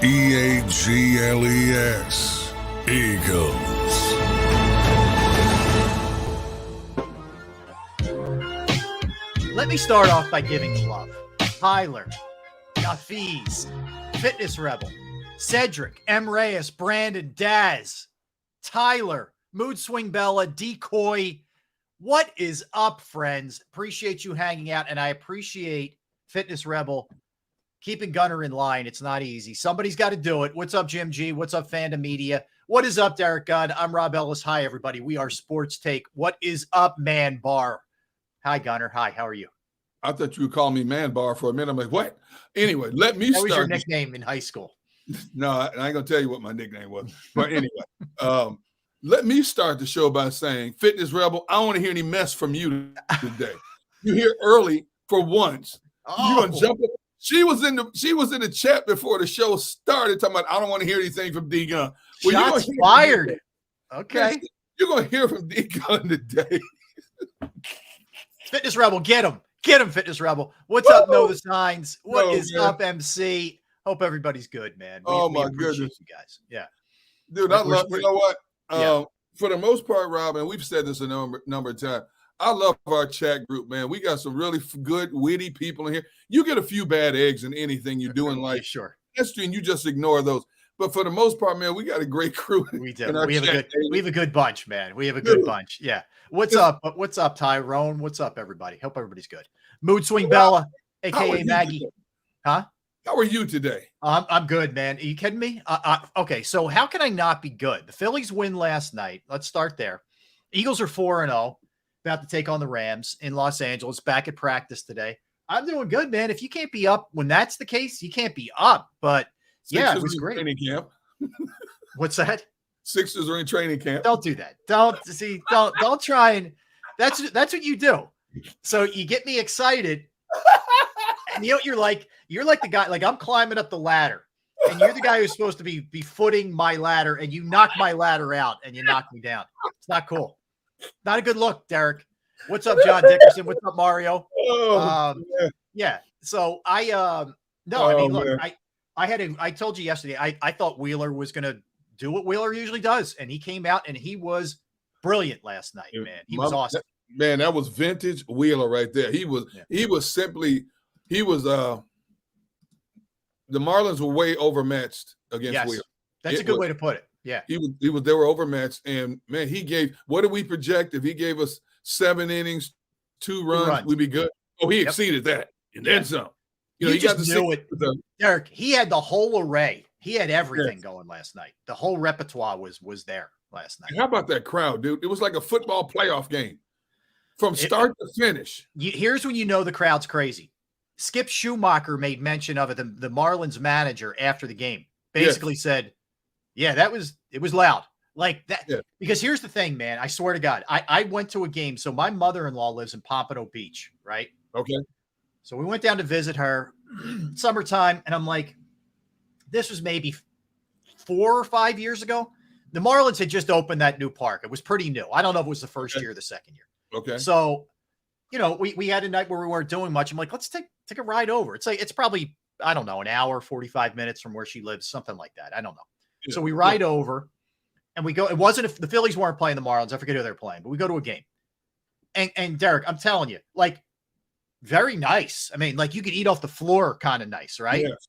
Eagles. Eagles. Let me start off by giving love. Tyler, Nafiz, Fitness Rebel, Cedric, M. Reyes, Brandon, Daz, Tyler, Mood Swing Bella, Decoy. What is up, friends? Appreciate you hanging out, and I appreciate Fitness Rebel keeping Gunner in line. It's not easy. Somebody's got to do it. What's up, Jim G? What's up, Fandom Media? What is up, Derek Gunn? I'm Rob Ellis. Hi, everybody. We are Sports Take. What is up, Man Bar? Hi, Gunner. Hi, how are you? I thought you would call me Man Bar for a minute. I'm like, what? Anyway, let me start. That was your nickname in high school. No, I ain't going to tell you what my nickname was. But anyway, let me start the show by saying, Fitness Rebel, I don't want to hear any mess from you today. You're here early for once. You're going to jump up. She was in the chat before the show started talking about, I don't want to hear anything from D-Gun. Well, shots fired. Okay. You're going to hear from D-Gun today. Fitness Rebel, get him. Get him, Fitness Rebel. What's up, Know the Signs? What is up, MC? Hope everybody's good, man. We appreciate goodness. you guys. Yeah. Dude, I love, you know what? For the most part, Rob, and we've said this a number of times, I love our chat group, man. We got some really good, witty people in here. You get a few bad eggs in anything you're doing, like sure. history, and you just ignore those. But for the most part, man, we got a great crew. We do. We have a good bunch, man. We have a good bunch. Yeah. What's up? What's up, Tyrone? What's up, everybody? Hope everybody's good. Mood Swing Bella, aka Maggie. Today? Huh? How are you today? I'm good, man. Are you kidding me? Okay, so how can I not be good? The Phillies win last night. Let's start there. Eagles are 4-0, about to take on the Rams in Los Angeles, back at practice today. I'm doing good, man. If you can't be up when that's the case, you can't be up. But yeah, it was great. Training camp. What's that? Sixers are in training camp. Don't do that. Don't try and that's what you do. So you get me excited. And you know what you're like? You're like the guy, like I'm climbing up the ladder, and you're the guy who's supposed to be footing my ladder, and you knock my ladder out and you knock me down. It's not cool. Not a good look, Derek. What's up, John Dickerson? What's up, Mario? Yeah. So I told you yesterday, I thought Wheeler was gonna do what Wheeler usually does, and he came out and he was brilliant last night, man. He was awesome. Man, that was vintage Wheeler right there. The Marlins were way overmatched against Wheeler. That's a good way to put it. Yeah. They were overmatched, and man, what did we project? If he gave us 7 innings, 2 runs, we'd be good. Oh, he exceeded that. And then some. You got to know it. Derek, he had the whole array. He had everything going last night. The whole repertoire was there last night. And how about that crowd, dude? It was like a football playoff game from start to finish. Here's when you know the crowd's crazy. Skip Schumacher made mention of it. The Marlins manager after the game basically said, yeah, it was loud like that. Yeah. Because here's the thing, man, I swear to God, I went to a game. So my mother-in-law lives in Pompano Beach, right? Okay. So we went down to visit her summertime. And I'm like, this was maybe 4 or 5 years ago. The Marlins had just opened that new park. It was pretty new. I don't know if it was the first year or the second year. Okay. So, we had a night where we weren't doing much. I'm like, let's take a ride over. It's probably, I don't know, an hour, 45 minutes from where she lives, something like that. I don't know. Yeah. So we ride over and we go. It wasn't if the Phillies weren't playing the Marlins. I forget who they're playing, but we go to a game. And Derek, I'm telling you, like, very nice. I mean, like you could eat off the floor kind of nice, right? Yes.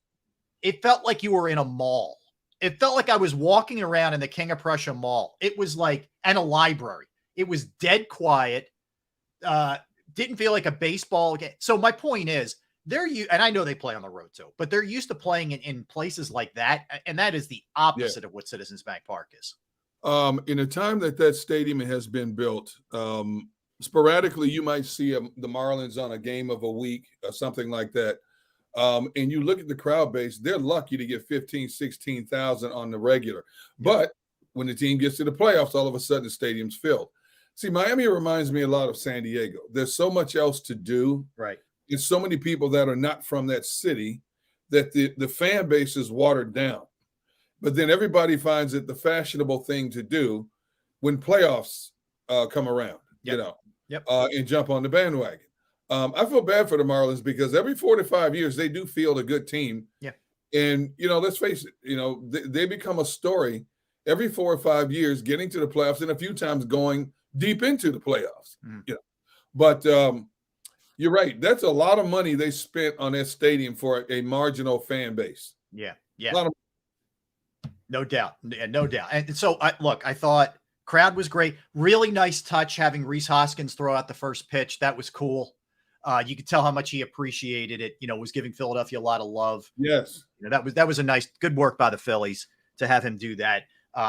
It felt like you were in a mall. It felt like I was walking around in the King of Prussia Mall. It was like, and a library. It was dead quiet. Didn't feel like a baseball game. So my point is, and I know they play on the road too, but they're used to playing in places like that. And that is the opposite of what Citizens Bank Park is. In the time that stadium has been built, sporadically, you might see the Marlins on a game of a week or something like that. And you look at the crowd base, they're lucky to get 15, 16,000 on the regular. But when the team gets to the playoffs, all of a sudden the stadium's filled. See, Miami reminds me a lot of San Diego. There's so much else to do. Right. There's so many people that are not from that city that the fan base is watered down. But then everybody finds it the fashionable thing to do when playoffs come around, and jump on the bandwagon. I feel bad for the Marlins because every 4 to 5 years they do field a good team. Yeah. And, let's face it, they become a story every 4 or 5 years, getting to the playoffs and a few times going deep into the playoffs. But you're right. That's a lot of money they spent on that stadium for a marginal fan base. Yeah. No doubt. No doubt. And so, I thought crowd was great. Really nice touch having Reese Hoskins throw out the first pitch. That was cool. You could tell how much he appreciated it, was giving Philadelphia a lot of love. Yes. That was a nice, good work by the Phillies to have him do that.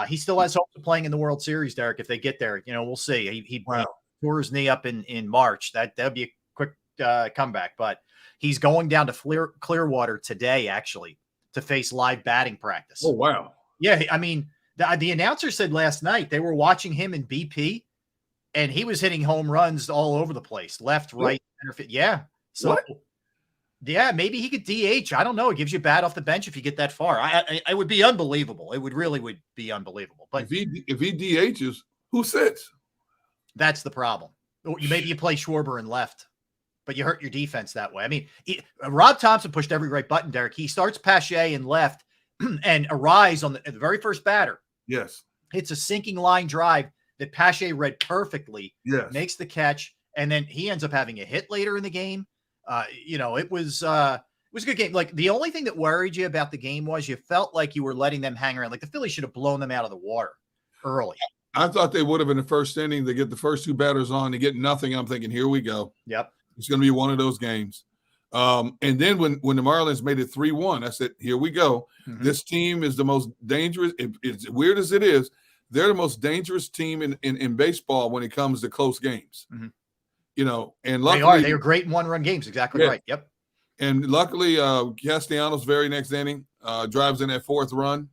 He still has hopes of playing in the World Series, Derek, if they get there. We'll see. He tore his knee up in March. That'd be a quick comeback, but he's going down to Clearwater today, actually, to face live batting practice. Oh, wow. Yeah. I mean, the announcer said last night they were watching him in BP, and he was hitting home runs all over the place, left, right, center field. Yeah. So, yeah, maybe he could DH. I don't know. It gives you a bat off the bench if you get that far. I would be unbelievable. It would be unbelievable. But if he DHs, who sits? That's the problem. Maybe you play Schwarber in left, but you hurt your defense that way. I mean, Rob Thompson pushed every right button, Derek. He starts Pache in left and Arise on the very first batter. Yes. It's a sinking line drive that Pache read perfectly. Yes. Makes the catch, and then he ends up having a hit later in the game. It was a good game. Like, the only thing that worried you about the game was you felt like you were letting them hang around. Like, the Phillies should have blown them out of the water early. I thought they would have in the first inning. They get the first two batters on, they get nothing. I'm thinking, here we go. Yep. It's going to be one of those games. And then when the Marlins made it 3-1, I said, here we go. Mm-hmm. This team is the most dangerous. It's weird as it is. They're the most dangerous team in baseball when it comes to close games. Mm-hmm. And luckily they are great in one-run games. Exactly right. Yep. And luckily, Castellanos very next inning drives in that fourth run.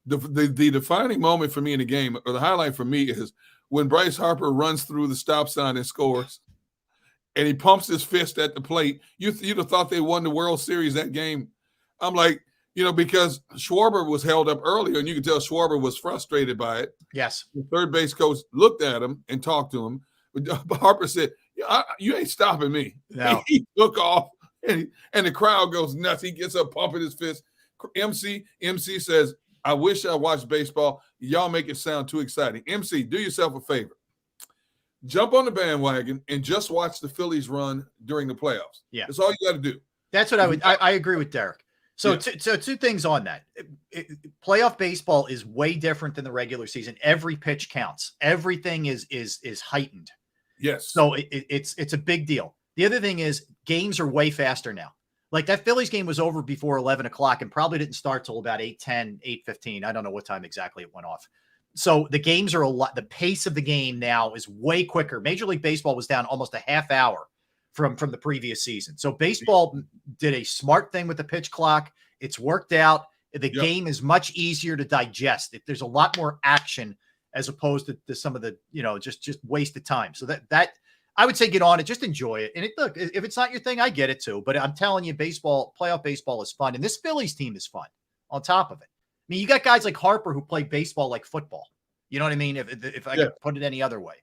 The defining moment for me in the game, or the highlight for me, is when Bryce Harper runs through the stop sign and scores, and he pumps his fist at the plate. You'd have thought they won the World Series that game. I'm like, because Schwarber was held up earlier, and you could tell Schwarber was frustrated by it. Yes. The third base coach looked at him and talked to him. But Harper said, you ain't stopping me. No. He took off, and the crowd goes nuts. He gets up pumping his fist. MC says, I wish I watched baseball. Y'all make it sound too exciting. MC, do yourself a favor. Jump on the bandwagon and just watch the Phillies run during the playoffs. Yeah. That's all you got to do. That's what I agree with Derek. So, two things on that. Playoff baseball is way different than the regular season. Every pitch counts. Everything is heightened. Yes. So it's a big deal. The other thing is games are way faster now. Like, that Phillies game was over before 11 o'clock and probably didn't start till about 8:10, 8:15. I don't know what time exactly it went off. So the games are the pace of the game now is way quicker. Major League Baseball was down almost a half hour from the previous season. So baseball did a smart thing with the pitch clock. It's worked out. The game is much easier to digest. There's a lot more action as opposed to some of the, just wasted time. So that I would say get on it, just enjoy it. And look, if it's not your thing, I get it too. But I'm telling you, playoff baseball is fun. And this Phillies team is fun on top of it. I mean, you got guys like Harper who play baseball like football. You know what I mean? If I could put it any other way.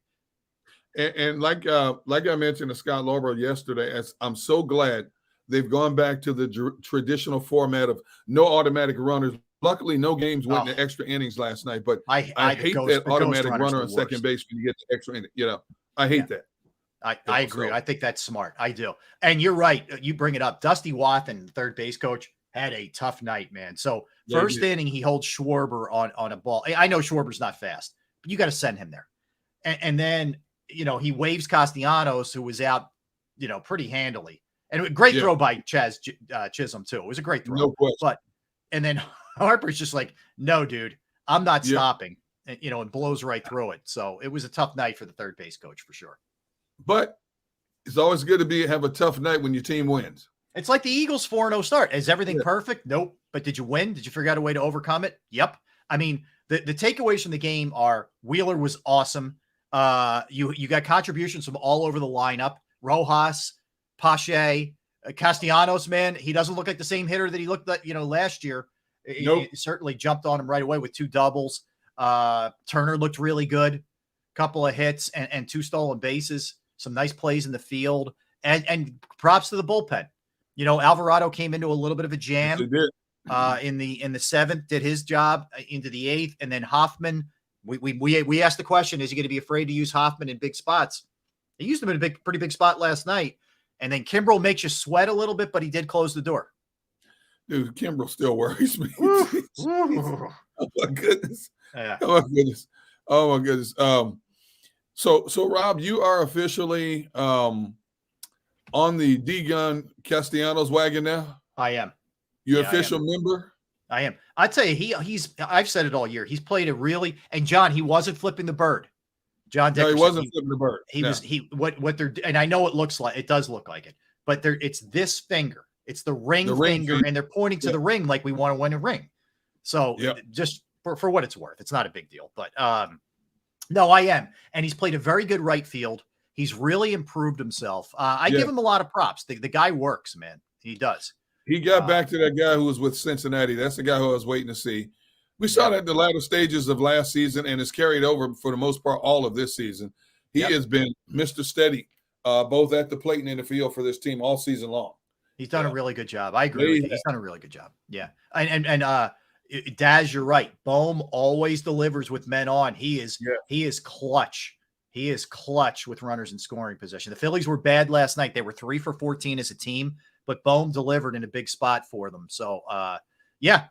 And like I mentioned to Scott Lorber yesterday, I'm so glad they've gone back to the traditional format of no automatic runners. Luckily, no games went into extra innings last night, but I hate that automatic runner on second base when you get the extra inning. I hate that. I agree. I think that's smart. I do. And you're right. You bring it up. Dusty Wathan, third base coach, had a tough night, man. So first inning, he holds Schwarber on a ball. I know Schwarber's not fast, but you got to send him there. And then, he waves Castellanos, who was out, pretty handily. And a great throw by Chaz Chisholm, too. It was a great throw. No question. And then Harper's just like, no, dude, I'm not stopping. And blows right through it. So it was a tough night for the third base coach for sure. But it's always good to have a tough night when your team wins. It's like the Eagles 4-0 start. Is everything perfect? Nope. But did you win? Did you figure out a way to overcome it? Yep. I mean, the takeaways from the game are Wheeler was awesome. You got contributions from all over the lineup. Rojas, Pache, Castellanos, man, he doesn't look like the same hitter that he looked like, last year. Nope. He certainly jumped on him right away with 2 doubles. Turner looked really good. Couple of hits and 2 stolen bases. Some nice plays in the field. And props to the bullpen. Alvarado came into a little bit of a jam. Yes, in the seventh, did his job into the eighth, and then Hoffman. We asked the question: is he going to be afraid to use Hoffman in big spots? He used him in a pretty big spot last night, and then Kimbrel makes you sweat a little bit, but he did close the door. Dude, Kimbrel still worries me. Oh my goodness! Yeah. Oh my goodness! Oh my goodness! So Rob, you are officially on the D-Gun Castellanos wagon now. I am. You official member? I am. I tell you, I've said it all year. He's played a really, and John, he wasn't flipping the bird. John Dickerson, no, he wasn't flipping the bird. What they're, and I know it does look like it, but it's this finger. It's the ring finger, and they're pointing to the ring like we want to win a ring. So just for what it's worth, it's not a big deal. But no, I am. And he's played a very good right field. He's really improved himself. I give him a lot of props. The guy works, man. He does. He got back to that guy who was with Cincinnati. That's the guy who I was waiting to see. We saw that in the latter stages of last season, and it's carried over for the most part all of this season. He has been Mr. Steady, both at the plate and in the field for this team all season long. He's done a really good job. I agree with you. He's done a really good job. Yeah. And Daz, you're right. Bohm always delivers with men on. He is clutch. He is clutch with runners in scoring position. The Phillies were bad last night. They were 3 for 14 as a team, but Bohm delivered in a big spot for them. So,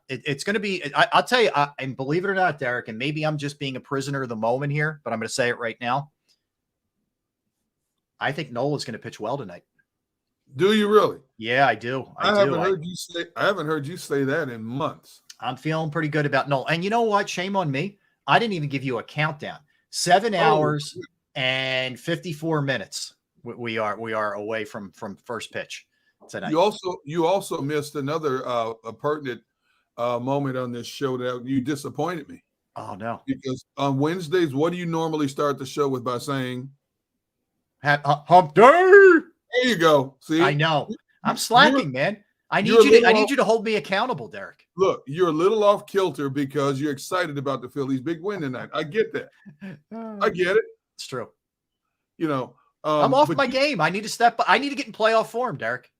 it's going to be, I'll tell you, and believe it or not, Derek, and maybe I'm just being a prisoner of the moment here, but I'm going to say it right now. I think Nola's going to pitch well tonight. Do you really? Yeah, I do. I haven't heard you say that in months. I'm feeling pretty good about Nola. And you know what? Shame on me. I didn't even give you a countdown. 7 hours and 54 minutes. We are away from first pitch tonight. You also missed another a pertinent moment on this show that you disappointed me. Oh no! Because on Wednesdays, what do you normally start the show with by saying? Hump day. There you go. See, I know. I'm slacking, man. I need you to hold me accountable, Derek. Look, you're a little off kilter because you're excited about the Phillies' big win tonight. I get that. I get it. It's true. You know, I'm off my game. I need to I need to get in playoff form, Derek.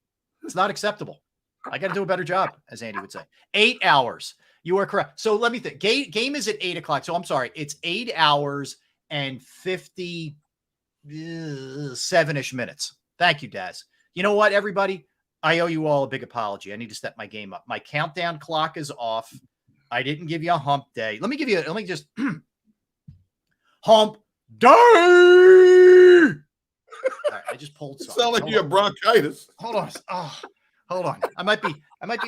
It's not acceptable. I got to do a better job, as Andy would say. 8 hours. You are correct. So let me think. Game is at 8 o'clock. So I'm sorry. It's 8 hours and 57-ish minutes. Thank you, Daz. You know what, everybody? I owe you all a big apology. I need to step my game up. My countdown clock is off. I didn't give you a hump day. Let me just hump day. All right, I just pulled something. Sound like you have bronchitis. Hold on. Hold on. I might be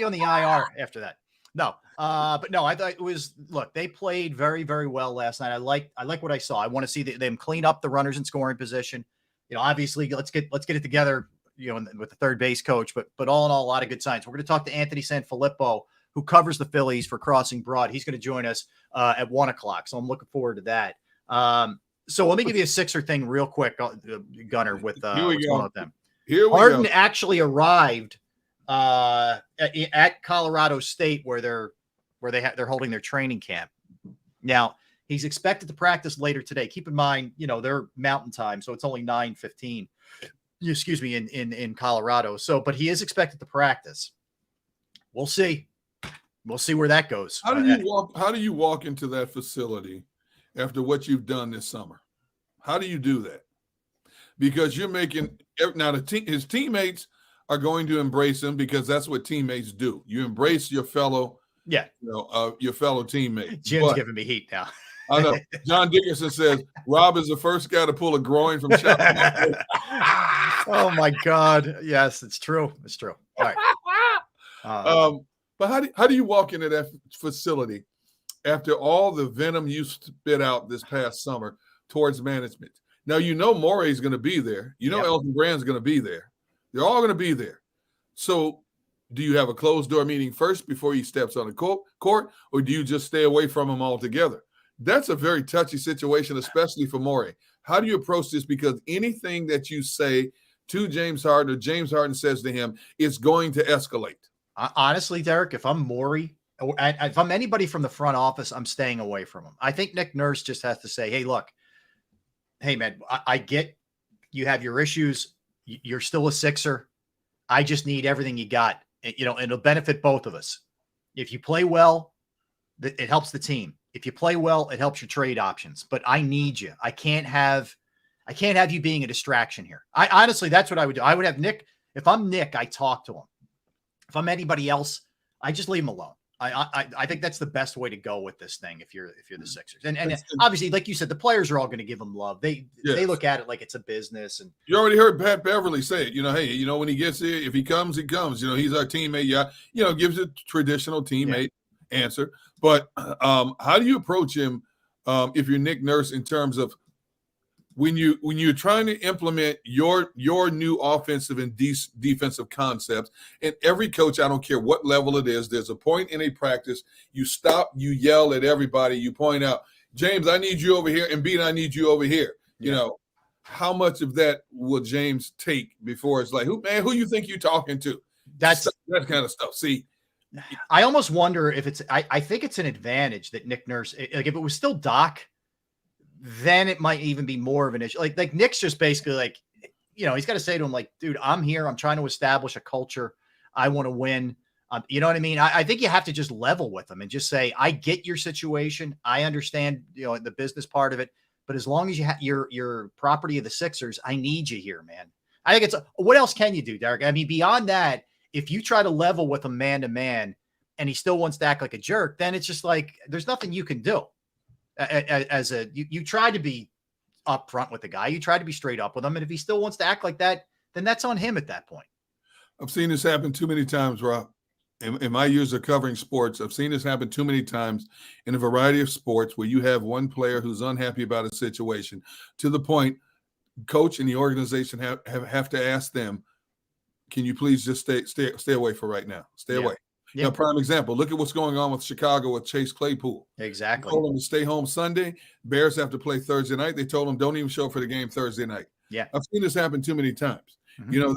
on the IR after that. No, but no, I thought it was, look, they played very, very well last night. I like what I saw. I want to see them clean up the runners in scoring position. You know, obviously let's get it together, you know, with the third base coach, but all in all, a lot of good signs. We're going to talk to Anthony Sanfilippo, who covers the Phillies for Crossing Broad. He's going to join us at 1 o'clock. So I'm looking forward to that. So let me give you a Sixer thing real quick, Gunner, with what's going on with them. Harden actually arrived at Colorado State where they're holding their training camp. Now, he's expected to practice later today. Keep in mind, you know, they're mountain time, so it's only 9:15. Excuse me, in Colorado. So, but he is expected to practice. We'll see. We'll see where that goes. How do you walk into that facility after what you've done this summer? How do you do that? Because you're making now his teammates are going to embrace him because that's what teammates do. You embrace your fellow, your fellow teammate. Jim's giving me heat now. I know. John Dickerson says Rob is the first guy to pull a groin from Chapel. Oh my God! Yes, it's true. It's true. All right. But how do you walk into that facility after all the venom you spit out this past summer towards management? Now you know Morey's going to be there. You know Elton Brand's going to be there. They're all going to be there. So do you have a closed door meeting first before he steps on the court, or do you just stay away from him altogether? That's a very touchy situation, especially for Morey. How do you approach this? Because anything that you say to James Harden or James Harden says to him is going to escalate. Honestly, Derek, if I'm Morey, if I'm anybody from the front office, I'm staying away from him. I think Nick Nurse just has to say, hey, look, hey, man, I get you have your issues. You're still a Sixer. I just need everything you got. You know, and it'll benefit both of us. If you play well, it helps the team. If you play well, it helps your trade options. But I need you. I can't have you being a distraction here. I honestly, that's what I would do. I would have Nick. If I'm Nick, I talk to him. If I'm anybody else, I just leave him alone. I think that's the best way to go with this thing. If you're the Sixers, and obviously, like you said, the players are all going to give him love. They look at it like it's a business. And you already heard Pat Beverly say it. Hey, when he gets here, if he comes, he comes. He's our teammate. Yeah, gives a traditional teammate answer. But how do you approach him if you're Nick Nurse in terms of when you're trying to implement your new offensive and defensive concepts? And every coach, I don't care what level it is, there's a point in a practice, you stop, you yell at everybody, you point out, James, I need you over here, and Embiid, I need you over here. How much of that will James take before it's like, who you think you're talking to? That kind of stuff. See, I almost wonder if I think it's an advantage that Nick Nurse, like if it was still Doc, then it might even be more of an issue. Like Nick's just basically like, he's got to say to him, like, dude, I'm here. I'm trying to establish a culture. I want to win. You know what I mean? I think you have to just level with them and just say, I get your situation. I understand, the business part of it. But as long as you're property of the Sixers, I need you here, man. I think what else can you do, Derek? I mean, beyond that, if you try to level with him man to man and he still wants to act like a jerk, then it's just like, there's nothing you can do. You try to be upfront with the guy. You try to be straight up with him. And if he still wants to act like that, then that's on him at that point. I've seen this happen too many times, Rob. In my years of covering sports, I've seen this happen too many times in a variety of sports where you have one player who's unhappy about a situation to the point coach and the organization have to ask them, can you please just stay away for right now? Stay away. Yeah. Prime example, look at what's going on with Chicago with Chase Claypool. Exactly. They told him to stay home Sunday. Bears have to play Thursday night. They told him don't even show for the game Thursday night. Yeah. I've seen this happen too many times. Mm-hmm.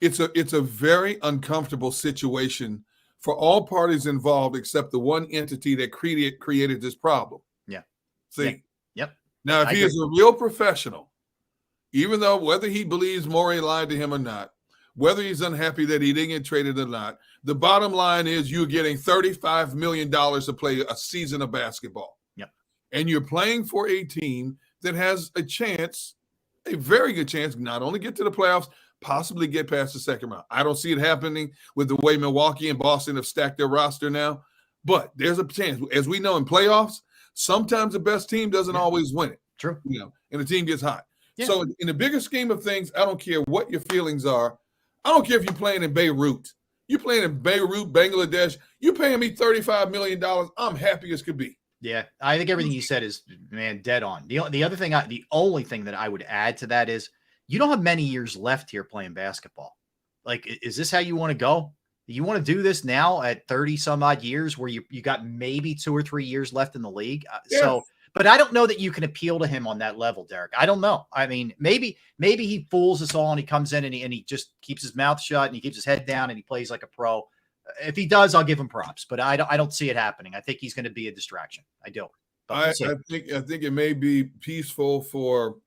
It's a very uncomfortable situation for all parties involved except the one entity that created this problem. Yeah. See? Yep. Now, if he is a real professional, even though whether he believes Morey lied to him or not, whether he's unhappy that he didn't get traded or not, the bottom line is you're getting $35 million to play a season of basketball. Yep. And you're playing for a team that has a very good chance, not only get to the playoffs, possibly get past the second round. I don't see it happening with the way Milwaukee and Boston have stacked their roster now, but there's a chance. As we know in playoffs, sometimes the best team doesn't always win it. True. And the team gets hot. Yeah. So in the bigger scheme of things, I don't care what your feelings are. I don't care if you're playing in Beirut. You're playing in Beirut, Bangladesh. You're paying me $35 million. I'm happy as could be. Yeah, I think everything you said is, man, dead on. The only thing that I would add to that is you don't have many years left here playing basketball. Like, is this how you want to go? You want to do this now at 30 some odd years where you got maybe 2 or 3 years left in the league? Yeah. So, but I don't know that you can appeal to him on that level, Derek. I don't know. I mean, maybe he fools us all and he comes in and he just keeps his mouth shut and he keeps his head down and he plays like a pro. If he does, I'll give him props, but I don't see it happening. I think he's going to be a distraction. I do. I think it may be peaceful for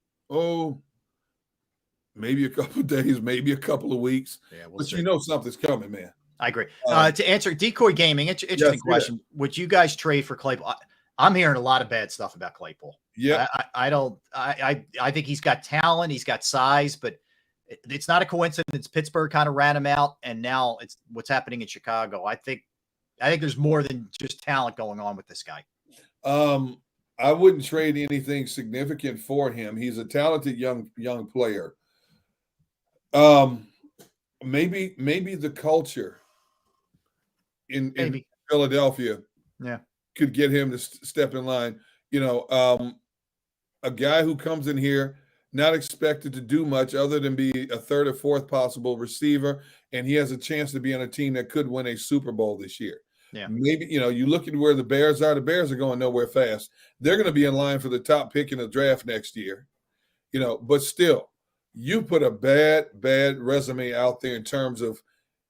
maybe a couple of days, maybe a couple of weeks. Yeah, but see. Something's coming, man. I agree. To answer Decoy Gaming, interesting question. Yeah. Would you guys trade for Claypool? I'm hearing a lot of bad stuff about Claypool. Yeah, I think he's got talent, he's got size, but it's not a coincidence. Pittsburgh kind of ran him out, and now it's what's happening in Chicago. I think there's more than just talent going on with this guy. I wouldn't trade anything significant for him. He's a talented young player. Maybe the culture in Philadelphia, could get him to step in line. A guy who comes in here not expected to do much other than be a third or fourth possible receiver, and he has a chance to be on a team that could win a Super Bowl this year. Yeah. Maybe, you look at where the Bears are. The Bears are going nowhere fast. They're going to be in line for the top pick in the draft next year. But still, you put a bad resume out there in terms of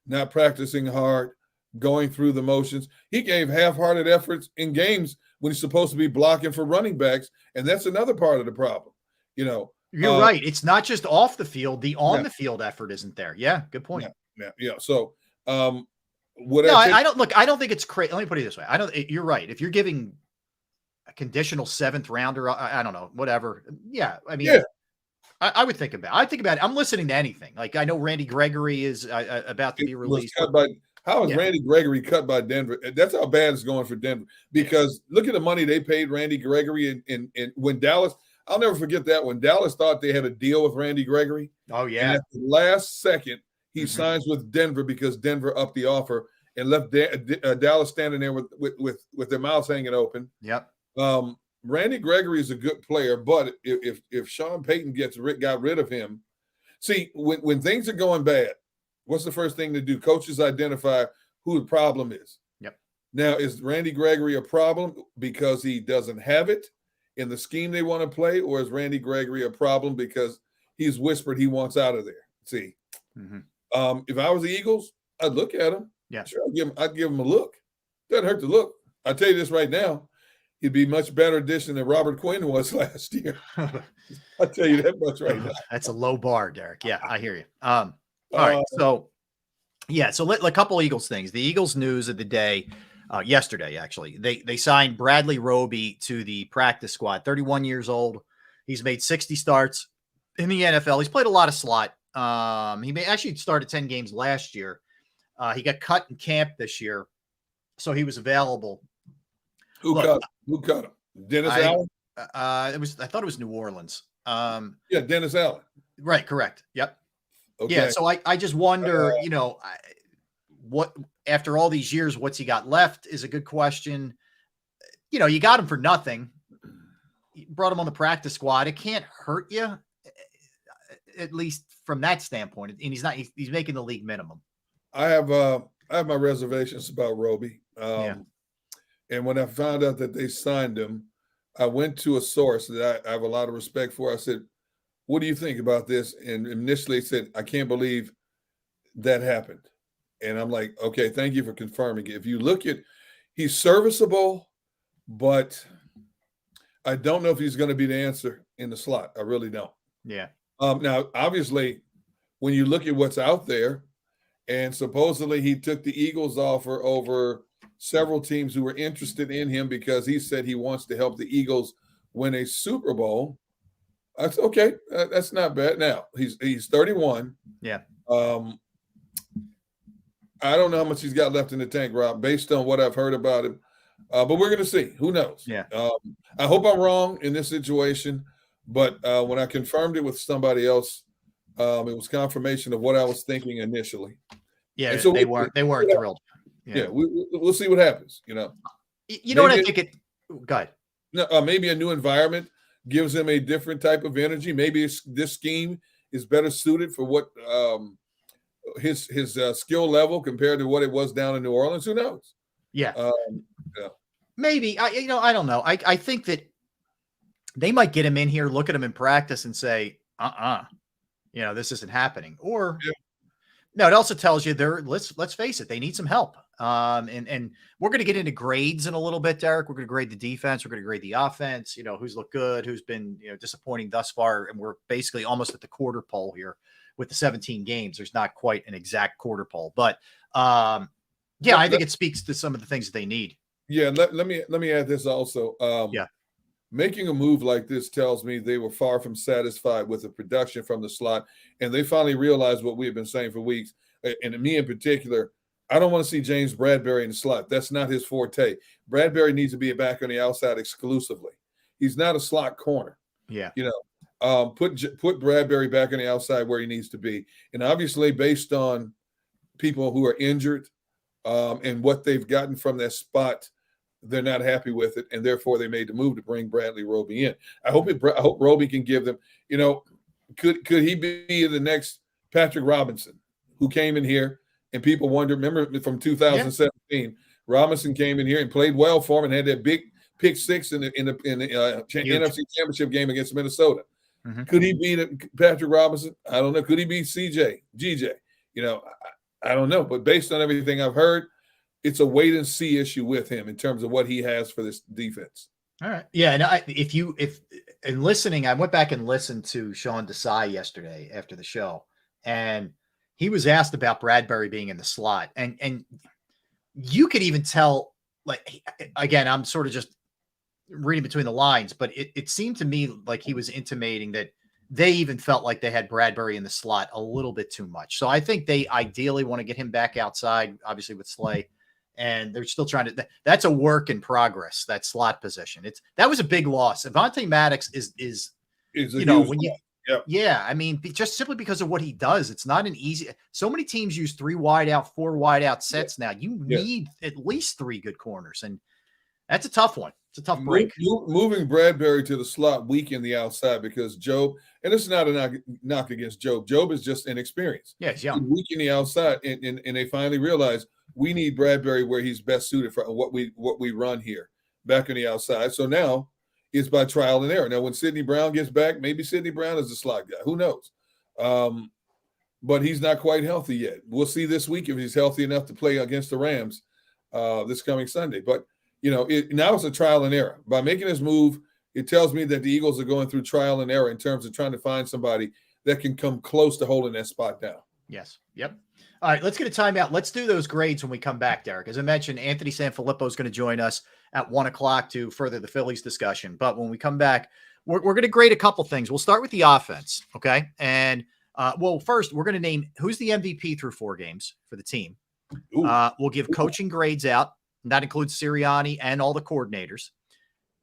not practicing hard, going through the motions. He gave half-hearted efforts in games when he's supposed to be blocking for running backs, and that's another part of the problem. You're right. It's not just off the field. The on the field effort isn't there. Yeah, good point. Yeah. So Would No, I take? I don't look. I don't think it's crazy. Let me put it this way. I don't. You're right. If you're giving a conditional 7th rounder, I don't know, whatever. Yeah, I mean, Yeah, I would think about. I think about it. I'm listening to anything. Like I know Randy Gregory is about to it be was released. cut by. How is Yeah, Randy Gregory cut by Denver? That's how bad it's going for Denver. Because look at the money they paid Randy Gregory in when Dallas. I'll never forget that when Dallas thought they had a deal with Randy Gregory, oh and yeah. at the last second he Mhm. signs with Denver because Denver upped the offer and left Dallas standing there with their mouths hanging open. Yep. Randy Gregory is a good player, but if Sean Payton got rid of him, see when things are going bad, what's the first thing to do? Coaches identify who the problem is. Yep. Now, is Randy Gregory a problem because he doesn't have it in the scheme they want to play, or is Randy Gregory a problem because he's whispered he wants out of there? See, Mhm. if I was the Eagles, I'd look at him. Yeah. Sure, I'd give him a look. Doesn't hurt to look. I'll tell you this right now. He'd be much better addition than Robert Quinn was last year. I'll tell you that much right now. That's a low bar, Derek. Yeah, I hear you. All right. Uh, So, yeah. So, a couple Eagles things. The Eagles news of the day, yesterday, actually, they signed Bradley Roby to the practice squad. 31 years old. He's made 60 starts in the NFL. He's played a lot of slot. He may actually started 10 games last year. He got cut in camp this year, so he was available. Who Look, cut him? Who cut him? Dennis Allen? I thought it was New Orleans. Yeah, Dennis Allen. Right. Correct. Yep. Okay. Yeah. So I just wonder, what after all these years, what's he got left is a good question. You got him for nothing. You brought him on the practice squad. It can't hurt you, at least from that standpoint. And he's making the league minimum. I have my reservations about Roby. Yeah. And when I found out that they signed him, I went to a source that I have a lot of respect for. I said, "What do you think about this?" And initially said, "I can't believe that happened." And I'm like, "Okay, thank you for confirming it." If you look at, he's serviceable, but I don't know if he's going to be the answer in the slot. I really don't. Yeah. Now, obviously, when you look at what's out there, and supposedly he took the Eagles offer over several teams who were interested in him because he said he wants to help the Eagles win a Super Bowl. That's okay. That's not bad. Now he's 31. Yeah. I don't know how much he's got left in the tank, Rob, based on what I've heard about him. But we're going to see. Who knows? Yeah. I hope I'm wrong in this situation. But when I confirmed it with somebody else, it was confirmation of what I was thinking initially. Yeah. And so they weren't thrilled. Yeah, we'll see what happens. You know what I Maybe- think it. Go ahead. Maybe a new environment gives him a different type of energy. Maybe this scheme is better suited for what his skill level compared to what it was down in New Orleans. Who knows? Yeah. Yeah. Maybe. I don't know. I think that they might get him in here, look at him in practice, and say, this isn't happening. Or no, it also tells you let's face it, they need some help. And we're going to get into grades in a little bit, Derek. We're going to grade the defense. We're going to grade the offense, who's looked good, who's been, disappointing thus far. And we're basically almost at the quarter pole here with the 17 games. There's not quite an exact quarter pole, but I think it speaks to some of the things that they need. Yeah. Let me add this also. Making a move like this tells me they were far from satisfied with the production from the slot, and they finally realized what we have been saying for weeks. And me in particular, I don't want to see James Bradbury in the slot. That's not his forte. Bradbury needs to be back on the outside exclusively. He's not a slot corner. Yeah. Put Bradbury back on the outside where he needs to be. And obviously, based on people who are injured and what they've gotten from that spot, they're not happy with it, and therefore they made the move to bring Bradley Roby in. I hope Roby can give them. Could he be the next Patrick Robinson, who came in here and people wonder? Remember from 2017, Robinson came in here and played well for him and had that big pick six in the NFC Championship game against Minnesota. Mm-hmm. Could he beat Patrick Robinson? I don't know. Could he beat GJ? I don't know. But based on everything I've heard, it's a wait and see issue with him in terms of what he has for this defense. All right. Yeah. And if in listening, I went back and listened to Sean Desai yesterday after the show, and he was asked about Bradbury being in the slot. And you could even tell, like, again, I'm sort of just reading between the lines, but it seemed to me like he was intimating that they even felt like they had Bradbury in the slot a little bit too much. So I think they ideally want to get him back outside, obviously with Slay, and they're still trying to. That's a work in progress. That slot position. That was a big loss. Avonte Maddox is you know, when you. Yep. Yeah, I mean, just simply because of what he does, it's not an easy. So many teams use 3 wide out, 4 wide out sets now. You need at least 3 good corners, and that's a tough one. It's a tough break. Moving Bradbury to the slot, weak in the outside, because Job, and this is not a knock against Job. Job is just inexperienced. Yeah, he's young. He's weak in the outside, and they finally realized we need Bradbury where he's best suited for what we run here, back on the outside. So now it's by trial and error. Now, when Sidney Brown gets back, maybe Sidney Brown is the slot guy. Who knows? But he's not quite healthy yet. We'll see this week if he's healthy enough to play against the Rams this coming Sunday. But now it's a trial and error. By making this move, it tells me that the Eagles are going through trial and error in terms of trying to find somebody that can come close to holding that spot down. Yes. Yep. All right, let's get a timeout. Let's do those grades when we come back, Derek. As I mentioned, Anthony Sanfilippo is going to join us at 1 o'clock to further the Phillies discussion. But when we come back, we're going to grade a couple things. We'll start with the offense, okay? And, first, we're going to name who's the MVP through 4 games for the team. We'll give coaching grades out. And that includes Sirianni and all the coordinators.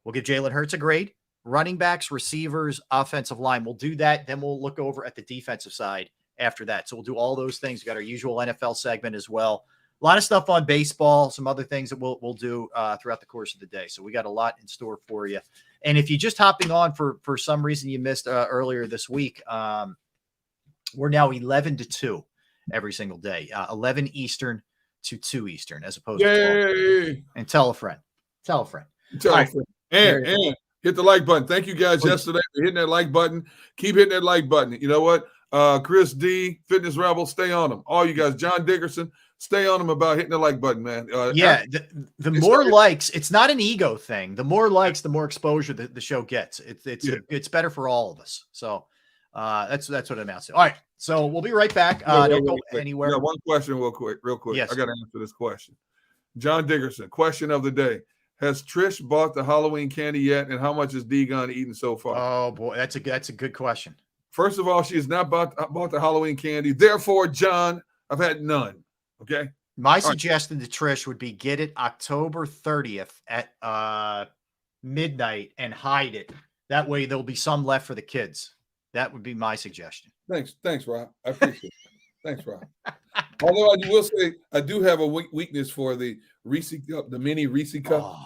We'll give Jalen Hurts a grade. Running backs, receivers, offensive line. We'll do that. Then we'll look over at the defensive side after that. So we'll do all those things. We've got our usual NFL segment as well. A lot of stuff on baseball, some other things that we'll do throughout the course of the day. So we got a lot in store for you. And if you're just hopping on for some reason you missed earlier this week, we're now 11-2 every single day, 11 Eastern to 2 Eastern, as opposed to 12. And tell a friend. Tell a friend. And hit the like button. Thank you guys yesterday for hitting that like button. Keep hitting that like button. You know what? Chris D, Fitness Rebel, stay on them. All you guys, John Dickerson, stay on them about hitting the like button, man. The more likes, it's not an ego thing. The more likes, the more exposure the show gets. It's better for all of us. So that's what it amounts to. All right. So we'll be right back. Don't go anywhere. One question real quick. Yes. I got to answer this question. John Dickerson, question of the day. Has Trish bought the Halloween candy yet, and how much has D-Gun eaten so far? Oh, boy, that's a good question. First of all, she has not bought the Halloween candy. Therefore, John, I've had none. Okay? My suggestion to Trish would be get it October 30th at midnight and hide it. That way there'll be some left for the kids. That would be my suggestion. Thanks, Rob. I appreciate it. Thanks, Rob. Although I will say I do have a weakness for the Reese cup, the mini Reese cup.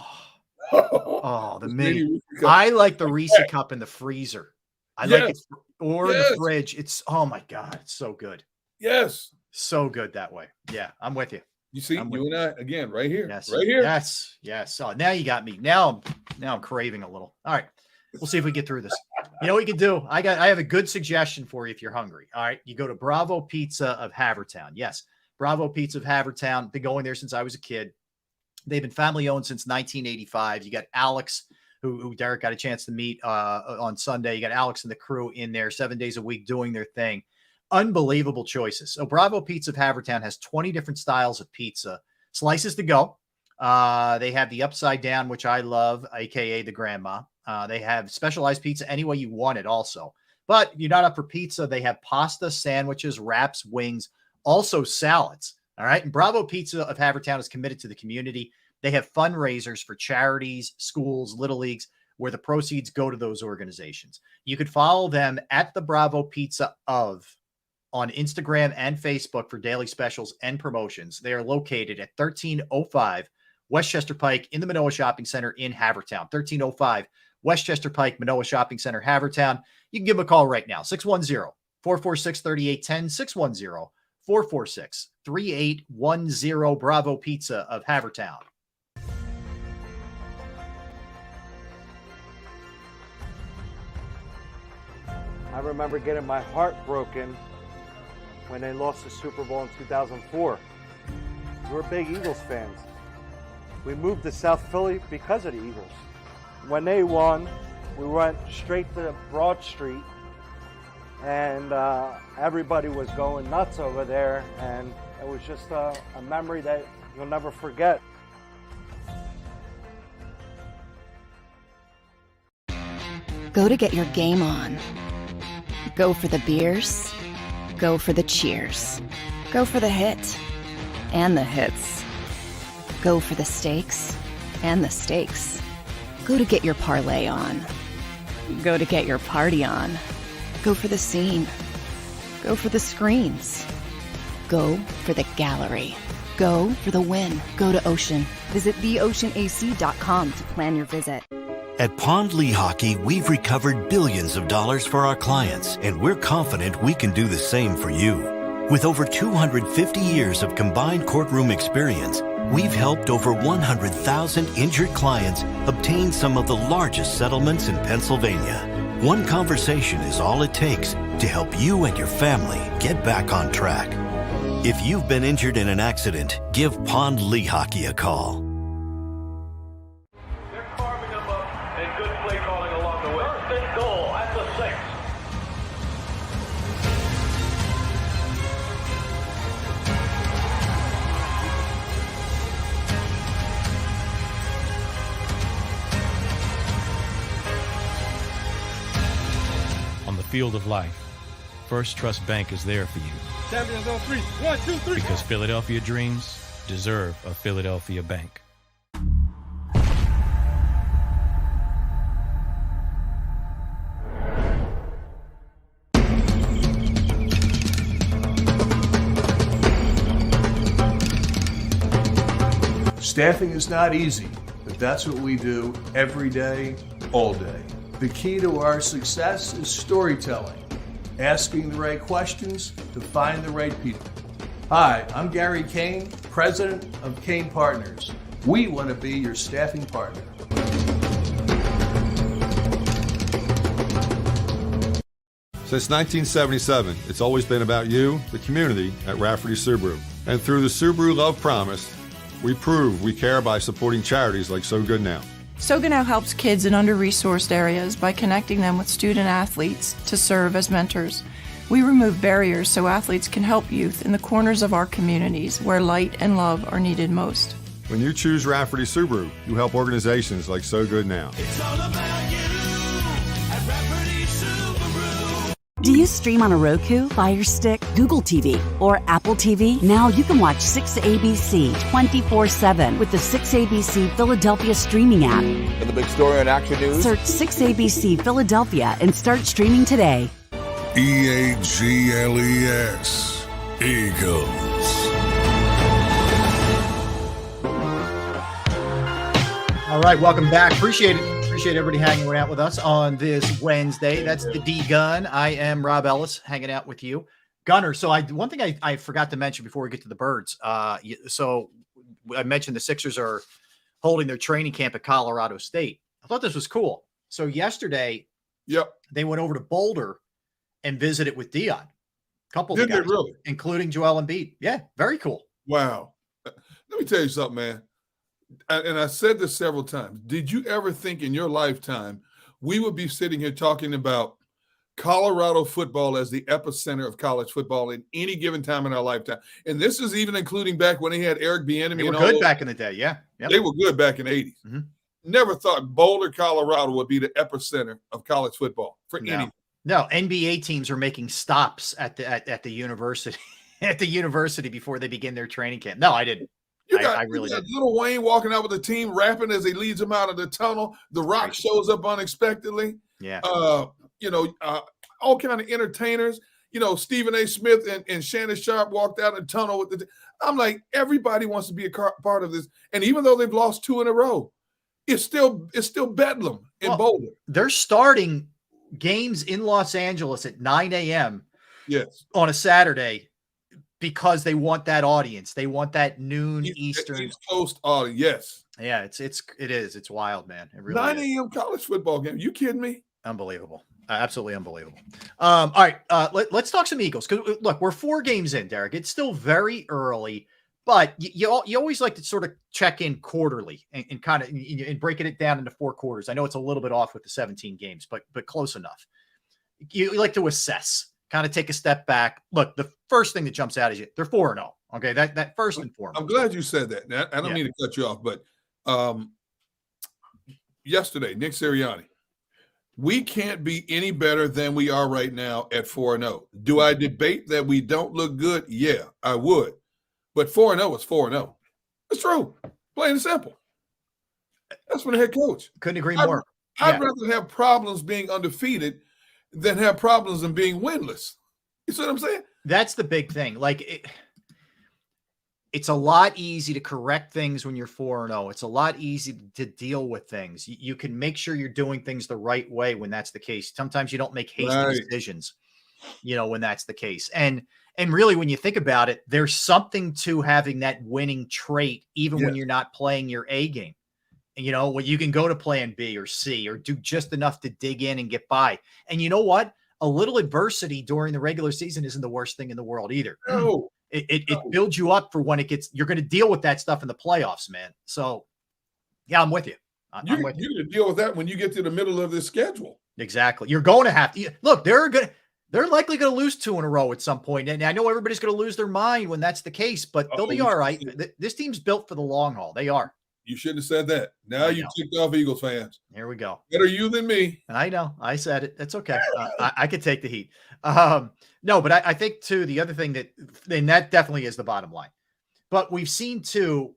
The mini Reese cup. I like the Reese cup in the freezer. I like it in the fridge. It's my God, it's so good. Yes. So good that way. Yeah, I'm with you. You see, you and I again right here. Yes. Right here. Yes. Oh, now you got me. Now I'm craving a little. All right. We'll see if we get through this. You know what you can do? I have a good suggestion for you if you're hungry. All right. You go to Bravo Pizza of Havertown. Yes. Bravo Pizza of Havertown. Been going there since I was a kid. They've been family owned since 1985. You got Alex, who Derek got a chance to meet on Sunday. You got Alex and the crew in there 7 days a week doing their thing. Unbelievable choices. So Bravo Pizza of Havertown has 20 different styles of pizza. Slices to go. They have the upside down, which I love, aka the grandma. They have specialized pizza any way you want it also. But you're not up for pizza. They have pasta, sandwiches, wraps, wings, also salads. All right. And Bravo Pizza of Havertown is committed to the community. They have fundraisers for charities, schools, little leagues, where the proceeds go to those organizations. You could follow them at the Bravo Pizza of on Instagram and Facebook for daily specials and promotions. They are located at 1305 Westchester Pike in the Manoa Shopping Center in Havertown. 1305 Westchester Pike, Manoa Shopping Center, Havertown. You can give them a call right now, 610-446-3810, 610-446-3810, Bravo Pizza of Havertown. I remember getting my heart broken when they lost the Super Bowl in 2004. We're big Eagles fans. We moved to South Philly because of the Eagles. When they won, we went straight to Broad Street, and everybody was going nuts over there, and it was just a memory that you'll never forget. Go to get your game on. Go for the beers. Go for the cheers. Go for the hit and the hits. Go for the stakes and the stakes. Go to get your parlay on. Go to get your party on. Go for the scene. Go for the screens. Go for the gallery. Go for the win. Go to Ocean. Visit theoceanac.com to plan your visit. At Pond Lehocky, we've recovered billions of dollars for our clients, and we're confident we can do the same for you. With over 250 years of combined courtroom experience, we've helped over 100,000 injured clients obtain some of the largest settlements in Pennsylvania. One conversation is all it takes to help you and your family get back on track. If you've been injured in an accident, give Pond Lehocky a call. Field of life, First Trust Bank is there for you. Champions on 3. 1, 2, 3. Because Philadelphia dreams deserve a Philadelphia bank. Staffing is not easy, but that's what we do every day, all day. The key to our success is storytelling, asking the right questions to find the right people. Hi, I'm Gary Kane, president of Kane Partners. We want to be your staffing partner. Since 1977, it's always been about you, the community, at Rafferty Subaru. And through the Subaru Love Promise, we prove we care by supporting charities like So Good Now. So Good Now helps kids in under-resourced areas by connecting them with student athletes to serve as mentors. We remove barriers so athletes can help youth in the corners of our communities where light and love are needed most. When you choose Rafferty Subaru, you help organizations like So Good Now. It's all about you at Rafferty Subaru. Do you stream on a Roku, Fire Stick, Google TV, or Apple TV? Now you can watch 6ABC 24/7 with the 6ABC Philadelphia streaming app. And the big story on Action News? Search 6ABC Philadelphia and start streaming today. EAGLES, Eagles. All right, welcome back. Appreciate it. Appreciate everybody hanging out with us on this Wednesday. That's the D-Gun. I am Rob Ellis, hanging out with you. Gunner, so one thing I forgot to mention before we get to the Birds. So I mentioned the Sixers are holding their training camp at Colorado State. I thought this was cool. So yesterday, they went over to Boulder and visited with Dion. A couple of guys, really? Including Joel Embiid. Yeah, very cool. Wow. Let me tell you something, man. And I said this several times. Did you ever think in your lifetime we would be sitting here talking about Colorado football as the epicenter of college football in any given time in our lifetime? And this is even including back when they had Eric Bieniemy. They were good back in the day, yeah. Yep. They were good back in the 80s. Mm-hmm. Never thought Boulder, Colorado would be the epicenter of college football for anything. No, NBA teams are making stops at the university at the university before they begin their training camp. No, I didn't. I really didn't. Little Wayne walking out with the team, rapping as he leads them out of the tunnel. The Rock shows up unexpectedly. Yeah. All kind of entertainers. Stephen A. Smith and Shannon Sharp walked out of the tunnel with the. I'm like, everybody wants to be a part of this. And even though they've lost 2 in a row, it's still bedlam in Boulder. They're starting games in Los Angeles at 9 a.m. Yes, on a Saturday. Because they want that audience. They want that noon Eastern. East Coast audience, yes. Yeah, it is. It's wild, man. It really 9 a.m. college football game. You kidding me? Unbelievable. Absolutely unbelievable. All right, let's talk some Eagles. Because, look, we're 4 games in, Derek. It's still very early, but you always like to sort of check in quarterly and kind of and breaking it down into 4 quarters. I know it's a little bit off with the 17 games, but close enough. You like to assess kind of take a step back. Look, the first thing that jumps out is they're 4-0. Okay, that first and foremost. I'm glad you said that. Now, I don't mean to cut you off, but yesterday, Nick Sirianni, we can't be any better than we are right now at 4-0. Do I debate that we don't look good? Yeah, I would. But 4-0 is 4-0. It's true. Plain and simple. That's for the head coach. Couldn't agree more. I'd rather have problems being undefeated than have problems in being winless. You see what I'm saying? That's the big thing. Like, it's a lot easy to correct things when you're 4-0. It's a lot easy to deal with things. You can make sure you're doing things the right way when that's the case. Sometimes you don't make hasty decisions, when that's the case. And really, when you think about it, there's something to having that winning trait, even when you're not playing your A game. When you can go to plan B or C or do just enough to dig in and get by. And you know what? A little adversity during the regular season isn't the worst thing in the world either. No. It builds you up for when you're going to deal with that stuff in the playoffs, man. So, yeah, I'm with you. You're going to deal with that when you get to the middle of this schedule. Exactly. You're going to have to look. They're likely going to lose 2 in a row at some point, and I know everybody's going to lose their mind when that's the case, but they'll be all right. This team's built for the long haul. They are. You shouldn't have said that. Now you ticked off Eagles fans. Here we go. Better you than me. I know. I said it. That's okay. I could take the heat. No, but I think too, the other thing that definitely is the bottom line. But we've seen too,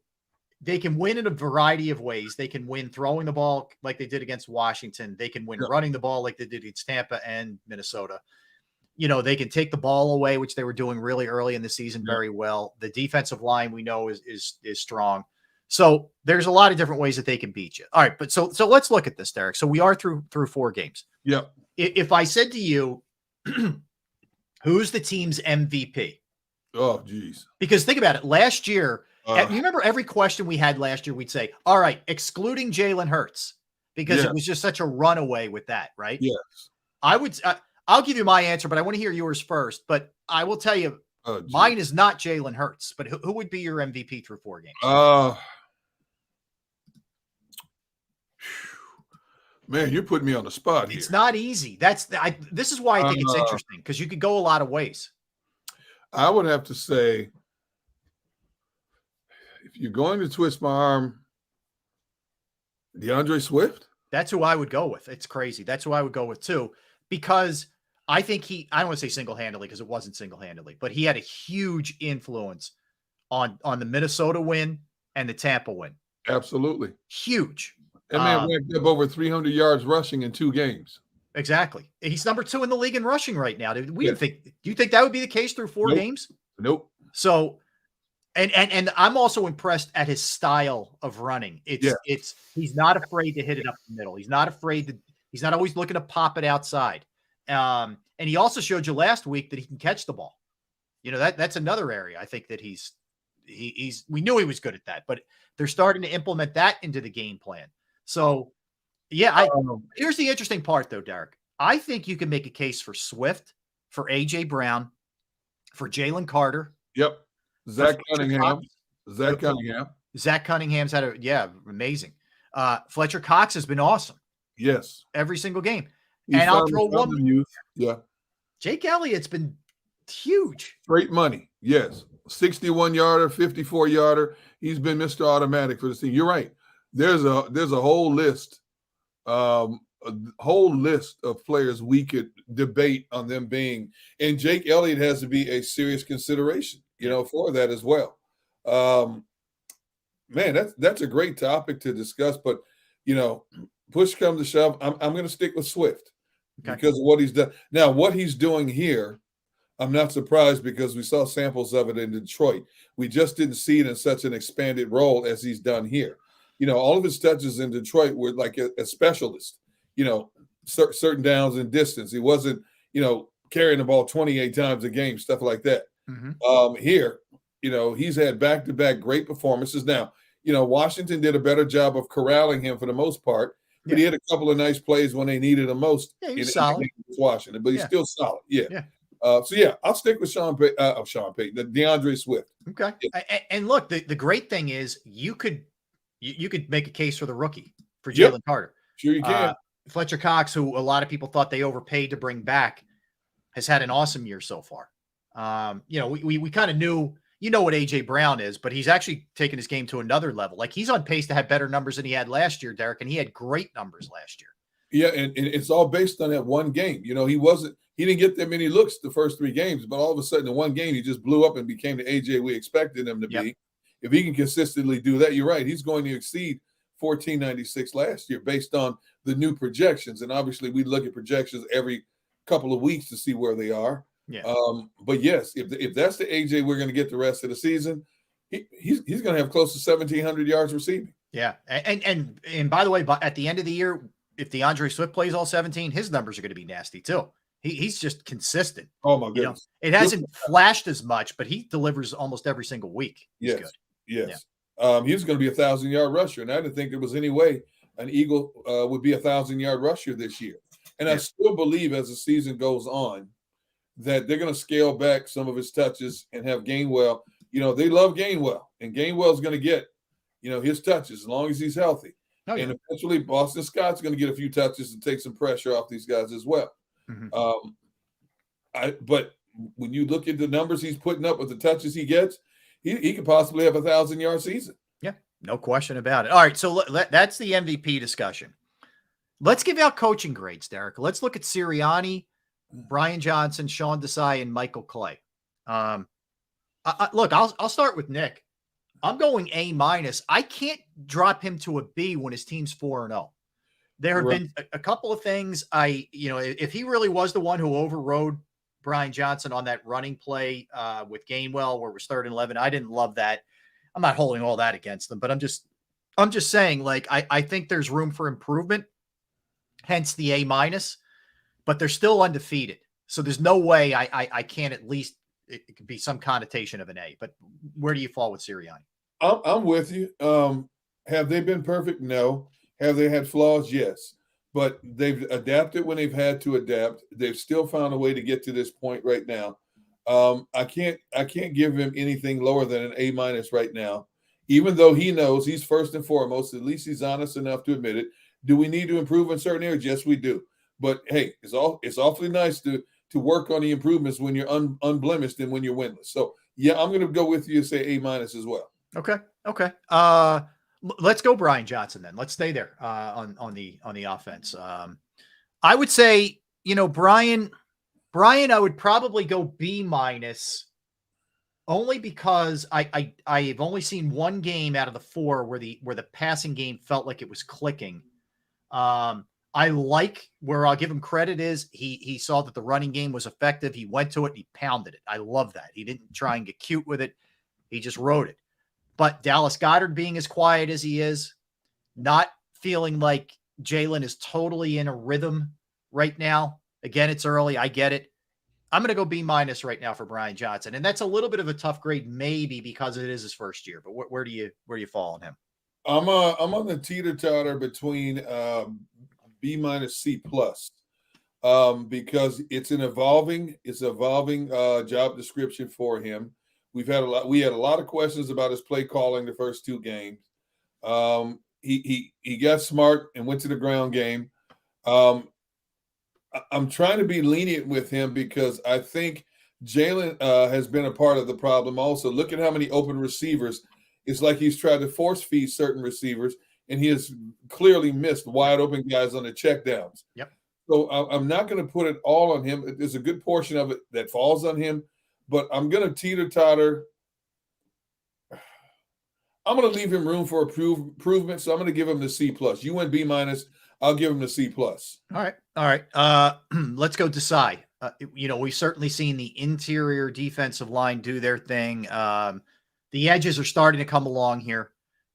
they can win in a variety of ways. They can win throwing the ball like they did against Washington. They can win running the ball like they did against Tampa and Minnesota. They can take the ball away, which they were doing really early in the season very well. The defensive line we know is strong. So there's a lot of different ways that they can beat you. All right, but so let's look at this, Derek. So we are through 4 games. Yep. If I said to you, who's the team's MVP? Oh, geez. Because think about it. Last year, you remember every question we had last year, we'd say, all right, excluding Jalen Hurts, because it was just such a runaway with that, right? Yes. I'll give you my answer, but I want to hear yours first. But I will tell you, mine is not Jalen Hurts. But who would be your MVP through 4 games? Man, you're putting me on the spot here. It's not easy. This is why I think it's interesting, because you could go a lot of ways. I would have to say, if you're going to twist my arm, DeAndre Swift? That's who I would go with. It's crazy. That's who I would go with too, because I think I don't want to say single-handedly because it wasn't single-handedly, but he had a huge influence on the Minnesota win and the Tampa win. Absolutely. Huge. And man racked up over 300 yards rushing in 2 games. Exactly. He's number 2 in the league in rushing right now. Do you think that would be the case through 4 games? Nope. So, and I'm also impressed at his style of running. He's not afraid to hit it up the middle. He's not always looking to pop it outside. And he also showed you last week that he can catch the ball. That's another area I think that we knew he was good at that, but they're starting to implement that into the game plan. So, here's the interesting part, though, Derek. I think you can make a case for Swift, for A.J. Brown, for Jalen Carter. Yep. Zach Cunningham. Zach Cunningham's had amazing. Fletcher Cox has been awesome. Yes. Every single game. And I'll throw one. Youth. Yeah. Jake Elliott's been huge. Great money. Yes. 61-yarder, 54-yarder. He's been Mr. Automatic for this team. You're right. There's a whole list, of players we could debate on them being, and Jake Elliott has to be a serious consideration, for that as well. Man, that's a great topic to discuss, but push comes to shove, I'm going to stick with Swift because of what he's done. Now, what he's doing here, I'm not surprised because we saw samples of it in Detroit. We just didn't see it in such an expanded role as he's done here. All of his touches in Detroit were like a specialist, certain downs and distance. He wasn't, carrying the ball 28 times a game, stuff like that. Mm-hmm. Here, he's had back-to-back great performances. Now, Washington did a better job of corralling him for the most part, but he had a couple of nice plays when they needed him most. Yeah, he's solid. Washington, but he's still solid. Yeah. I'll stick with Sean Payton, DeAndre Swift. Okay. Yeah. And look, the great thing is you could make a case for the rookie, for Jalen Carter. Sure you can. Fletcher Cox, who a lot of people thought they overpaid to bring back, has had an awesome year so far. We kind of knew, what AJ Brown is, but he's actually taken his game to another level. Like, he's on pace to have better numbers than he had last year, Derek, and he had great numbers last year. Yeah, and it's all based on that one game. He didn't get that many looks the first 3 games, but all of a sudden in one game, he just blew up and became the AJ we expected him to be. If he can consistently do that, you're right. He's going to exceed 1496 last year based on the new projections. And obviously we look at projections every couple of weeks to see where they are. Yeah. But yes, if that's the AJ we're going to get the rest of the season, he's going to have close to 1,700 yards receiving. Yeah. And by the way, at the end of the year, if DeAndre Swift plays all 17, his numbers are going to be nasty too. He's just consistent. Oh my goodness. It hasn't flashed as much, but he delivers almost every single week. He's yes. good. Yes. Yeah. He was going to be 1,000-yard rusher, and I didn't think there was any way an Eagle would be 1,000-yard rusher this year. And I still believe as the season goes on that they're going to scale back some of his touches and have Gainwell. They love Gainwell, and Gainwell's going to get, his touches as long as he's healthy. Oh, yeah. And eventually Boston Scott's going to get a few touches and take some pressure off these guys as well. Mm-hmm. But when you look at the numbers he's putting up with the touches he gets, he could possibly have 1,000-yard season. Yeah, no question about it. All right, so that's the MVP discussion. Let's give out coaching grades, Derek. Let's look at Sirianni, Brian Johnson, Sean Desai, and Michael Clay. Look, I'll start with Nick. I'm going A-. I can't drop him to a B when his team's 4-0. There have been a couple of things if he really was the one who overrode Brian Johnson on that running play with Gainwell where it was 3rd and 11, I didn't love that. I'm not holding all that against them, but I'm just saying, like, I think there's room for improvement, hence the A-, but they're still undefeated. So there's no way I can't at least, it could be some connotation of an A, but where do you fall with Sirianni? I'm with you. Have they been perfect? No. Have they had flaws? Yes. But they've adapted when they've had to adapt. They've still found a way to get to this point right now. I can't give him anything lower than an A- right now, even though he knows he's first and foremost. At least he's honest enough to admit it. Do we need to improve in certain areas? Yes, we do. But hey, it's awfully nice to work on the improvements when you're unblemished and when you're winless. So yeah, I'm going to go with you and say A- as well. Okay. Let's go Brian Johnson then. Let's stay there on the offense. I would say, Brian, I would probably go B- only because I've only seen one game out of the 4 where the passing game felt like it was clicking. I like where I'll give him credit is he saw that the running game was effective. He went to it and he pounded it. I love that. He didn't try and get cute with it. He just rode it. But Dallas Goedert being as quiet as he is, not feeling like Jalen is totally in a rhythm right now. Again, it's early. I get it. I'm going to go B- right now for Brian Johnson. And that's a little bit of a tough grade, maybe because it is his first year. But where do you fall on him? I'm on the teeter-totter between B- C+, because it's an evolving job description for him. We had a lot of questions about his play calling the first 2 games. He got smart and went to the ground game. I'm trying to be lenient with him because I think Jalen has been a part of the problem also. Look at how many open receivers. It's like he's tried to force feed certain receivers, and he has clearly missed wide open guys on the checkdowns. Yep. So I'm not going to put it all on him. There's a good portion of it that falls on him. But I'm going to teeter-totter. I'm going to leave him room for improvement, so I'm going to give him the C+. You went B-, I'll give him the C+. All right. Let's go Desai. We've certainly seen the interior defensive line do their thing. The edges are starting to come along here.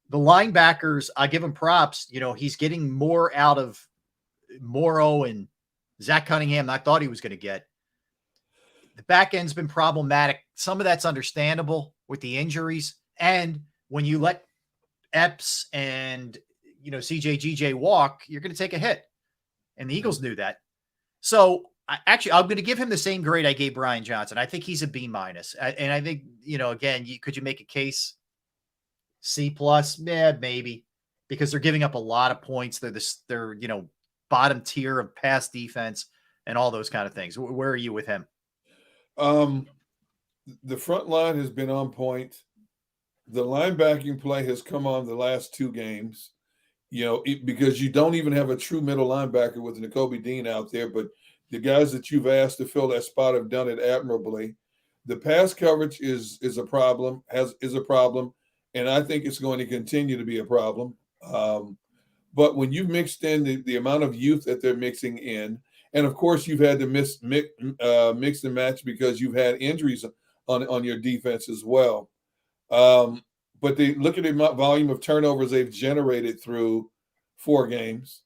The linebackers, I give him props. He's getting more out of Morrow and Zach Cunningham than I thought he was going to get. The back end's been problematic. Some of that's understandable with the injuries. And when you let Epps and, CJ walk, you're going to take a hit. And the Eagles knew that. So I'm going to give him the same grade I gave Brian Johnson. I think he's a B-. And I think, again, could you make a case C+? Yeah, maybe, because they're giving up a lot of points. They're bottom tier of pass defense and all those kind of things. Where are you with him? The front line has been on point. The linebacking play has come on the last 2 games, because you don't even have a true middle linebacker with Nakobe Dean out there, but the guys that you've asked to fill that spot have done it admirably. The pass coverage is a problem, and I think it's going to continue to be a problem. But when you've mixed in the amount of youth that they're mixing in, and of course you've had to mix and match because you've had injuries on your defense as well. But they look at the volume of turnovers they've generated through 4 games.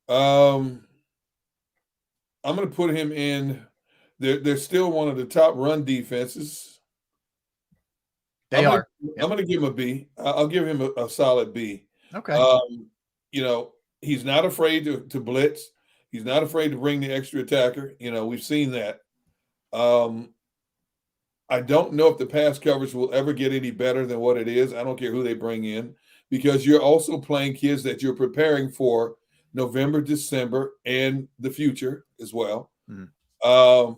I'm going to put him in. They're still one of the top run defenses. I'm going to give him a B. I'll give him a solid B. Okay. He's not afraid to blitz. He's not afraid to bring the extra attacker. We've seen that. I don't know if the pass coverage will ever get any better than what it is. I don't care who they bring in, because you're also playing kids that you're preparing for November, December, and the future as well. Mm-hmm.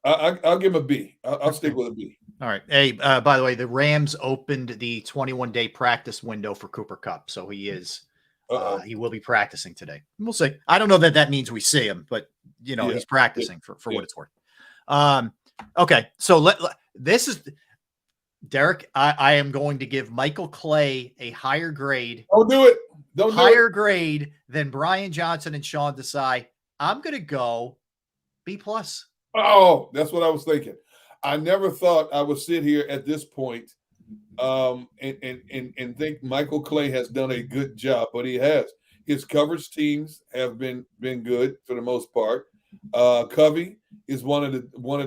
I'll give him a B. I'll stick with a B. All right. Hey, by the way, the Rams opened the 21-day practice window for Cooper Kupp, so he will be practicing today. We'll see. I don't know that means we see him, but he's practicing for what it's worth. Okay, so this is Derek. I am going to give Michael Clay a higher grade. Don't do it. Higher grade than Brian Johnson and Sean Desai. I'm going to go B+. Oh, that's what I was thinking. I never thought I would sit here at this point and think Michael Clay has done a good job, but he has. His coverage teams have been good for the most part. Covey is one of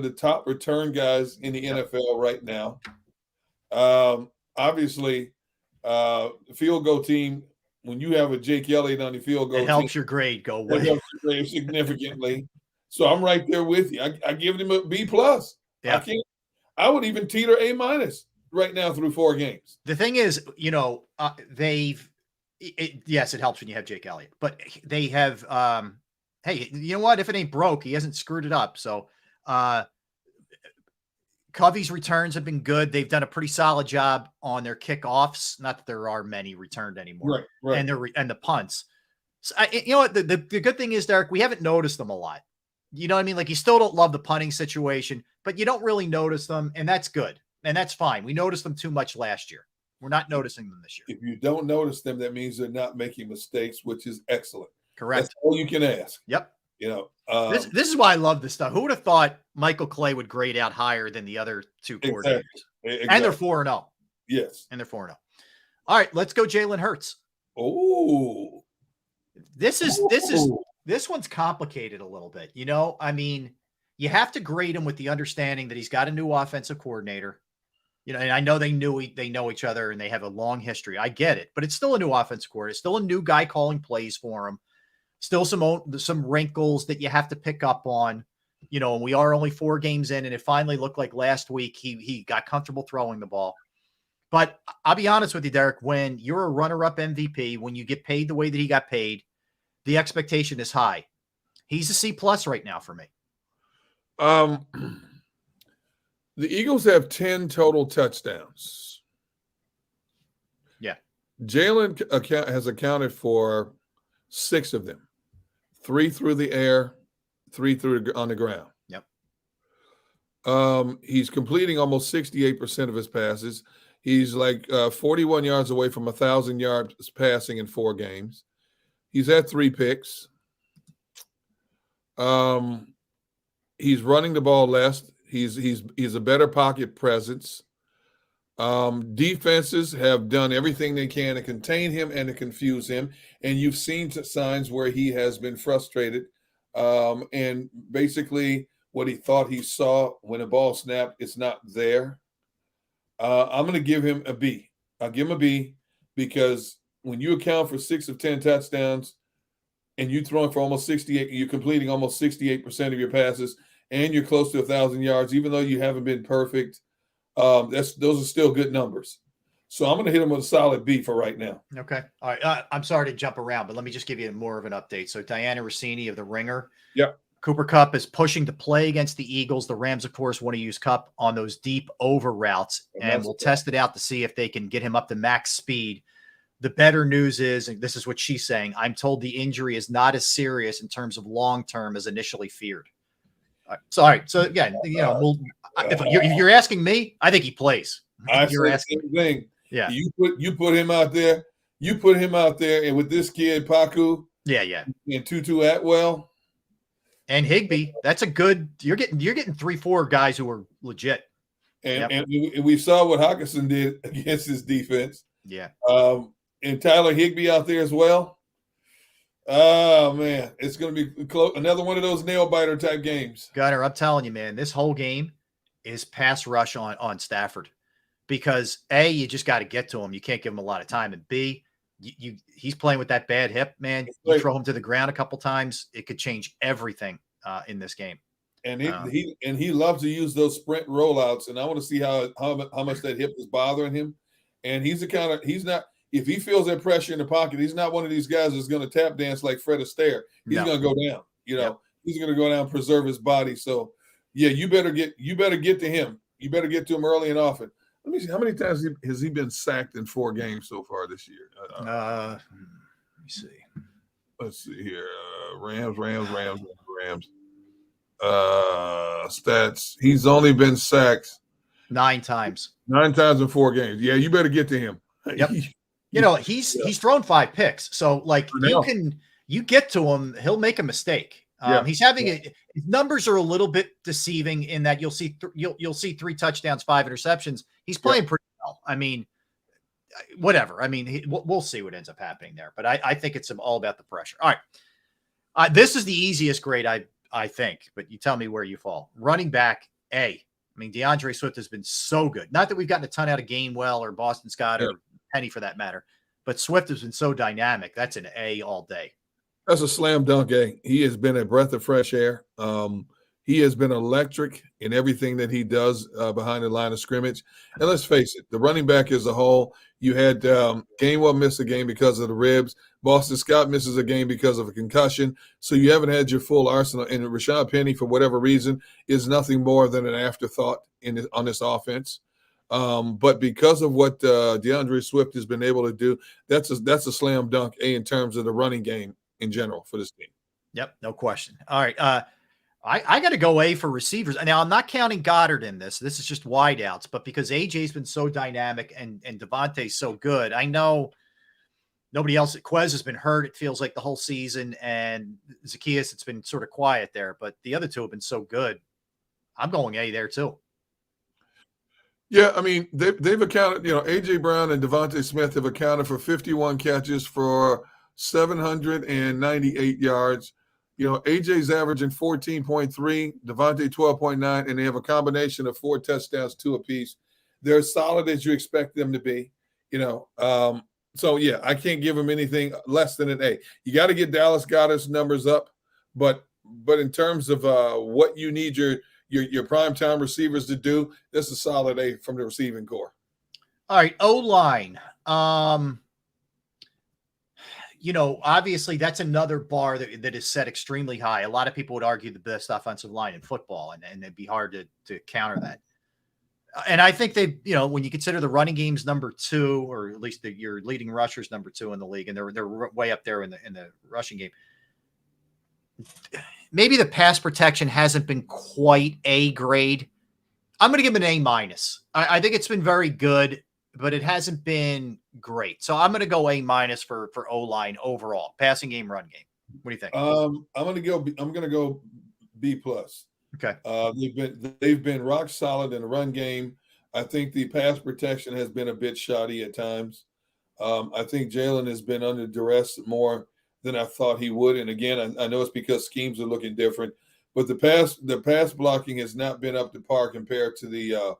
the top return guys in the NFL right now. Obviously, the field goal team, when you have a Jake Elliott on the field goal, it helps your grade go way. It helps your grade significantly. So I'm right there with you. I give him a B+. Yeah. I would even teeter A- right now through 4 games. The thing is, yes, it helps when you have Jake Elliott, but they have, hey, you know what? If it ain't broke, he hasn't screwed it up. So, Covey's returns have been good. They've done a pretty solid job on their kickoffs. Not that there are many returned anymore, right. And the punts. So, you know what? The good thing is, Derek, we haven't noticed them a lot. You know what I mean? Like, you still don't love the punting situation, but you don't really notice them, and that's good. And that's fine. We noticed them too much last year. We're not noticing them this year. If you don't notice them, that means they're not making mistakes, which is excellent. Correct. That's all you can ask. Yep. This is why I love this stuff. Who would have thought Michael Clay would grade out higher than the other 2 coordinators? Exactly. And they're 4-0. Yes. And they're 4-0. All right, let's go Jalen Hurts. Oh. This one's complicated a little bit. I mean, you have to grade him with the understanding that he's got a new offensive coordinator. And I know they know each other and they have a long history. I get it, but it's still a new offensive coordinator. It's still a new guy calling plays for him. Still some wrinkles that you have to pick up on. And we are only 4 games in, and it finally looked like last week he got comfortable throwing the ball. But I'll be honest with you, Derek, when you're a runner-up MVP, when you get paid the way that he got paid, the expectation is high. He's a C+ right now for me. The Eagles have 10 total touchdowns. Yeah. Jalen has accounted for 6 of them. 3 through the air, 3 on the ground. Yep. He's completing almost 68% of his passes. He's like 41 yards away from 1,000 yards passing in 4 games. He's had 3 picks. He's running the ball less. He's a better pocket presence. Defenses have done everything they can to contain him and to confuse him. And you've seen signs where he has been frustrated. And basically what he thought he saw when a ball snapped, it's not there. I'm going to give him a B. I'll give him a B because when you account for 6 of 10 touchdowns and you're throwing for almost 68, you're completing almost 68% of your passes, and you're close to 1,000 yards, even though you haven't been perfect. Those are still good numbers. So I'm going to hit him with a solid B for right now. Okay. All right. I'm sorry to jump around, but let me just give you more of an update. So Diana Rossini of The Ringer. Yep. Cooper Kupp is pushing to play against the Eagles. The Rams, of course, want to use Kupp on those deep over routes, and we'll test it out to see if they can get him up to max speed. The better news is, and this is what she's saying, I'm told the injury is not as serious in terms of long-term as initially feared. All right. So again, if you're asking me, I think he plays. You're asking the same thing. Yeah. You put him out there. You put him out there, and with this kid, Paku. Yeah. And Tutu Atwell. And Higbee, that's a good. You're getting 3-4 guys who are legit. And we saw what Hawkinson did against his defense. Yeah. And Tyler Higbee out there as well. Oh man, it's going to be close. Another one of those nail biter type games. Gunner, I'm telling you, man, this whole game is pass rush on Stafford, because A, you just got to get to him. You can't give him a lot of time, and B, he's playing with that bad hip, man. You throw him to the ground a couple times, it could change everything in this game. And he loves to use those sprint rollouts, and I want to see how much that hip is bothering him. And he's not. If he feels that pressure in the pocket, he's not one of these guys that's going to tap dance like Fred Astaire. He's going to go down. He's going to go down, preserve his body. So, yeah, you better get to him. You better get to him early and often. Let me see, how many times has he been sacked in 4 games so far this year? Let me see. Let's see here. Rams. Stats. He's only been sacked 9 times. 9 times in 4 games. Yeah, you better get to him. Yep. He's thrown 5 picks. So you get to him, he'll make a mistake. He's having his numbers are a little bit deceiving in that you'll see 3 touchdowns, 5 interceptions. He's playing pretty well. I mean, whatever. I mean, we'll see what ends up happening there, but I think it's all about the pressure. All right. This is the easiest grade I think, but you tell me where you fall. Running back, A. I mean, DeAndre Swift has been so good. Not that we've gotten a ton out of Gainwell or Boston Scott or Penny for that matter, but Swift has been so dynamic. That's an A all day. That's a slam dunk, A. He has been a breath of fresh air. He has been electric in everything that he does behind the line of scrimmage. And let's face it, the running back as a whole, you had Gainwell miss a game because of the ribs. Boston Scott misses a game because of a concussion. So you haven't had your full arsenal. And Rashad Penny, for whatever reason, is nothing more than an afterthought on this offense. But because of what DeAndre Swift has been able to do, that's a slam dunk, A, in terms of the running game in general for this team. Yep, no question. All right. I got to go A for receivers. Now, I'm not counting Goddard in this. This is just wideouts, but because AJ's been so dynamic and Devontae's so good, I know nobody else. Quez has been hurt, it feels like, the whole season, and Zacchaeus, it's been sort of quiet there, but the other two have been so good. I'm going A there too. Yeah, I mean, they've accounted, A.J. Brown and Devontae Smith have accounted for 51 catches for 798 yards. AJ's averaging 14.3, Devontae 12.9, and they have a combination of 4 touchdowns, 2 apiece. They're solid as you expect them to be, So, yeah, I can't give them anything less than an A. You got to get Dallas Goedert's numbers up, but in terms of what you need your primetime receivers to do, this is a solid A from the receiving core. All right, O-line. Obviously that's another bar that is set extremely high. A lot of people would argue the best offensive line in football, and it'd be hard to counter that. And I think they, when you consider the running game's number 2, or at least your leading rushers number 2 in the league, and they're way up there in the rushing game. Maybe the pass protection hasn't been quite A grade. I'm going to give it an A-. I think it's been very good, but it hasn't been great. So I'm going to go A- for O-line overall, passing game, run game. What do you think? I'm going to go B+. Okay. They've been rock solid in the run game. I think the pass protection has been a bit shoddy at times. I think Jalen has been under duress more than I thought he would. And again, I know it's because schemes are looking different, but the pass blocking has not been up to par compared to the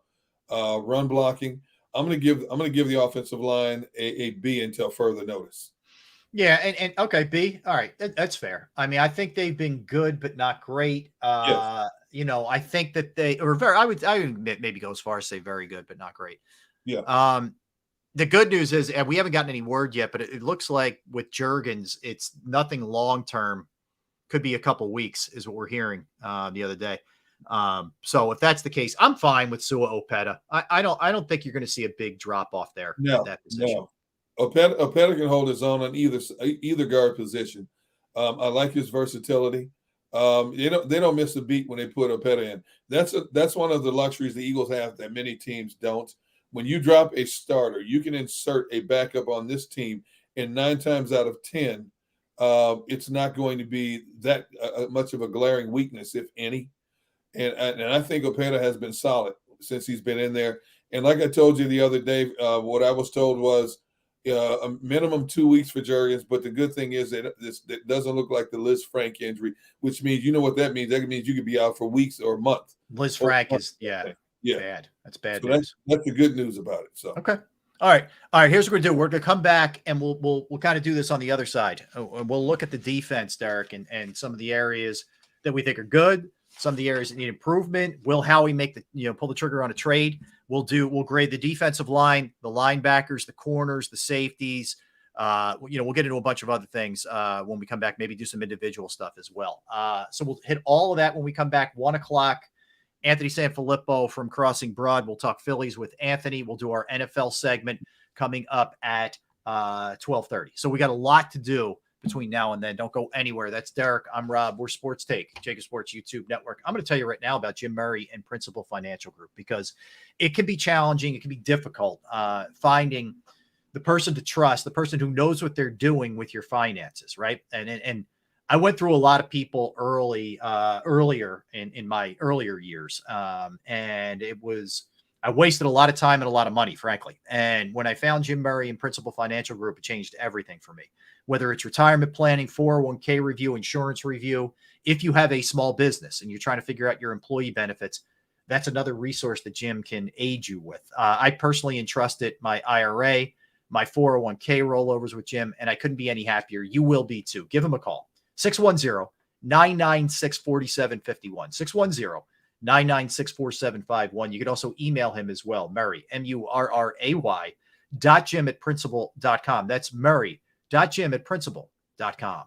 run blocking. I'm going to give the offensive line a B until further notice. Yeah, and okay, B. All right, that's fair. I mean, I think they've been good, but not great. Yes. I think that they are I would maybe go as far as say very good, but not great. Yeah. The good news is, and we haven't gotten any word yet, but it looks like with Juergens, it's nothing long term could be a couple weeks is what we're hearing the other day. So if that's the case, I'm fine with Sua Opeta. I don't think you're going to see a big drop off there at that position. No. Opeta can hold his own on either guard position. I like his versatility. They don't miss a beat when they put Opeta in. That's one of the luxuries the Eagles have that many teams don't. When you drop a starter, you can insert a backup on this team, and 9 times out of 10, it's not going to be that much of a glaring weakness, if any. And I think Opeta has been solid since he's been in there. And like I told you the other day, what I was told was a minimum 2 weeks for Jurgens. But the good thing is that it doesn't look like the Liz Frank injury, which means, you know what that means? That means you could be out for weeks or a month. Liz Frank is bad. That's bad So news. that's the good news about it. So okay. All right. Here's what we're gonna do. We're gonna come back and we'll kind of do this on the other side. We'll look at the defense, Derek, and some of the areas that we think are good, some of the areas that need improvement. Will Howie make pull the trigger on a trade? We'll grade the defensive line, the linebackers, the corners, the safeties. We'll get into a bunch of other things when we come back. Maybe do some individual stuff as well. So we'll hit all of that when we come back. 1 o'clock. Anthony Sanfilippo from Crossing Broad. We'll talk Phillies with Anthony. We'll do our NFL segment coming up at 12:30. So we got a lot to do between now and then. Don't go anywhere. That's Derek. I'm Rob. We're Sports Take, JAKIB Sports YouTube Network. I'm going to tell you right now about Jim Murray and Principal Financial Group, because it can be challenging. It can be difficult finding the person to trust, the person who knows what they're doing with your finances, right? And I went through a lot of people earlier in my earlier years. And I wasted a lot of time and a lot of money, frankly. And when I found Jim Murray and Principal Financial Group, it changed everything for me, whether it's retirement planning, 401k review, insurance review. If you have a small business and you're trying to figure out your employee benefits, that's another resource that Jim can aid you with. I personally entrusted my IRA, my 401k rollovers with Jim, and I couldn't be any happier. You will be too. Give him a call. 610-996-4751. 610-996-4751. You can also email him as well, Murray, Murray, .jim@principal.com. That's Murray.jim@principal.com.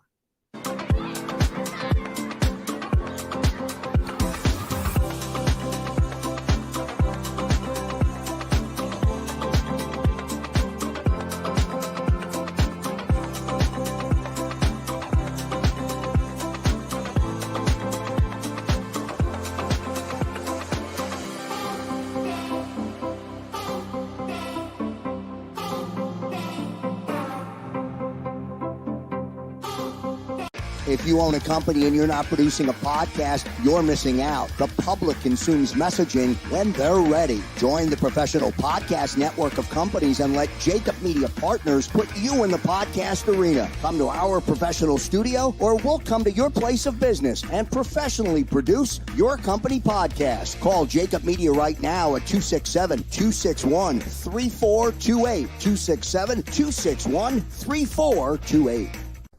If you own a company and you're not producing a podcast, you're missing out. The public consumes messaging when they're ready. Join the professional podcast network of companies and let JAKIB Media Partners put you in the podcast arena. Come to our professional studio, or we'll come to your place of business and professionally produce your company podcast. Call JAKIB Media right now at 267-261-3428. 267-261-3428.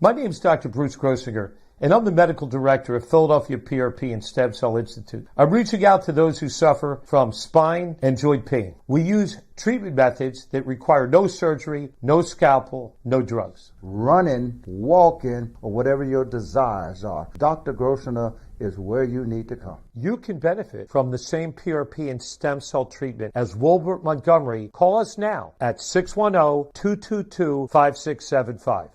My name is Dr. Bruce Grossinger, and I'm the medical director of Philadelphia PRP and Stem Cell Institute. I'm reaching out to those who suffer from spine and joint pain. We use treatment methods that require no surgery, no scalpel, no drugs. Running, walking, or whatever your desires are, Dr. Grossinger is where you need to come. You can benefit from the same PRP and stem cell treatment as Wilbert Montgomery. Call us now at 610-222-5675.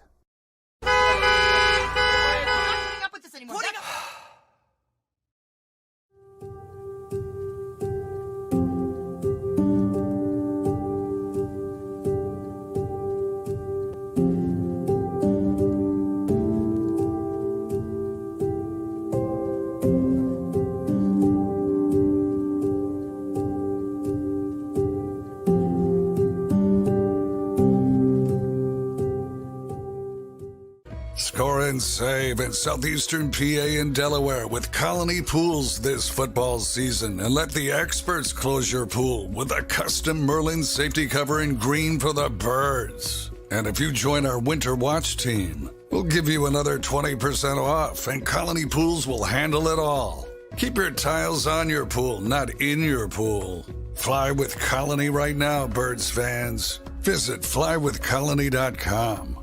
Score and save in southeastern PA and Delaware with Colony Pools this football season, and let the experts close your pool with a custom Merlin safety cover in green for the birds. And if you join our Winter Watch team, we'll give you another 20% off, and Colony Pools will handle it all. Keep your tiles on your pool, not in your pool. Fly with Colony right now, birds fans. Visit flywithcolony.com.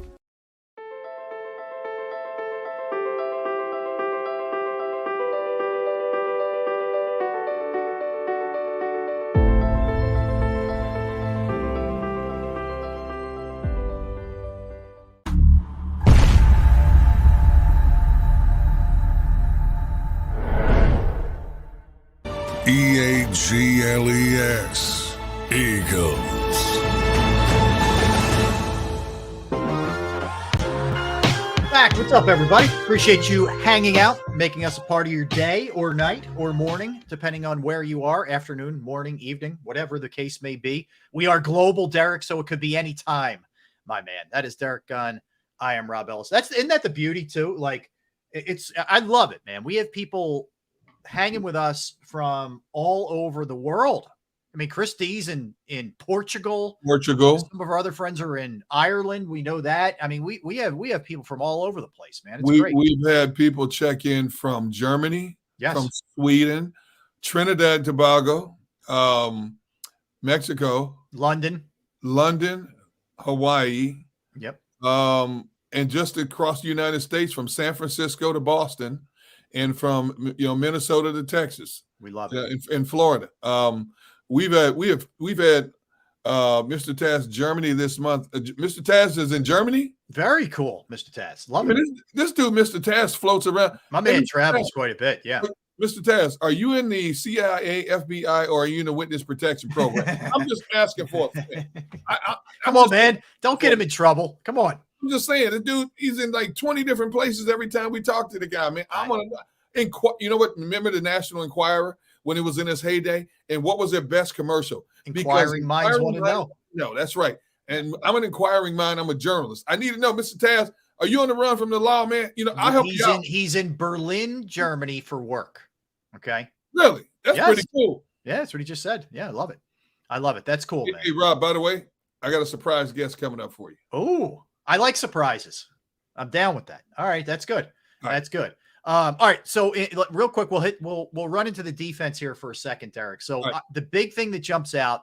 E-A-G-L-E-S. Eagles. Back. What's up, everybody? Appreciate you hanging out, making us a part of your day or night or morning, depending on where you are, afternoon, morning, evening, whatever the case may be. We are global, Derek, so it could be any time, my man. That is Derek Gunn. I am Rob Ellis. Isn't that the beauty, too? Like, I love it, man. We have people hanging with us from all over the world. I mean, Chris D's in Portugal. Some of our other friends are in Ireland. We know that. I mean, we have people from all over the place, man. It's great. We've had people check in from Germany, from Sweden, Trinidad and Tobago, Mexico, London, Hawaii. Yep. And just across the United States, from San Francisco to Boston, and from Minnesota to Texas. We love it. In Florida. We've had Mr. Taz Germany this month. Mr. Taz is in Germany. Very cool, Mr. Taz. Love it. This dude, Mr. Taz, floats around. My man travels quite a bit. Yeah. Mr. Taz, are you in the CIA, FBI, or are you in the Witness Protection Program? I'm just asking for it. Come on, man. Don't get him in trouble. Come on. I'm just saying, the dude, he's in like 20 different places every time we talk to the guy, man. I want to, you know what? Remember the National Enquirer when it was in its heyday? And what was their best commercial? Inquiring minds want to know. No, that's right. And I'm an inquiring mind. I'm a journalist. I need to know, Mr. Taz, are you on the run from the law, man? I'll help you out. He's in Berlin, Germany for work. Okay. Really? That's pretty cool. Yeah, that's what he just said. Yeah, I love it. I love it. That's cool, man. Hey, Rob, by the way, I got a surprise guest coming up for you. Oh, I like surprises. I'm down with that. All right, that's good. That's good. All right, so real quick, we'll run into the defense here for a second, Derek. So the big thing that jumps out,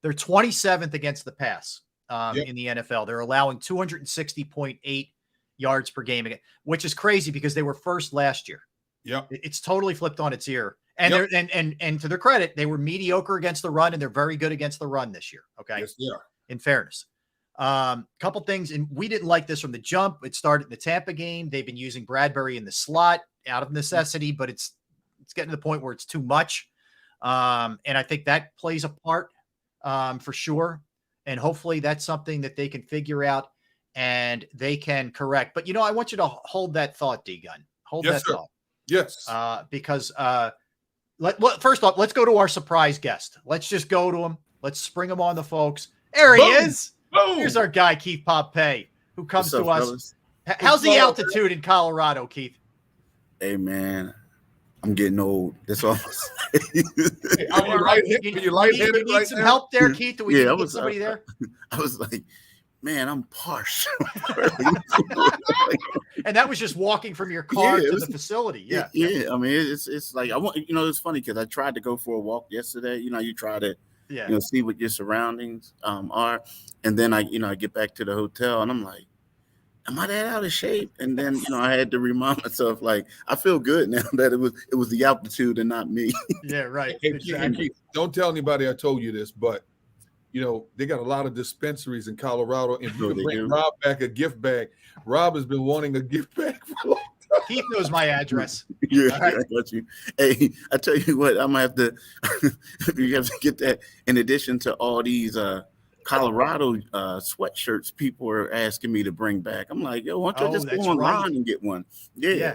they're 27th against the pass in the NFL. They're allowing 260.8 yards per game, which is crazy because they were first last year. Yeah, it's totally flipped on its ear. And they're and to their credit, they were mediocre against the run, and they're very good against the run this year. Okay, yes, they are. In fairness. Couple things, and we didn't like this from the jump. It started in the Tampa game. They've been using Bradbury in the slot out of necessity, but it's getting to the point where it's too much. And I think that plays a part for sure. And hopefully that's something that they can figure out and they can correct. But I want you to hold that thought, D-Gun. Hold that thought. Yes. Because first off, let's go to our surprise guest. Let's just go to him. Let's spring him on the folks. There he is. Boom. Here's our guy, Keith Pompey, who comes to us. Fellas? How's the altitude in Colorado, Keith? Hey, man, I'm getting old. That's all I'm saying. You need some help there, Keith? Do we need to get somebody there? I was like, man, I'm parched. And that was just walking from your car to the facility. Yeah. I mean, it's like, I want, it's funny because I tried to go for a walk yesterday. You try to, see what your surroundings are. And then I get back to the hotel and I'm like, am I that out of shape? And then, I had to remind myself, like, I feel good now that it was the altitude and not me. Yeah, right. Exactly. Don't tell anybody I told you this, but they got a lot of dispensaries in Colorado, and you can bring Rob back a gift bag. Rob has been wanting a gift bag for a long time. Keith knows my address. Yeah, right. I got you. Hey, I tell you what, I'm gonna have to. You have to get that. In addition to all these Colorado sweatshirts, people are asking me to bring back. I'm like, yo, why don't you just go online and get one? Yeah.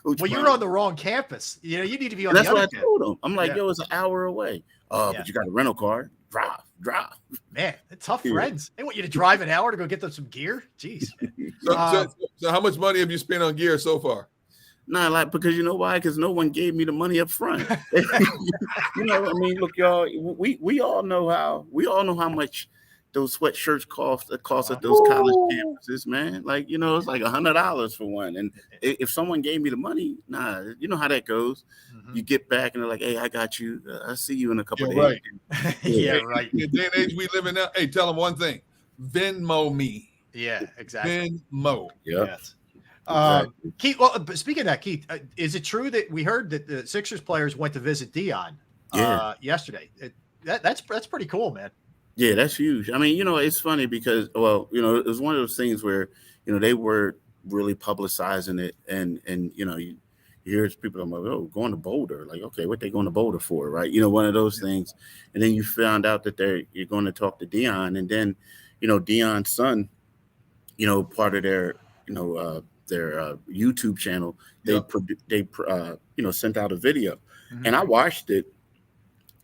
Coach. Well, you're on the wrong campus. You need to be on. That's the other what I told him. I'm like, yo, it's an hour away. But you got a rental car. Drive. Man, tough friends. They want you to drive an hour to go get them some gear. Jeez. So how much money have you spent on gear so far? Nah, because you know why? Because no one gave me the money up front. Look, y'all, we all know how much those sweatshirts cost at those college campuses, man. Like, it's like $100 for one. And if someone gave me the money, you know how that goes. Mm-hmm. You get back and they're like, hey, I got you. I'll see you in a couple of days. Right. Right. In the day and age we live in now, hey, tell them one thing. Venmo me. Yeah, exactly. Venmo. Yeah. Yes. Exactly. Keith, well, speaking of that, Keith, is it true that we heard that the Sixers players went to visit Dion yesterday? That's pretty cool, man. Yeah, that's huge. I mean, it's funny because, it was one of those things where, they were really publicizing it, and you you hear people like, oh, going to Boulder. Like, okay, what they going to Boulder for, right? One of those things. And then you found out that you're going to talk to Dion, and then, Dion's son, part of their YouTube channel, they sent out a video, and I watched it,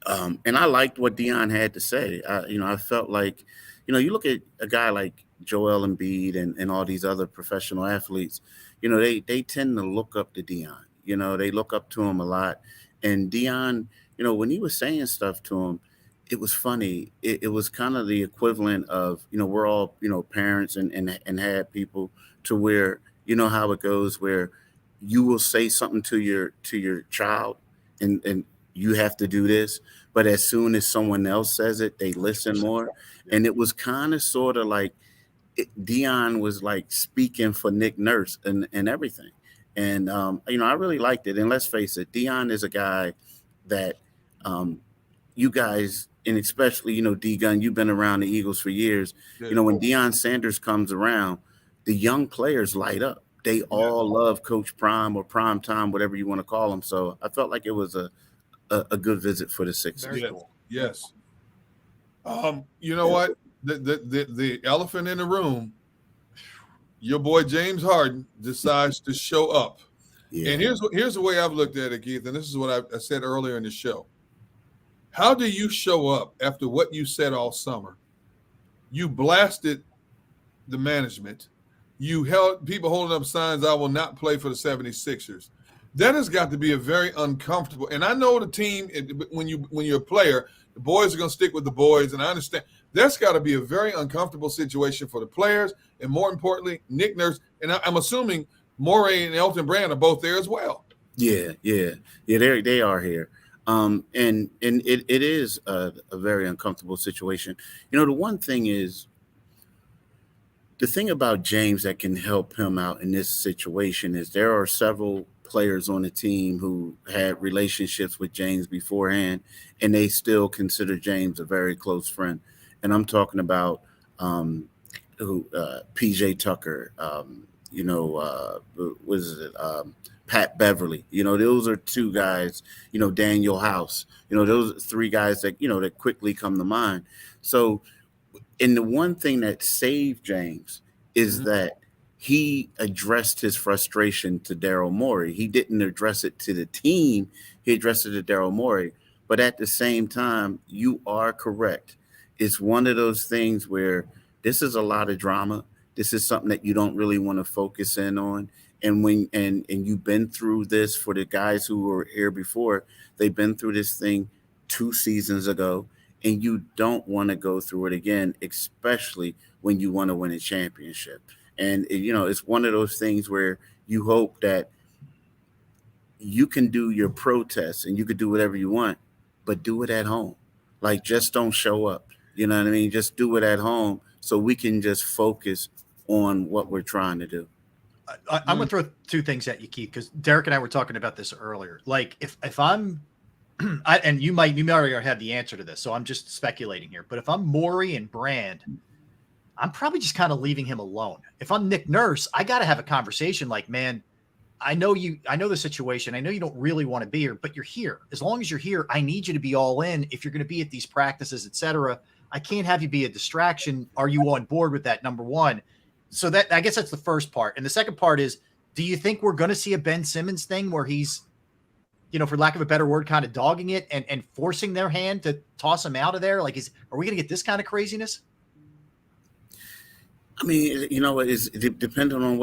and I liked what Dion had to say. I felt like, you look at a guy like Joel Embiid and all these other professional athletes, they tend to look up to Dion. They look up to him a lot, and Dion, when he was saying stuff to him, it was funny. It was kind of the equivalent of, we're all, parents and had people to where, how it goes, where you will say something to your child and you have to do this, but as soon as someone else says it, they listen more. And it was kind of sort of like Dion was like speaking for Nick Nurse and everything. And, I really liked it. And let's face it, Dion is a guy that you guys, and especially, D-Gun, you've been around the Eagles for years. When Deion Sanders comes around, the young players light up. They all love Coach Prime or Prime Time, whatever you want to call him. So I felt like it was a good visit for the Sixers. Yes. You know what? The elephant in the room, your boy James Harden decides to show up. Yeah. And here's the way I've looked at it, Keith, and this is what I said earlier in the show. How do you show up after what you said all summer? You blasted the management. You held people holding up signs, I will not play for the 76ers. That has got to be a very uncomfortable. And I know the team, when you're a player, the boys are going to stick with the boys, and I understand. That's got to be a very uncomfortable situation for the players, and more importantly, Nick Nurse. And I'm assuming Morey and Elton Brand are both there as well. Yeah. They are here. And it is a very uncomfortable situation. The one thing is, the thing about James that can help him out in this situation is there are several players on the team who had relationships with James beforehand, and they still consider James a very close friend. And I'm talking about PJ Tucker, Pat Beverly, those are two guys, Daniel House, those are three guys that, that quickly come to mind. So, and the one thing that saved James is that he addressed his frustration to Daryl Morey. He didn't address it to the team. He addressed it to Daryl Morey. But at the same time, you are correct. It's one of those things where this is a lot of drama. This is something that you don't really want to focus in on. And when and you've been through this, for the guys who were here before, they've been through this thing 2 seasons ago, and you don't want to go through it again, especially when you want to win a championship. And it's one of those things where you hope that you can do your protests and you can do whatever you want, but do it at home. Like, just don't show up. You know what I mean? Just do it at home so we can just focus on what we're trying to do. I'm going to throw 2 things at you, Keith, because Derek and I were talking about this earlier. Like, if I'm and you might already have the answer to this, so I'm just speculating here. But if I'm Morey and Brand, I'm probably just kind of leaving him alone. If I'm Nick Nurse, I got to have a conversation like, man, I know the situation. I know you don't really want to be here, but you're here. As long as you're here, I need you to be all in. If you're going to be at these practices, etc., I can't have you be a distraction. Are you on board with that? Number one. So that, I guess that's the first part. And the second part is, do you think we're going to see a Ben Simmons thing where he's, for lack of a better word, kind of dogging it and forcing their hand to toss him out of there? Like, are we going to get this kind of craziness? I mean, it's depending on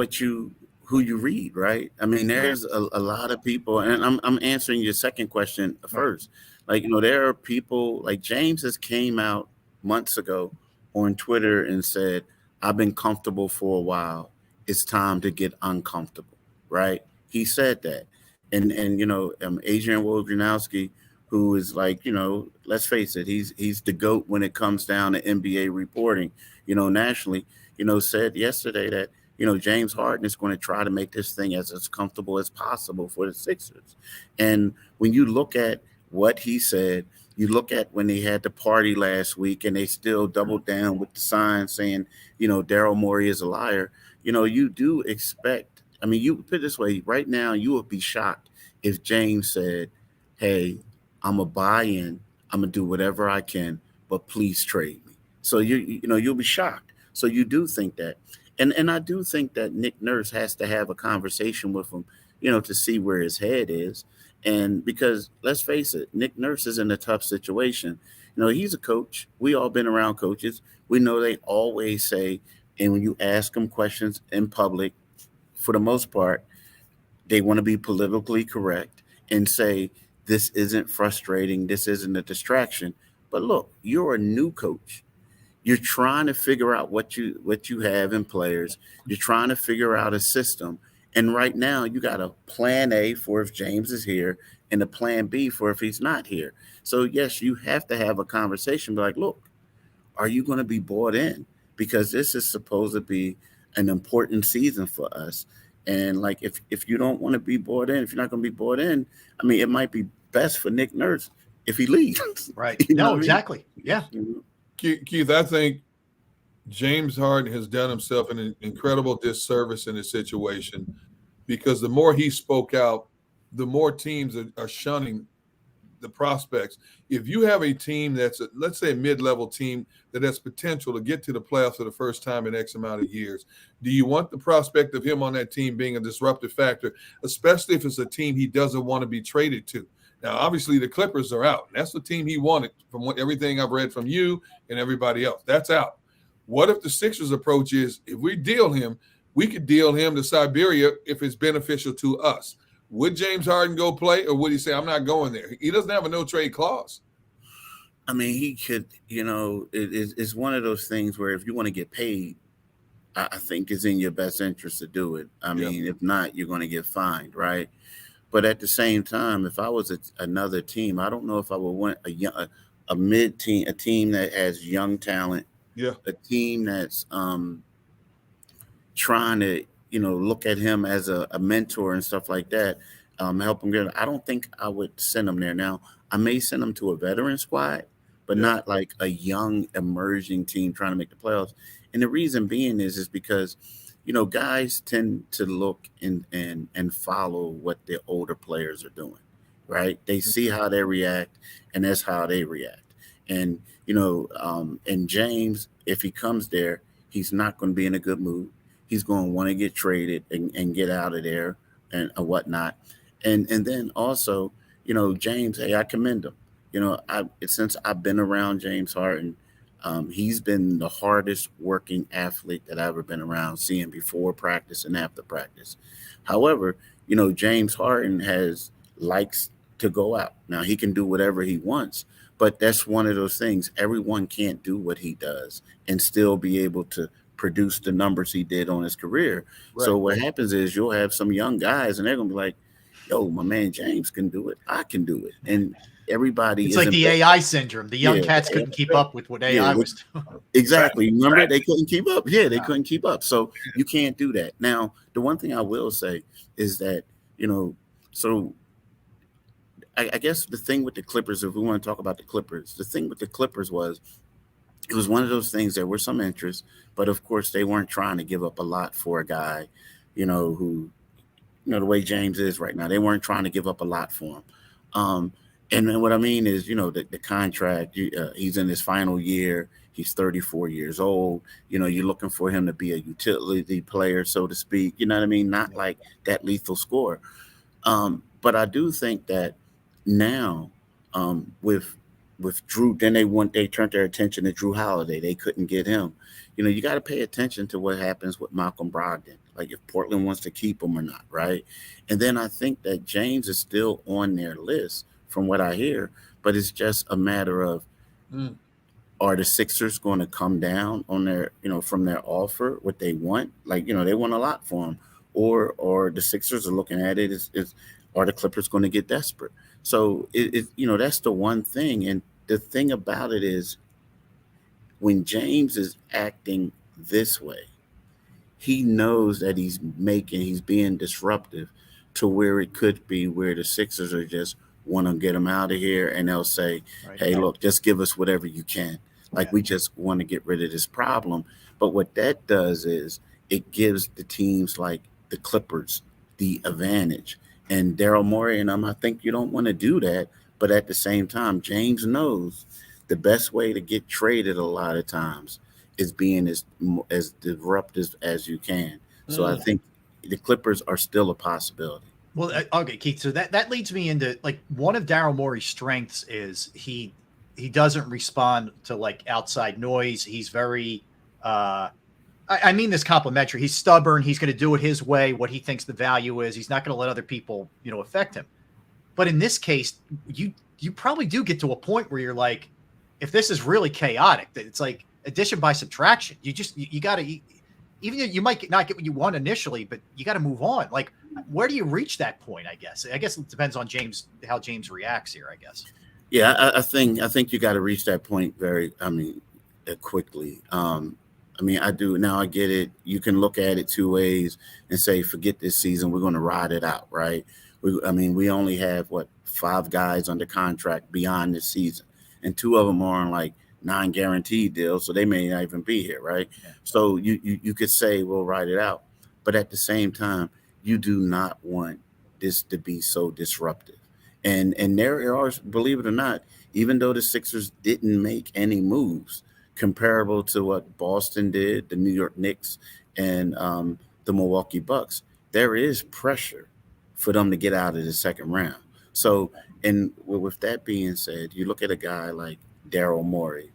who you read, right? I mean, there's a lot of people, and I'm answering your second question first. Like, there are people like James has came out months ago on Twitter and said, I've been comfortable for a while. It's time to get uncomfortable, right? He said that. And Adrian Wojnarowski, who is like, let's face it, he's the GOAT when it comes down to NBA reporting, nationally, said yesterday that, James Harden is going to try to make this thing as comfortable as possible for the Sixers. And when you look at what he said, you look at when they had the party last week and they still doubled down with the sign saying, Daryl Morey is a liar. You do expect, I mean, you put it this way, right now, you would be shocked if James said, "Hey, I'm a buy in. I'm gonna do whatever I can, but please trade me." So you'll be shocked. So you do think that, and I do think that Nick Nurse has to have a conversation with him, to see where his head is, and because let's face it, Nick Nurse is in a tough situation. He's a coach. We all been around coaches. We know they always say, and when you ask them questions in public, for the most part, they want to be politically correct and say, this isn't frustrating. This isn't a distraction. But look, you're a new coach. You're trying to figure out what you have in players. You're trying to figure out a system. And right now you got a plan A for if James is here and a plan B for if he's not here. So yes, you have to have a conversation. Be like, look, are you going to be bought in? Because this is supposed to be an important season for us. And like, if you don't want to be bought in, if you're not going to be bought in, I mean, it might be best for Nick Nurse if he leaves. Right. No, exactly. Yeah. Keith, I think James Harden has done himself an incredible disservice in this situation, because the more he spoke out, the more teams are shunning the prospects. If you have a team that's, let's say, a mid-level team that has potential to get to the playoffs for the first time in X amount of years, do you want the prospect of him on that team being a disruptive factor, especially if it's a team he doesn't want to be traded to? Now, obviously, the Clippers are out. That's the team he wanted from everything I've read from you and everybody else. That's out. What if the Sixers' approach is, if we deal him, we could deal him to Siberia if it's beneficial to us? Would James Harden go play, or would he say, I'm not going there? He doesn't have a no-trade clause. I mean, he could, it's one of those things where if you want to get paid, I think it's in your best interest to do it. I mean, if not, you're going to get fined, right? But at the same time, if I was another team, I don't know if I would want a mid team, a team that has young talent, a team that's trying to, look at him as a mentor and stuff like that, help him get. I don't think I would send him there. Now, I may send him to a veteran squad, but not like a young emerging team trying to make the playoffs. And the reason being is because, guys tend to look and follow what their older players are doing, right? They see how they react, and that's how they react. And, and James, if he comes there, he's not going to be in a good mood. He's going to want to get traded and get out of there and whatnot. And then also, James, hey, I commend him. Since I've been around James Harden, he's been the hardest working athlete that I've ever been around, seeing before practice and after practice. However, James Harden likes to go out. Now, he can do whatever he wants, but that's one of those things. Everyone can't do what he does and still be able to produce the numbers he did on his career. Right. So what happens is you'll have some young guys and they're going to be like, yo, my man James can do it. I can do it. And everybody, it's like the AI syndrome. The young cats couldn't keep up with what AI was doing. Exactly. Remember, they couldn't keep up. Yeah, they couldn't keep up. So you can't do that. Now, the one thing I will say is that, so I guess the thing with the Clippers, if we want to talk about the Clippers, the thing with the Clippers was, it was one of those things. There were some interest, but of course they weren't trying to give up a lot for a guy, who, the way James is right now, they weren't trying to give up a lot for him. And then what I mean is, the contract, he's in his final year. He's 34 years old. You're looking for him to be a utility player, so to speak. You know what I mean? Not like that lethal scorer. But I do think that now with Drew, then they turned their attention to Drew Holiday. They couldn't get him. You got to pay attention to what happens with Malcolm Brogdon, like if Portland wants to keep him or not, right? And then I think that James is still on their list from what I hear, but it's just a matter of are the Sixers going to come down on their, from their offer, what they want? Like, they want a lot for him, or the Sixers are looking at it is are the Clippers going to get desperate? So that's the one thing. And the thing about it is, when James is acting this way, he knows that he's being disruptive to where it could be where the Sixers are just want to get him out of here, and they'll say, hey, look, just give us whatever you can. Like, we just want to get rid of this problem. But what that does is it gives the teams like the Clippers the advantage. and Daryl Morey and I think you don't want to do that. But at the same time, James knows the best way to get traded a lot of times is being as disruptive as you can. So I think the Clippers are still a possibility. Well, okay, Keith. So that leads me into like one of Daryl Morey's strengths is he doesn't respond to like outside noise. He's very, I mean this complimentary. He's stubborn. He's going to do it his way. What he thinks the value is. He's not going to let other people, affect him. But in this case, you probably do get to a point where you're like, if this is really chaotic, that it's like addition by subtraction. You got to. Even though you might not get what you want initially, but you got to move on. Like, where do you reach that point? I guess it depends on how James reacts here. I guess. Yeah, I think you got to reach that point quickly. I do now. I get it. You can look at it two ways and say, forget this season. We're going to ride it out, right? We only have 5 guys under contract beyond this season, and 2 of them are on like non-guaranteed deals, so they may not even be here, right? Yeah. So you could say we'll ride it out, but at the same time, you do not want this to be so disruptive. And there are, believe it or not, even though the Sixers didn't make any moves comparable to what Boston did, the New York Knicks, and the Milwaukee Bucks, there is pressure for them to get out of the second round. So, and with that being said, you look at a guy like Daryl Morey,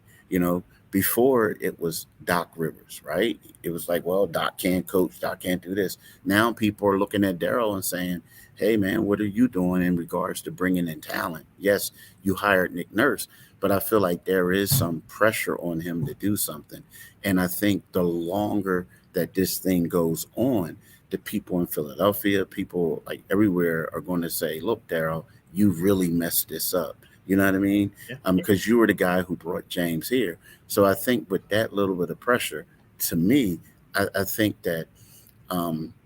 before it was Doc Rivers, right? It was like, well, Doc can't coach, Doc can't do this. Now people are looking at Daryl and saying, hey, man, what are you doing in regards to bringing in talent? Yes, you hired Nick Nurse, but I feel like there is some pressure on him to do something. And I think the longer that this thing goes on, the people in Philadelphia, people like everywhere are going to say, look, Daryl, you really messed this up. You know what I mean? Yeah. Because you were the guy who brought James here. So I think with that little bit of pressure, to me, I think that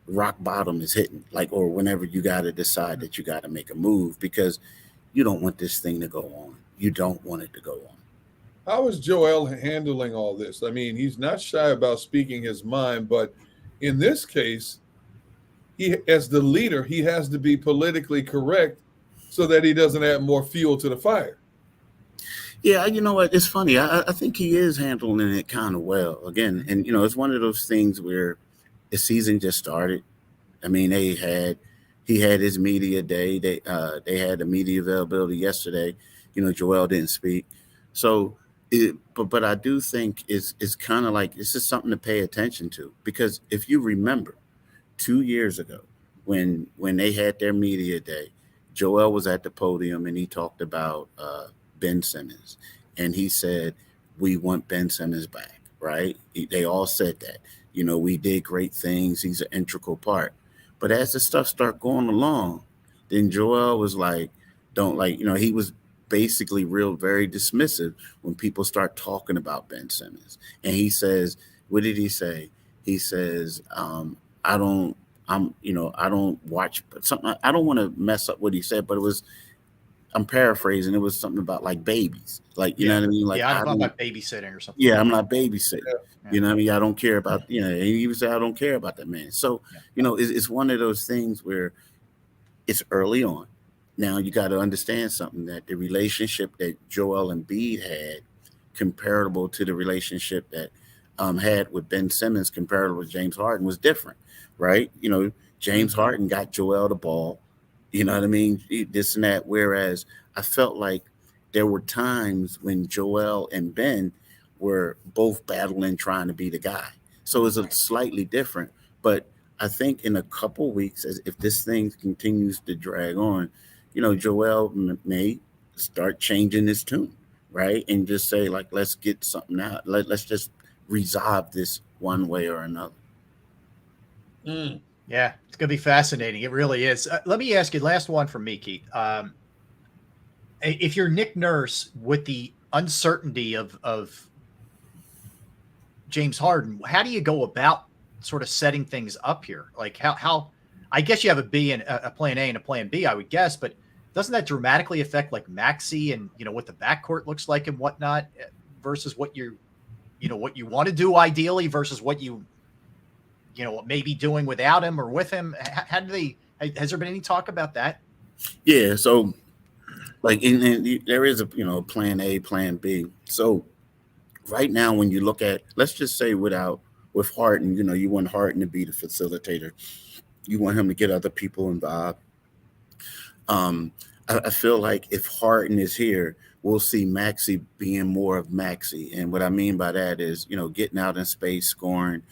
rock bottom is hitting, or whenever you got to decide that you got to make a move, because you don't want this thing to go on. You don't want it to go on. How is Joel handling all this? I mean, he's not shy about speaking his mind, but in this case, he, as the leader, he has to be politically correct so that he doesn't add more fuel to the fire. Yeah, you know what? It's funny. I think he is handling it kind of well. Again, and it's one of those things where the season just started. I mean, he had his media day. They had the media availability yesterday. Joel didn't speak. So, but I do think it's kind of like this is something to pay attention to, because if you remember 2 years ago when they had their media day, Joel was at the podium and he talked about Ben Simmons, and he said, we want Ben Simmons back, right? They all said that, we did great things. He's an integral part. But as the stuff started going along, then Joel was like, he was basically very dismissive when people start talking about Ben Simmons. And he says, what did he say? He says, I don't watch something. I don't want to mess up what he said, but I'm paraphrasing. It was something about like babies, you know what I mean? Like, I'm not babysitting or something. Yeah, I'm not babysitting. Yeah. You know what I mean? I don't care about, he even said, I don't care about that man. So, it's one of those things where it's early on. Now you got to understand something, that the relationship that Joel Embiid had comparable to the relationship that had with Ben Simmons comparable with James Harden was different, right? James Harden got Joel the ball, you know what I mean? This and that. Whereas I felt like there were times when Joel and Ben were both battling, trying to be the guy. So it's a slightly different, but I think in a couple weeks, if this thing continues to drag on, Joel may start changing his tune, right? And just say, let's get something out. Let's just resolve this one way or another. Yeah, it's going to be fascinating. It really is. Let me ask you, last one from me, Keith. If you're Nick Nurse, with the uncertainty of James Harden, how do you go about sort of setting things up here? Like how I guess you have a plan A and a plan B, I would guess, but doesn't that dramatically affect like Maxey and, what the backcourt looks like and whatnot versus what what you want to do ideally versus what you maybe doing without him or with him? How do Has there been any talk about that? Yeah. So, like, there is a plan A, plan B. So, right now, when you look at, let's just say with Harden, you want Harden to be the facilitator. You want him to get other people involved. I feel like if Harden is here, we'll see Maxey being more of Maxey. And what I mean by that is, getting out in space, scoring,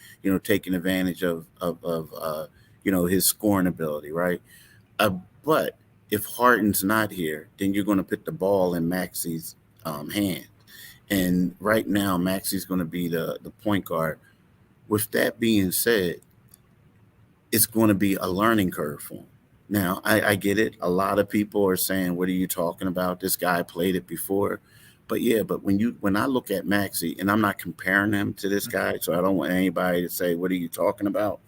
taking advantage of his scoring ability, right? But if Harden's not here, then you're going to put the ball in Maxey's hand. And right now, Maxey's going to be the point guard. With that being said, it's going to be a learning curve for him. Now, I get it. A lot of people are saying, what are you talking about? This guy played it before. But yeah, but when I look at Maxey, and I'm not comparing him to this guy, so I don't want anybody to say, what are you talking about?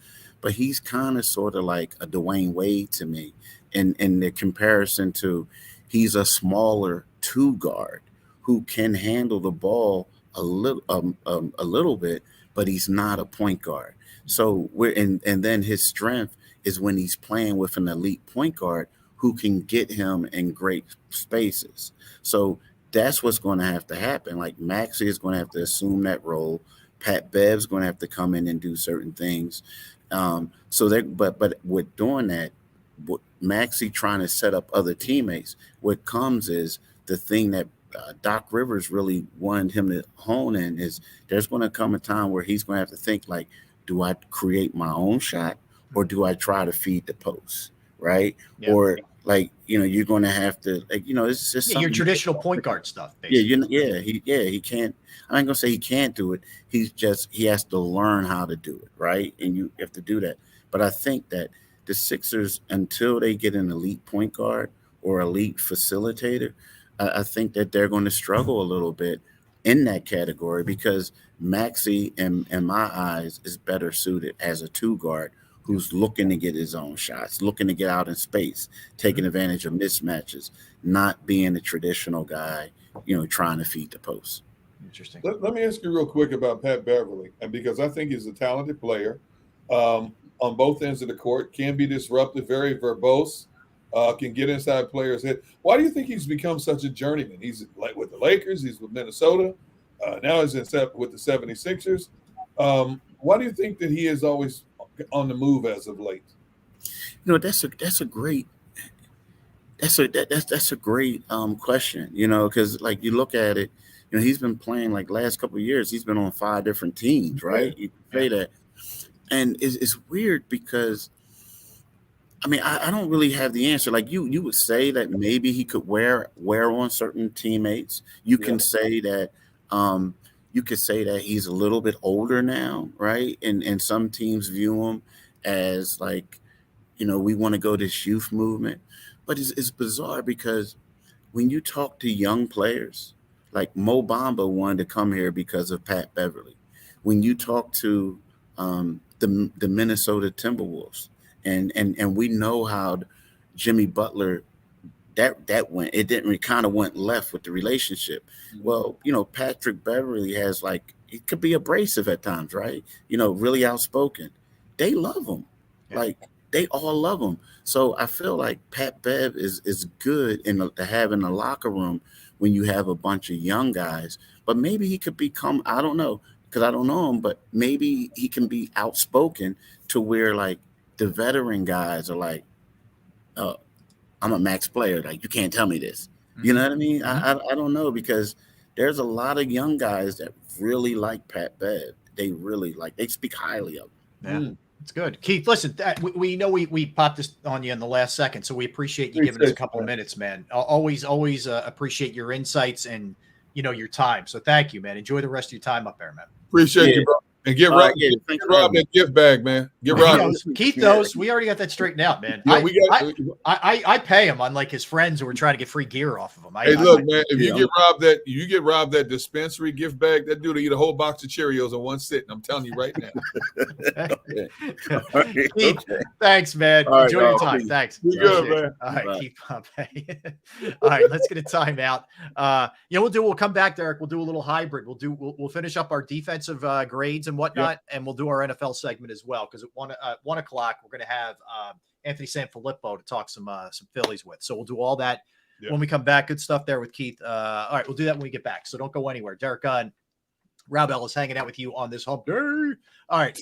But he's kind of sort of like a Dwayne Wade to me in the comparison to, he's a smaller two guard who can handle the ball a little bit, but he's not a point guard. So and then his strength is when he's playing with an elite point guard who can get him in great spaces. So that's what's going to have to happen. Like, Maxey is going to have to assume that role. Pat Bev's going to have to come in and do certain things. But with doing that, Maxey trying to set up other teammates, what comes is the thing that Doc Rivers really wanted him to hone in is, there's going to come a time where he's going to have to think, like, do I create my own shot, or do I try to feed the post, right? Yeah. Or, like, you're going to have to, like, it's just your traditional point guard stuff. Basically. He can't. I ain't gonna say he can't do it. He has to learn how to do it, right? And you have to do that. But I think that the Sixers, until they get an elite point guard or elite facilitator, I think that they're going to struggle a little bit in that category, because Maxey, in my eyes, is better suited as a two guard who's looking to get his own shots, looking to get out in space, taking advantage of mismatches, not being a traditional guy, trying to feed the post. Interesting. Let me ask you real quick about Pat Beverly, and because I think he's a talented player on both ends of the court, can be disruptive, very verbose, can get inside players' head. Why do you think he's become such a journeyman? He's like with the Lakers, he's with Minnesota, now he's with the 76ers. Why do you think that he is always on the move as of late? That's a great question, because, like, you look at it, he's been playing, like, last couple of years, he's been on 5 different teams, right? You can say that. And it's weird because, I mean, I don't really have the answer. Like, you would say that maybe he could wear on certain teammates. You can say that he's a little bit older now, right? And some teams view him as, like, we want to go this youth movement. But it's bizarre because when you talk to young players, like Mo Bamba wanted to come here because of Pat Beverly. When you talk to the Minnesota Timberwolves, and we know how Jimmy Butler, that went, it kind of went left with the relationship. Well, Patrick Beverly has, like, it could be abrasive at times, right? Really outspoken. They love him. Like, they all love him. So I feel like Pat Bev is good to have in the locker room when you have a bunch of young guys. But maybe he could become, I don't know, because I don't know him, but maybe he can be outspoken to where, like, the veteran guys are like, oh, I'm a max player. Like, you can't tell me this. You know what I mean? I don't know, because there's a lot of young guys that really like Pat Bev. They really they speak highly of him. Yeah. It's good. Keith, listen, we know we popped this on you in the last second, so we appreciate you giving us a couple of minutes, man. Always appreciate your insights and, your time. So thank you, man. Enjoy the rest of your time up there, man. Appreciate you, bro. And get Rob that gift bag, man. Get Rob. Keith knows. We already got that straightened out, man. Yeah, I pay him, unlike his friends who were trying to get free gear off of him. Man, if you get Rob that dispensary gift bag, that dude will eat a whole box of Cheerios in one sitting. I'm telling you right now. Keith, thanks, man. Enjoy your time. Thanks. You good, man. All right, Keith Pompey. All right, let's get a timeout. We'll come back, Derek. We'll do a little hybrid. We'll finish up our defensive grades and whatnot, and we'll do our NFL segment as well, because at 1 o'clock we're going to have Anthony Sanfilippo to talk some Phillies with. So we'll do all that when we come back. Good stuff there with Keith. All right, we'll do that when we get back. So don't go anywhere. Derek Gunn, Rob Ellis hanging out with you on this hump day. All right,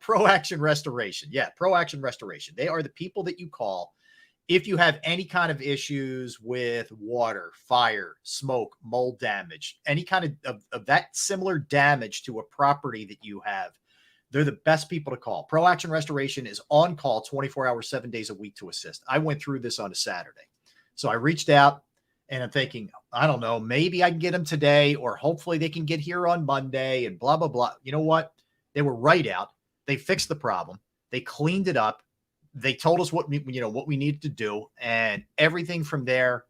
Pro Action Restoration. Yeah, Pro Action Restoration. They are the people that you call if you have any kind of issues with water, fire, smoke, mold damage, any kind of that similar damage to a property that you have. They're the best people to call. Pro Action Restoration is on call 24 hours, 7 days a week to assist. I went through this on a Saturday. So I reached out and I'm thinking, I don't know, maybe I can get them today or hopefully they can get here on Monday and blah, blah, blah. You know what? They were right out. They fixed the problem. They cleaned it up. They told us what we needed to do, and everything from there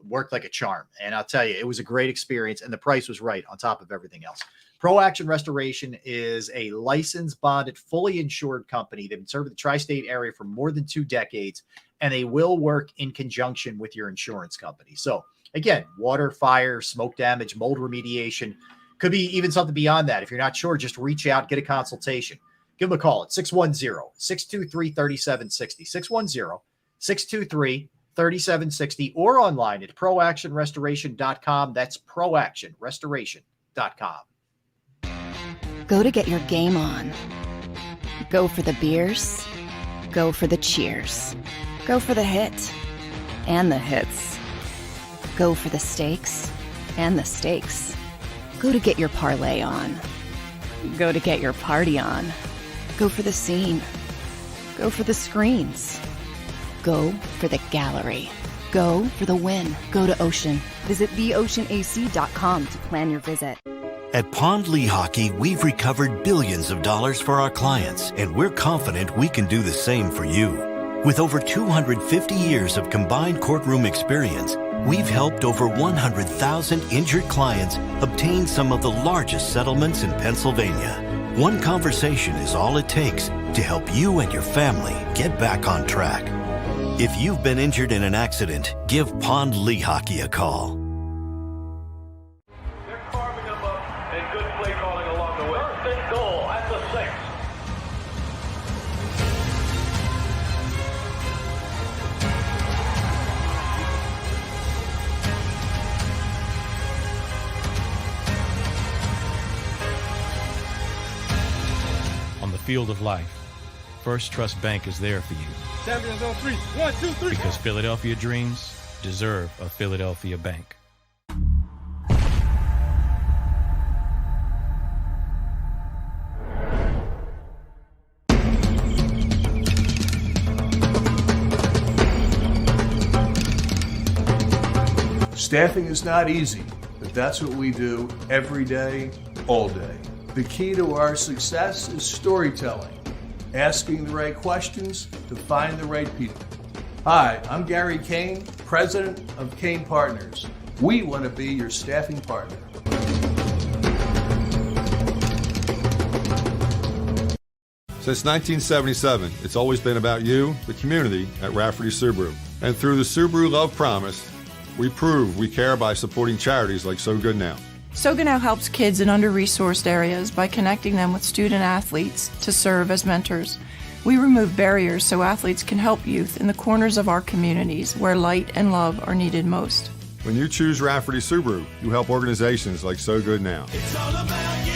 worked like a charm. And I'll tell you, it was a great experience, and the price was right on top of everything else. Pro Action Restoration is a licensed, bonded, fully insured company. They've been serving the tri-state area for more than 2 decades, and they will work in conjunction with your insurance company. So again, water, fire, smoke damage, mold remediation, could be even something beyond that. If you're not sure, just reach out, get a consultation. Give them a call at 610-623-3760, 610-623-3760, or online at proactionrestoration.com. That's proactionrestoration.com. Go to get your game on. Go for the beers. Go for the cheers. Go for the hit and the hits. Go for the stakes and the stakes. Go to get your parlay on. Go to get your party on. Go for the scene. Go for the screens. Go for the gallery. Go for the win. Go to Ocean. Visit theoceanac.com to plan your visit. At Pond Lehocky, we've recovered billions of dollars for our clients, and we're confident we can do the same for you. With over 250 years of combined courtroom experience, we've helped over 100,000 injured clients obtain some of the largest settlements in Pennsylvania. One conversation is all it takes to help you and your family get back on track. If you've been injured in an accident, give Pond Lehocky a call. They're carving them up and good play calling along the way. First and goal at the 6. On the field of life, First Trust Bank is there for you. Champions on 3. 1, 2, 3. Because Philadelphia dreams deserve a Philadelphia bank. Staffing is not easy, but that's what we do every day, all day. The key to our success is storytelling, asking the right questions to find the right people. Hi, I'm Gary Kane, president of Kane Partners. We want to be your staffing partner. Since 1977, it's always been about you, the community, at Rafferty Subaru. And through the Subaru Love Promise, we prove we care by supporting charities like So Good Now. So Good Now helps kids in under-resourced areas by connecting them with student athletes to serve as mentors. We remove barriers so athletes can help youth in the corners of our communities where light and love are needed most. When you choose Rafferty Subaru, you help organizations like So Good Now. It's all about you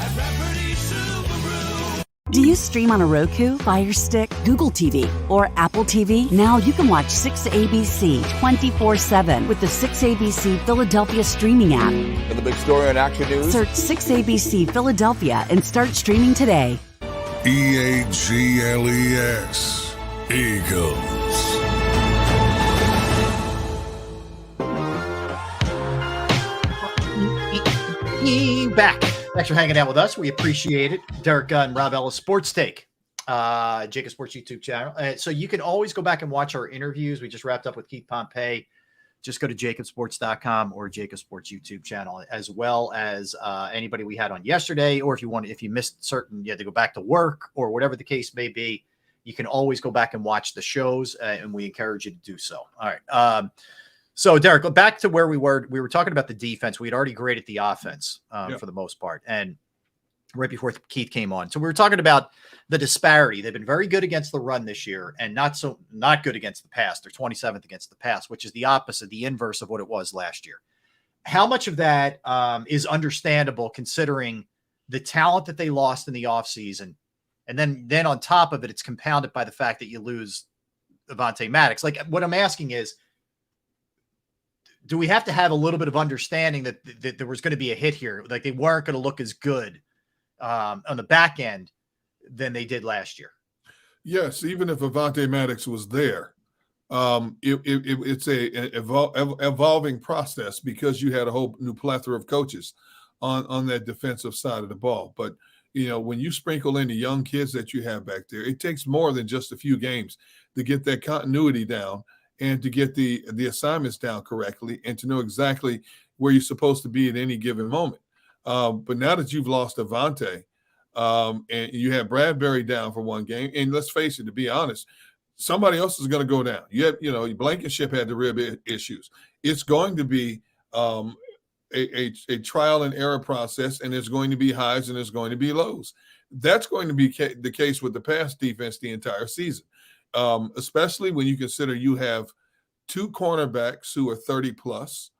at Rafferty Subaru. Do you stream on a Roku, Fire Stick, Google TV, or Apple TV? Now you can watch 6ABC 24/7 with the 6ABC Philadelphia streaming app. For the big story on Action News, Search 6ABC Philadelphia and start streaming today. EAGLES, Eagles. Back. Thanks for hanging out with us. We appreciate it. Derek Gunn, Rob Ellis, Sports Take, JAKIB Sports YouTube channel. So you can always go back and watch our interviews. We just wrapped up with Keith Pompey. Just go to jakibsports.com or JAKIB Sports YouTube channel, as well as anybody we had on yesterday. Or if you missed certain, you had to go back to work or whatever the case may be, you can always go back and watch the shows, and we encourage you to do so. All right. So, Derek, back to where we were. We were talking about the defense. We had already graded the offense for the most part. And right before Keith came on. So we were talking about the disparity. They've been very good against the run this year and not good against the pass. They're 27th against the pass, which is the opposite, the inverse of what it was last year. How much of that is understandable considering the talent that they lost in the offseason? And then on top of it, it's compounded by the fact that you lose Avonte Maddox. Like, what I'm asking is, do we have to have a little bit of understanding that there was going to be a hit here? Like, they weren't going to look as good on the back end than they did last year. Yes, even if Avonte Maddox was there, it's a evolving process because you had a whole new plethora of coaches on that defensive side of the ball. But when you sprinkle in the young kids that you have back there, it takes more than just a few games to get that continuity down and to get the assignments down correctly and to know exactly where you're supposed to be at any given moment. But now that you've lost Avonte, and you have Bradbury down for one game, and let's face it, to be honest, somebody else is going to go down. You have, Blankenship had the rib issues. It's going to be a trial and error process, and there's going to be highs and there's going to be lows. That's going to be the case with the pass defense the entire season, especially when you consider you have two cornerbacks who are 30 plus,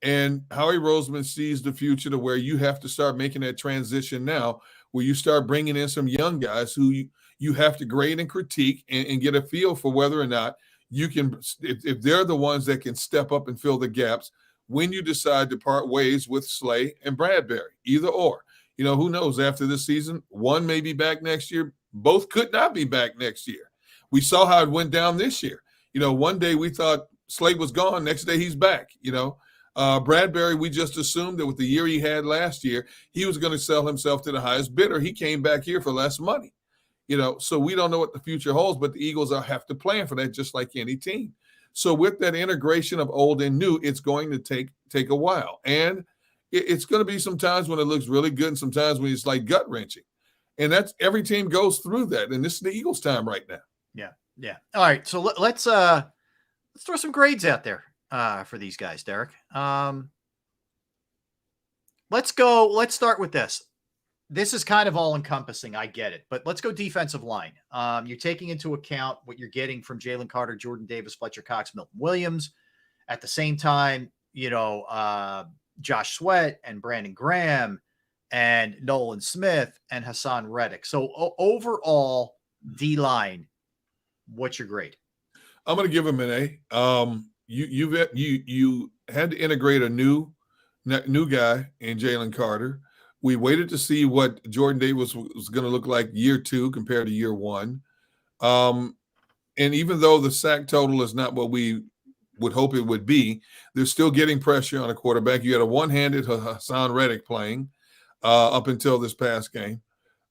and Howie Roseman sees the future to where you have to start making that transition now, where you start bringing in some young guys who you have to grade and critique and get a feel for whether or not you can, if they're the ones that can step up and fill the gaps when you decide to part ways with Slay and Bradbury, either or. Who knows, after this season, one may be back next year. Both could not be back next year. We saw how it went down this year. One day we thought Slay was gone. Next day he's back, Bradbury, we just assumed that with the year he had last year, he was going to sell himself to the highest bidder. He came back here for less money, so we don't know what the future holds, but the Eagles have to plan for that just like any team. So with that integration of old and new, it's going to take a while. And it's going to be some times when it looks really good and sometimes when it's like gut wrenching. And that's every team goes through that. And this is the Eagles' time right now. Yeah. Yeah. All right. So let's throw some grades out there for these guys, Derek. Let's start with this. This is kind of all encompassing. I get it, but let's go defensive line. You're taking into account what you're getting from Jalen Carter, Jordan Davis, Fletcher Cox, Milton Williams. At the same time, Josh Sweat and Brandon Graham and Nolan Smith and Hassan Reddick. So overall D-line, what's your grade? I'm going to give him an A. You had to integrate a new guy in Jalen Carter. We waited to see what Jordan Davis was going to look like year 2 compared to year 1. And even though the sack total is not what we would hope it would be, they're still getting pressure on a quarterback. You had a one-handed Hassan Reddick playing up until this past game.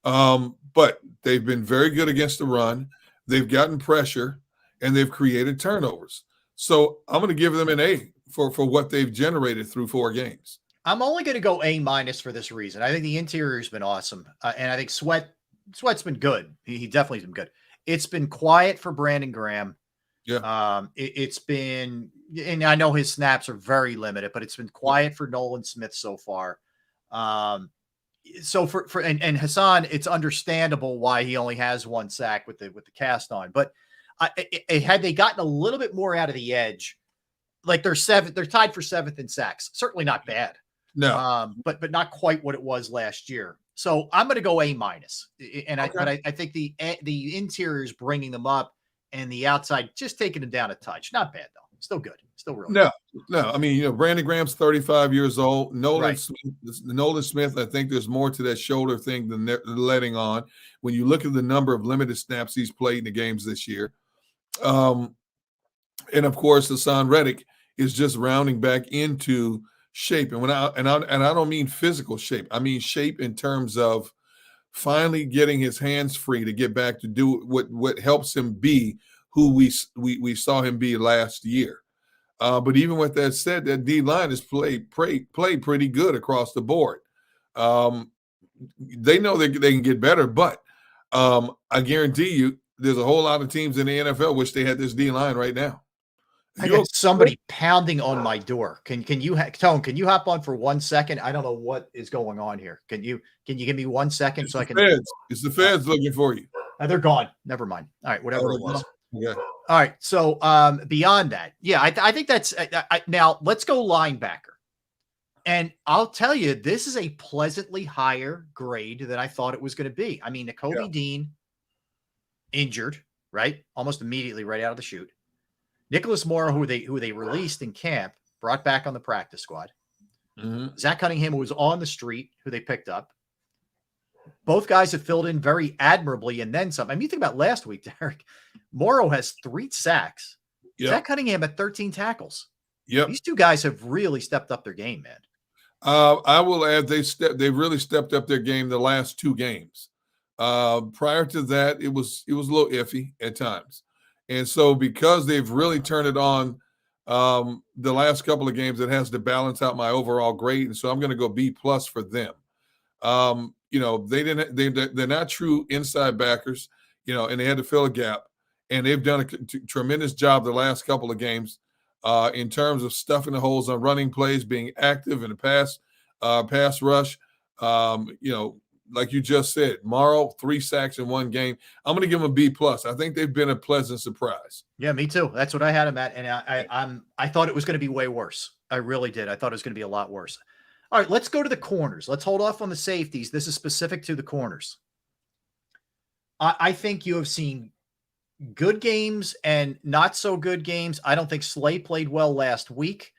But they've been very good against the run. They've gotten pressure, and they've created turnovers. So I'm going to give them an A for what they've generated through 4 games. I'm only going to go A- for this reason. I think the interior's been awesome. And I think Sweat's been good. He definitely has been good. It's been quiet for Brandon Graham. Yeah. It's been, and I know his snaps are very limited, but it's been quiet for Nolan Smith so far. So for Hassan, it's understandable why he only has 1 sack with the cast on. But had they gotten a little bit more out of the edge, like they're tied for 7th in sacks. Certainly not bad. No, but not quite what it was last year. So I'm going to go A-. And okay. I think the interior is bringing them up, and the outside just taking them down a touch. Not bad though. Still good. Still really good. No. I mean, Brandon Graham's 35 years old. Nolan Smith, I think there's more to that shoulder thing than they're letting on. When you look at the number of limited snaps he's played in the games this year, and of course, Hassan Reddick is just rounding back into shape. And I don't mean physical shape. I mean shape in terms of finally getting his hands free to get back to do what helps him be who we saw him be last year. But even with that said, that D-line has played pretty good across the board. They know they can get better, but I guarantee you there's a whole lot of teams in the NFL wish they had this D-line right now. I got somebody pounding on my door. Can you Tone? Can you hop on for 1 second? I don't know what is going on here. Can you give me 1 second so I can? It's the feds looking for you. They're gone. Never mind. All right, whatever it was. Yeah. All right. So beyond that, yeah, I think that's now let's go linebacker. And I'll tell you, this is a pleasantly higher grade than I thought it was going to be. I mean, Nakobe Dean injured, right? Almost immediately right out of the chute. Nicholas Morrow, who they released in camp, brought back on the practice squad. Zach Cunningham, who was on the street, who they picked up. Both guys have filled in very admirably and then some. I mean, you think about last week, Derek. Morrow has 3 sacks. Zach Cunningham had 13 tackles. These two guys have really stepped up their game, man. I will add they really stepped up their game the last 2 games. Prior to that, it was a little iffy at times. And so because they've really turned it on the last couple of games, it has to balance out my overall grade. And so I'm going to go B+ for them. They're not true inside backers, and they had to fill a gap. And they've done a tremendous job the last couple of games in terms of stuffing the holes on running plays, being active in the pass rush. Like you just said, Morrow, 3 sacks in 1 game. I'm going to give them a B+. I think they've been a pleasant surprise. Yeah, me too. That's what I had them at, and I thought it was going to be way worse. I really did. I thought it was going to be a lot worse. All right, let's go to the corners. Let's hold off on the safeties. This is specific to the corners. I think you have seen good games and not so good games. I don't think Slay played well last week.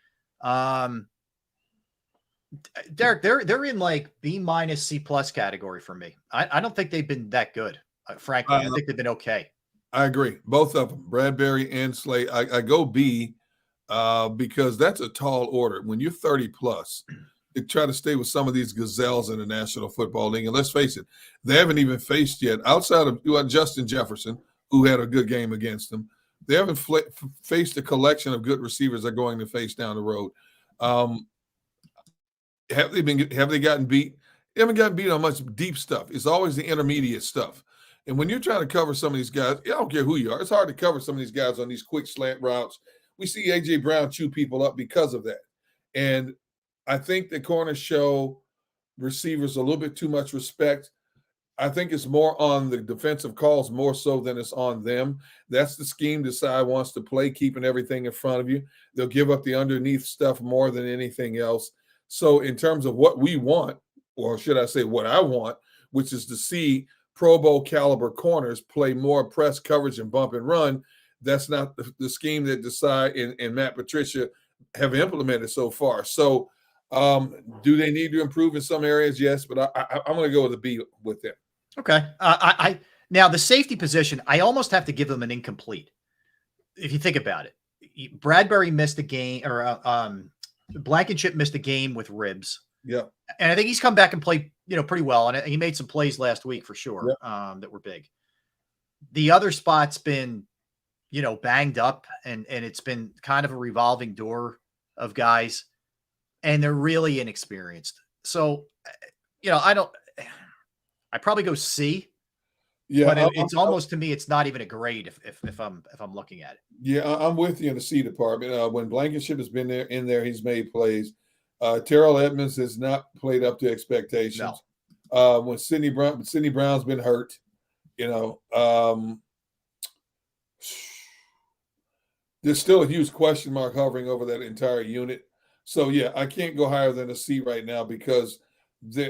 Derek, they're in like B- C+ category for me. I don't think they've been that good. Frankly, I think they've been okay. I agree. Both of them, Bradbury and Slay. I go B because that's a tall order. When you're 30+, to try to stay with some of these gazelles in the National Football League. And let's face it, they haven't even faced yet, outside of Justin Jefferson, who had a good game against them. They haven't faced a collection of good receivers they're going to face down the road. Have they gotten beat? They haven't gotten beat on much deep stuff. It's always the intermediate stuff. And when you're trying to cover some of these guys, I don't care who you are, it's hard to cover some of these guys on these quick slant routes. We see A.J. Brown chew people up because of that. And I think the corners show receivers a little bit too much respect. I think it's more on the defensive calls more so than it's on them. That's the scheme Desai wants to play, keeping everything in front of you. They'll give up the underneath stuff more than anything else. So in terms of what we want, or should I say what I want, which is to see Pro Bowl caliber corners play more press coverage and bump and run, that's not the scheme that Desai and Matt Patricia have implemented so far. So do they need to improve in some areas? Yes, but I'm going to go with a B with them. Okay. Now the safety position, I almost have to give them an incomplete. If you think about it, Bradbury missed a game, or Blankenship missed a game with ribs. Yeah. And I think he's come back and played, pretty well. And he made some plays last week for sure. That were big. The other spot's been, banged up, and it's been kind of a revolving door of guys, and they're really inexperienced. So, I probably go C. Yeah, but it's almost, to me, it's not even a grade if I'm looking at it. Yeah, I'm with you in the C department. When Blankenship has been in there, he's made plays. Terrell Edmonds has not played up to expectations. No. When Sidney Brown's been hurt, there's still a huge question mark hovering over that entire unit. So yeah, I can't go higher than a C right now because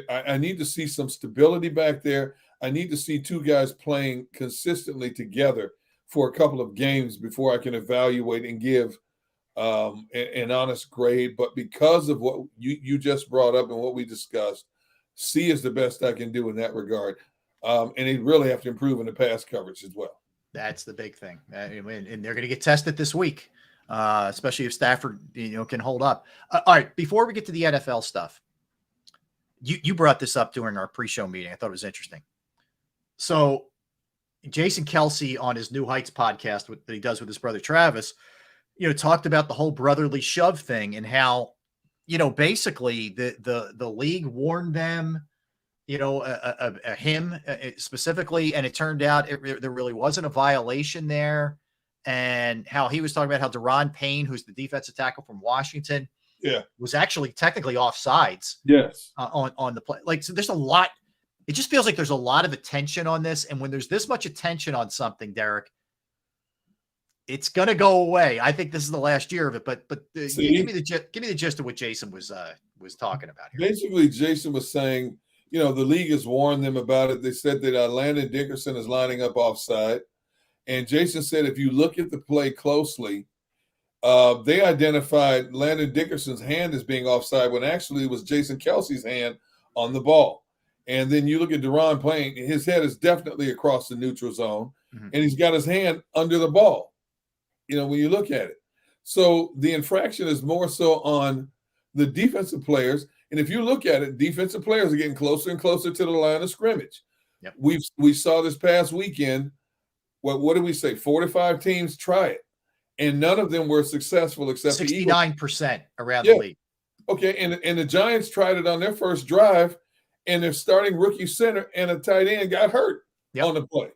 I need to see some stability back there. I need to see two guys playing consistently together for a couple of games before I can evaluate and give an honest grade. But because of what you just brought up and what we discussed, C is the best I can do in that regard. And they really have to improve in the pass coverage as well. That's the big thing. And they're going to get tested this week, especially if Stafford can hold up. All right, before we get to the NFL stuff, you brought this up during our pre-show meeting. I thought it was interesting. So Jason Kelsey on his New Heights podcast that he does with his brother Travis, talked about the whole brotherly shove thing and how, basically the league warned them, him specifically, and it turned out there really wasn't a violation there. and how he was talking about how Deron Payne, who's the defensive tackle from Washington, was actually technically offsides. Yes. On the play. Like, so there's a lot. It just feels like there's a lot of attention on this. And when there's this much attention on something, Derek, it's going to go away. I think this is the last year of it, but give me the gist of what Jason was talking about here. Basically, Jason was saying, the league has warned them about it. They said that Landon Dickerson is lining up offside. And Jason said, if you look at the play closely, they identified Landon Dickerson's hand as being offside when actually it was Jason Kelsey's hand on the ball. And then you look at Deron Payne, his head is definitely across the neutral zone, and he's got his hand under the ball, when you look at it. So the infraction is more so on the defensive players. And if you look at it, defensive players are getting closer and closer to the line of scrimmage. Yep. We saw this past weekend, what did we say? 4 to 5 teams try it, and none of them were successful except 69% around the league. Okay, and the Giants tried it on their first drive, and their starting rookie center and a tight end got hurt on the play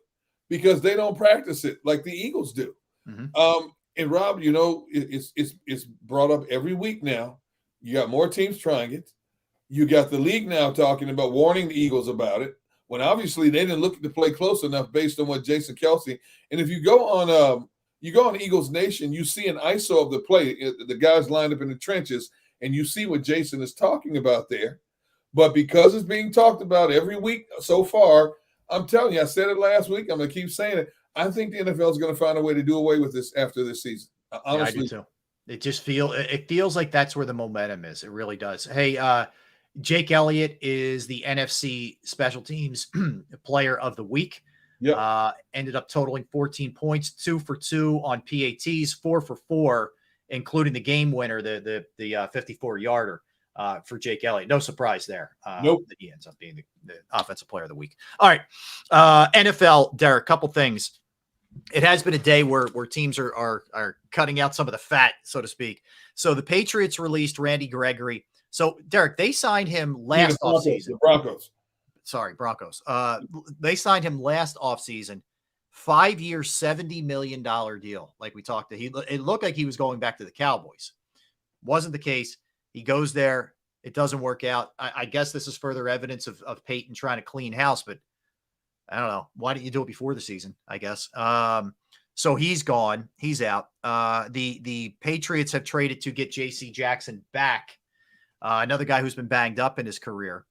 because they don't practice it like the Eagles do. And Rob, it's brought up every week now. You got more teams trying it. You got the league now talking about warning the Eagles about it, when obviously they didn't look at the play close enough based on what Jason Kelsey. And if you go on Eagles Nation, you see an ISO of the play, the guys lined up in the trenches, and you see what Jason is talking about there. But because it's being talked about every week so far, I'm telling you, I said it last week, I'm going to keep saying it. I think the NFL is going to find a way to do away with this after this season. Honestly. Yeah, I do too. It feels like that's where the momentum is. It really does. Hey, Jake Elliott is the NFC Special Teams Player of the Week. Ended up totaling 14 points, 2 for 2 on PATs, 4 for 4, including the game winner, the 54-yarder. For Jake Elliott. No surprise there. That he ends up being the offensive player of the week. All right. NFL, Derek, couple things. It has been a day where teams are cutting out some of the fat, so to speak. So the Patriots released Randy Gregory. So, Derek, they signed him last offseason. The Broncos. Sorry, Broncos. They signed him last offseason. 5-year, $70 million deal. Like we talked to, it looked like he was going back to the Cowboys. Wasn't the case. He goes there. It doesn't work out. I guess this is further evidence of Peyton trying to clean house, but I don't know. Why didn't you do it before the season, I guess? So he's gone. He's out. The Patriots have traded to get J.C. Jackson back, another guy who's been banged up in his career,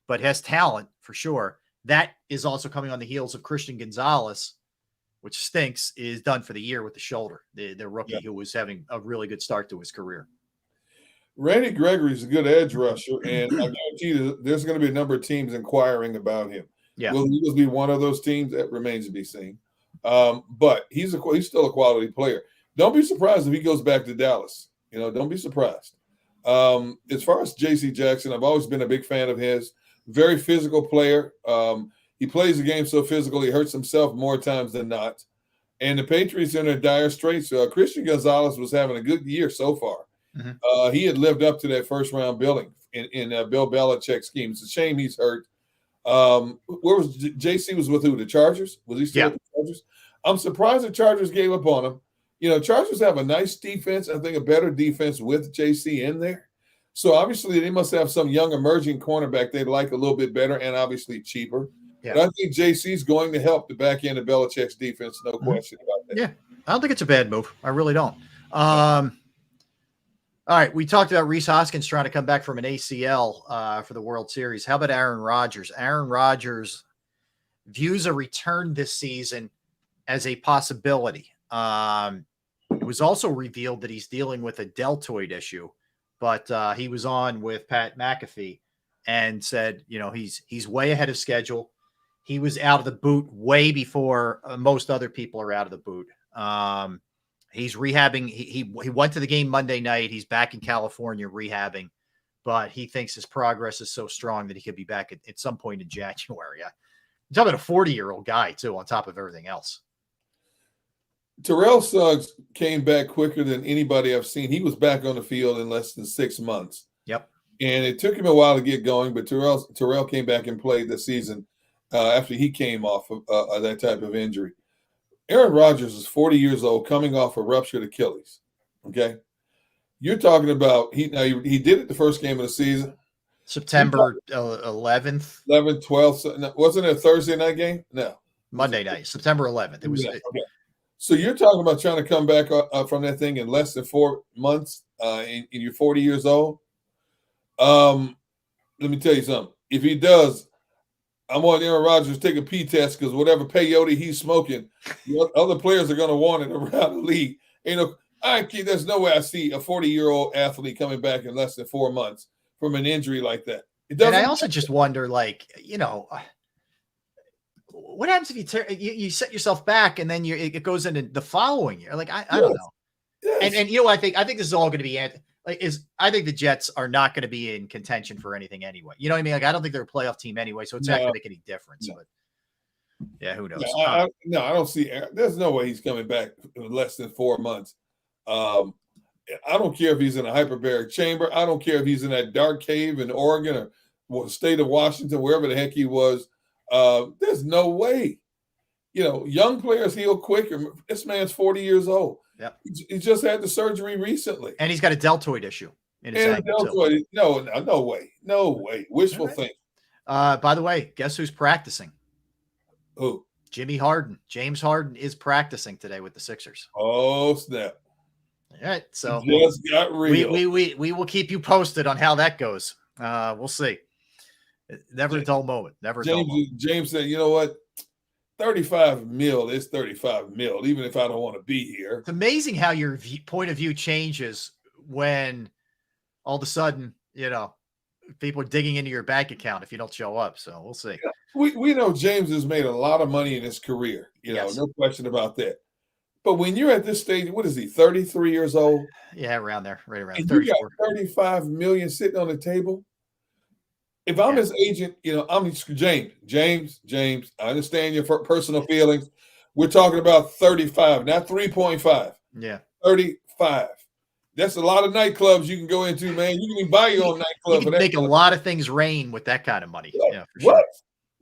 but has talent for sure. That is also coming on the heels of Christian Gonzalez, which stinks, is done for the year with the shoulder, the rookie who was having a really good start to his career. Randy Gregory is a good edge rusher, and I guarantee you there's going to be a number of teams inquiring about him. Yeah. Will the Eagles be one of those teams? That remains to be seen. But he's still a quality player. Don't be surprised if he goes back to Dallas. Don't be surprised. As far as J.C. Jackson, I've always been a big fan of his. Very physical player. He plays the game so physical, he hurts himself more times than not. And the Patriots are in a dire straits. Christian Gonzalez was having a good year so far. He had lived up to that first-round billing in Bill Belichick's scheme. It's a shame he's hurt. Where was JC? Was with who? The Chargers? Was he still with the Chargers? I'm surprised the Chargers gave up on him. Chargers have a nice defense. I think a better defense with JC in there. So obviously they must have some young emerging cornerback they'd like a little bit better and obviously cheaper. Yeah. But I think JC's going to help the back end of Belichick's defense. No question about that. Yeah, I don't think it's a bad move. I really don't. All right, we talked about Reese Hoskins trying to come back from an ACL for the World Series. How about Aaron Rodgers? Aaron Rodgers views a return this season as a possibility. It was also revealed that he's dealing with a deltoid issue, but he was on with Pat McAfee and said, he's way ahead of schedule. He was out of the boot way before most other people are out of the boot. He's rehabbing. He went to the game Monday night. He's back in California rehabbing, but he thinks his progress is so strong that he could be back at some point in January. I'm talking about a 40-year-old guy, too, on top of everything else. Terrell Suggs came back quicker than anybody I've seen. He was back on the field in less than 6 months. Yep. And it took him a while to get going, but Terrell came back and played this season after he came off of that type of injury. Aaron Rodgers is 40 years old, coming off a ruptured Achilles. Okay, you're talking about he did it the first game of the season, September 11th, 11th, 12th. Wasn't it a Thursday night game? No, Monday night, September 11th. It was. Okay. So you're talking about trying to come back from that thing in less than 4 months, and you're 40 years old. Let me tell you something. If he does, I want Aaron Rodgers to take a P test because whatever peyote he's smoking, other players are going to want it around the league. There's no way I see a 40-year-old athlete coming back in less than 4 months from an injury like that. And I also just wonder, what happens if you set yourself back and then it goes into the following year? Like, I don't know. Yes. And what I think this is all going to be I think the Jets are not going to be in contention for anything anyway. You know what I mean? Like, I don't think they're a playoff team anyway, so it's not going to make any difference. No. But yeah, who knows? I don't see. There's no way he's coming back in less than 4 months. I don't care if he's in a hyperbaric chamber. I don't care if he's in that dark cave in Oregon or state of Washington, wherever the heck he was. There's no way. Young players heal quicker. This man's 40 years old. Yep. He just had the surgery recently. And he's got a deltoid issue in his ankle. No way. Wishful thinking. By the way, guess who's practicing? Who? Jimmy Harden. James Harden is practicing today with the Sixers. Oh, snap. All right. So it just got real. We will keep you posted on how that goes. We'll see. Never a dull moment. Never a dull moment. James said, you know what? 35 mil is 35 mil, even if I don't want to be here. It's amazing how your point of view changes when all of a sudden, people are digging into your bank account if you don't show up. So we'll see. Yeah. We know James has made a lot of money in his career, yes. No question about that. But when you're at this stage, what is he, 33 years old? Yeah, around there, right around and 34. You got 35 million sitting on the table. If I'm his agent, I'm James, I understand your personal feelings. We're talking about 35, not 3.5. Yeah. 35. That's a lot of nightclubs you can go into, man. You can even buy your own nightclub. You can make a lot of things rain with that kind of money. What? Yeah, for sure. What?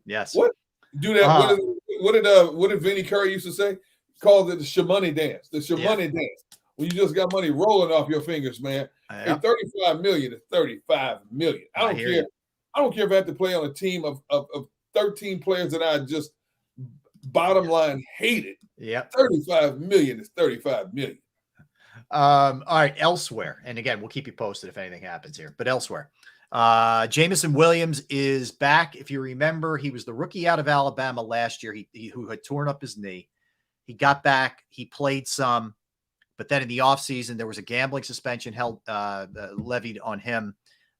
Yes. What? Do that. What did Vinnie Curry used to say? Called it the shamoney dance. The shamoney dance. When you just got money rolling off your fingers, man. Yeah. And 35 million is 35 million. I don't care. I don't care if I have to play on a team of 13 players that I just bottom line hated. Yeah. 35 million is 35 million. All right. Elsewhere. And again, we'll keep you posted if anything happens here, but elsewhere. Jamison Williams is back. If you remember, he was the rookie out of Alabama last year. Who had torn up his knee. He got back. He played some, but then in the offseason, there was a gambling suspension levied on him.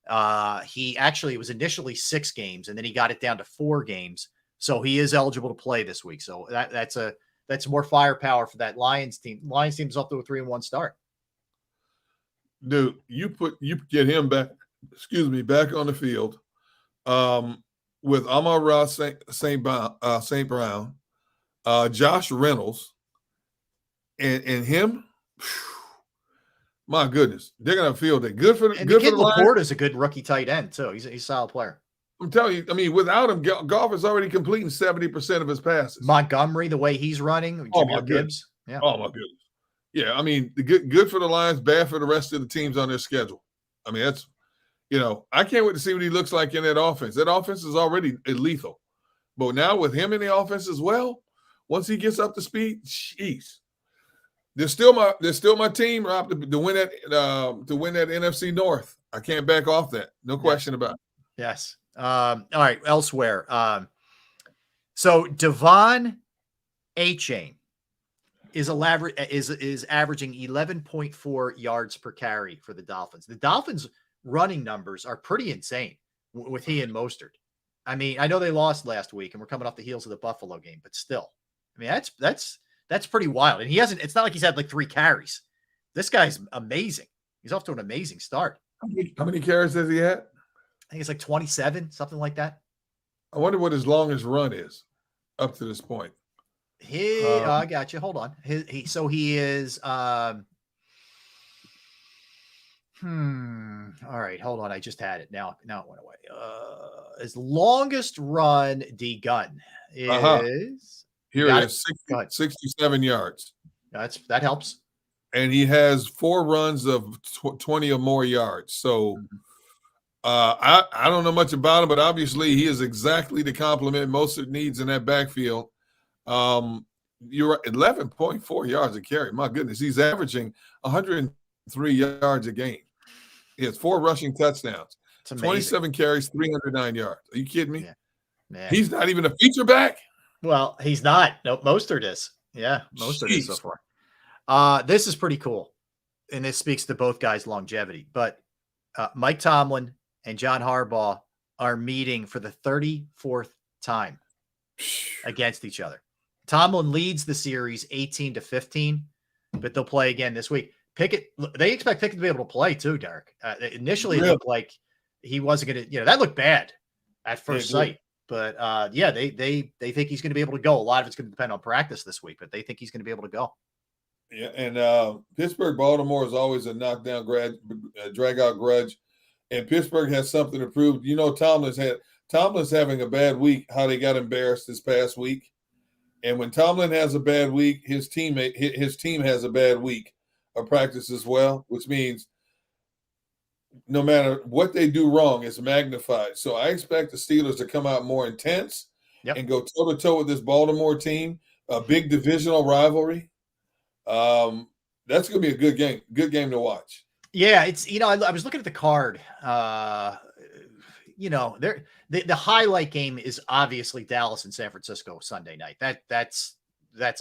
It was initially 6 games and then he got it down to 4 games. So he is eligible to play this week. So that's more firepower for that Lions team. Lions team is off to a 3-1 start. Dude, you get him back, back on the field, with Amon-Ra St. Brown, Josh Reynolds, and him. My goodness, they're gonna feel that good for the kid Laporta is a good rookie tight end too. He's a solid player. I'm telling you. I mean, without him, Goff is already completing 70% of his passes. Montgomery, the way he's running, Gibbs. Yeah. Oh my goodness. Yeah, I mean, good for the Lions, bad for the rest of the teams on their schedule. I mean, that's I can't wait to see what he looks like in that offense. That offense is already lethal, but now with him in the offense as well, once he gets up to speed, jeez. They're still my team, Rob, to win that NFC North. I can't back off that. No question about it. Yes. All right. Elsewhere. So Devon Achane is averaging 11.4 yards per carry for the Dolphins. The Dolphins' running numbers are pretty insane with he and Mostert. I mean, I know they lost last week and we're coming off the heels of the Buffalo game, but still, I mean, that's pretty wild. And it's not like he's had like 3 carries. This guy's amazing. He's off to an amazing start. How many carries has he had? I think it's like 27, something like that. I wonder what his longest run is up to this point. I got you. Hold on. He is, all right, hold on. I just had it. Now it went away. His longest run, D Gun, is Here it is, 67 yards. That helps. And he has 4 runs of 20 or more yards. So I don't know much about him, but obviously he is exactly the complement Mostert needs in that backfield. You're 11.4 yards a carry. My goodness, he's averaging 103 yards a game. He has 4 rushing touchdowns, 27 carries, 309 yards. Are you kidding me? Yeah. He's not even a feature back. Well, he's not. No, Mostert is. Yeah, Mostert is so far. This is pretty cool, and this speaks to both guys' longevity. But Mike Tomlin and John Harbaugh are meeting for the 34th time against each other. Tomlin leads the series 18-15, but they'll play again this week. Pickett, they expect Pickett to be able to play too, Derek. Initially, it looked like he wasn't going to, that looked bad at first sight. But they think he's going to be able to go. A lot of it's going to depend on practice this week, but they think he's going to be able to go. Yeah, and Pittsburgh, Baltimore is always a knockdown, drag-out grudge. And Pittsburgh has something to prove. You know, Tomlin's having a bad week, how they got embarrassed this past week. And when Tomlin has a bad week, his team has a bad week of practice as well, which means no matter what they do wrong, it's magnified. So I expect the Steelers to come out more intense and go toe-to-toe with this Baltimore team, a big divisional rivalry. That's going to be a good game to watch. Yeah, it's, I was looking at the card. The highlight game is obviously Dallas and San Francisco Sunday night. That's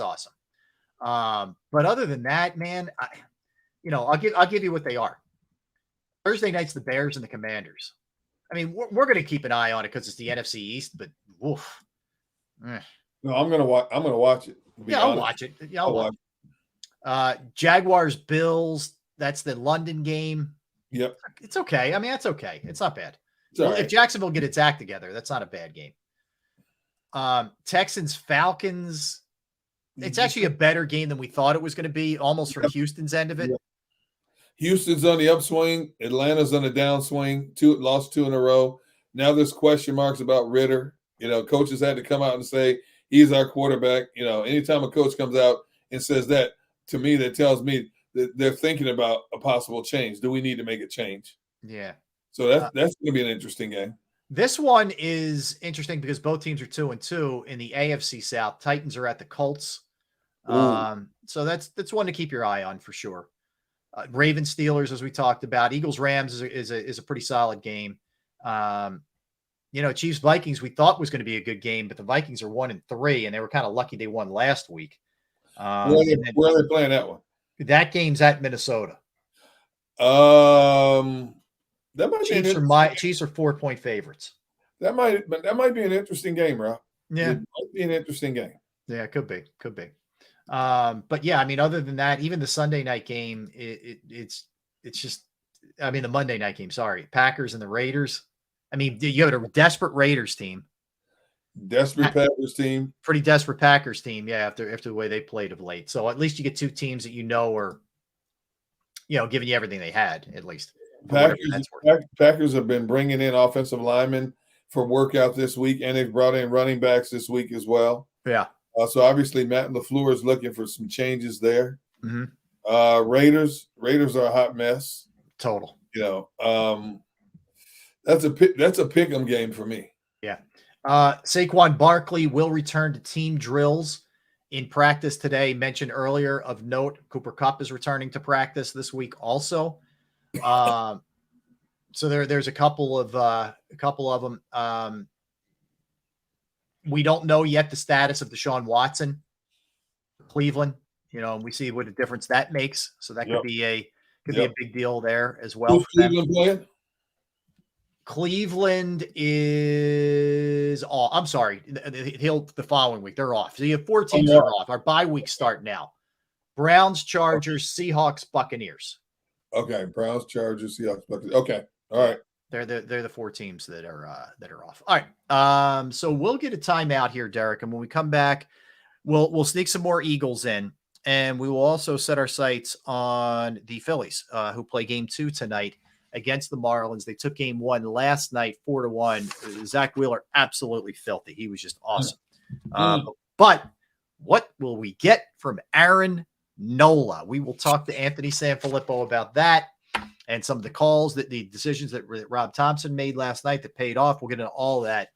awesome. But other than that, man, I'll give you what they are. Thursday night's the Bears and the Commanders. I mean, we're going to keep an eye on it because it's the NFC East, but woof. No, I'm going to watch it. I'll watch it. Yeah, I'll watch it. Jaguars, Bills. That's the London game. Yep. It's okay. I mean, that's okay. It's not bad. Right. If Jacksonville get its act together, that's not a bad game. Texans, Falcons. It's actually a better game than we thought it was going to be, almost from Houston's end of it. Yeah. Houston's on the upswing. Atlanta's on the downswing. Lost 2 in a row. Now there's question marks about Ritter. Coaches had to come out and say, he's our quarterback. Anytime a coach comes out and says that, to me, that tells me that they're thinking about a possible change. Do we need to make a change? Yeah. So that's going to be an interesting game. This one is interesting because both teams are 2-2 in the AFC South. Titans are at the Colts. So that's one to keep your eye on for sure. Ravens Steelers, as we talked about. Eagles Rams is a pretty solid game. Chiefs Vikings we thought was going to be a good game, but the Vikings are 1-3, and they were kind of lucky they won last week. Where are they playing that one? That game's at Minnesota. That might Chiefs are 4-point favorites. That might be an interesting game, Rob. Yeah, it might be an interesting game. Yeah, it could be. But yeah, I mean, other than that, even the Sunday night game, it's just, I mean, the Monday night game. Sorry, Packers and the Raiders. I mean, you have a desperate Raiders team, Packers team, pretty desperate Packers team. Yeah, after the way they played of late, so at least you get 2 teams that are, giving you everything they had at least. Packers have been bringing in offensive linemen for workout this week, and they've brought in running backs this week as well. Yeah. So obviously Matt LaFleur is looking for some changes there. Mm-hmm. Raiders are a hot mess. Total. That's a pick'em game for me. Yeah. Saquon Barkley will return to team drills in practice today. Mentioned earlier, of note, Cooper Kupp is returning to practice this week also. So there's a couple of them. We don't know yet the status of Deshaun Watson, Cleveland. And we see what a difference that makes. So that could be a big deal there as well. Who's Cleveland playing? Cleveland is off. I'm sorry. The following week they're off. So you have 4 teams that are off. Our bye weeks start now. Browns, Chargers, Seahawks, Buccaneers. Okay, Browns, Chargers, Seahawks, Buccaneers. Okay, all right. They're the 4 teams that are off. All right. So we'll get a timeout here, Derek, and when we come back, we'll sneak some more Eagles in, and we will also set our sights on the Phillies, who play game 2 tonight against the Marlins. They took game 1 last night, 4-1. Zach Wheeler, absolutely filthy. He was just awesome. But What will we get from Aaron Nola? We will talk to Anthony Sanfilippo about that and some of the calls, the decisions that Rob Thompson made last night that paid off. We'll get into all that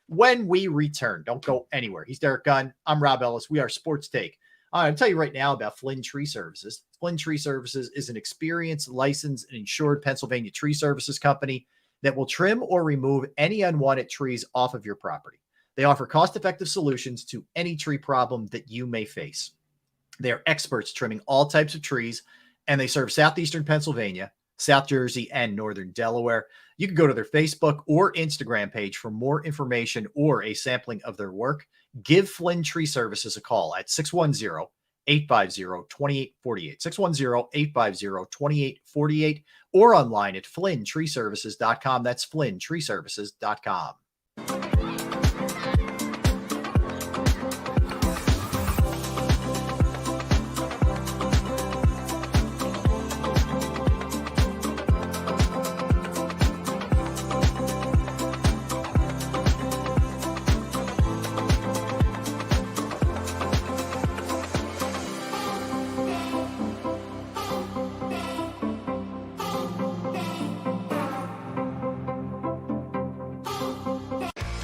when we return. Don't go anywhere. He's Derek Gunn. I'm Rob Ellis. We are Sports Take. I'll tell you right now about Flynn Tree Services. Flynn Tree Services is an experienced, licensed, and insured Pennsylvania tree services company that will trim or remove any unwanted trees off of your property. They offer cost-effective solutions to any tree problem that you may face. They are experts trimming all types of trees, and they serve southeastern Pennsylvania, South Jersey, and northern Delaware. You can go to their Facebook or Instagram page for more information or a sampling of their work. Give Flynn Tree Services a call at 610-850-2848, 610-850-2848, or online at flynntreeservices.com. That's flynntreeservices.com.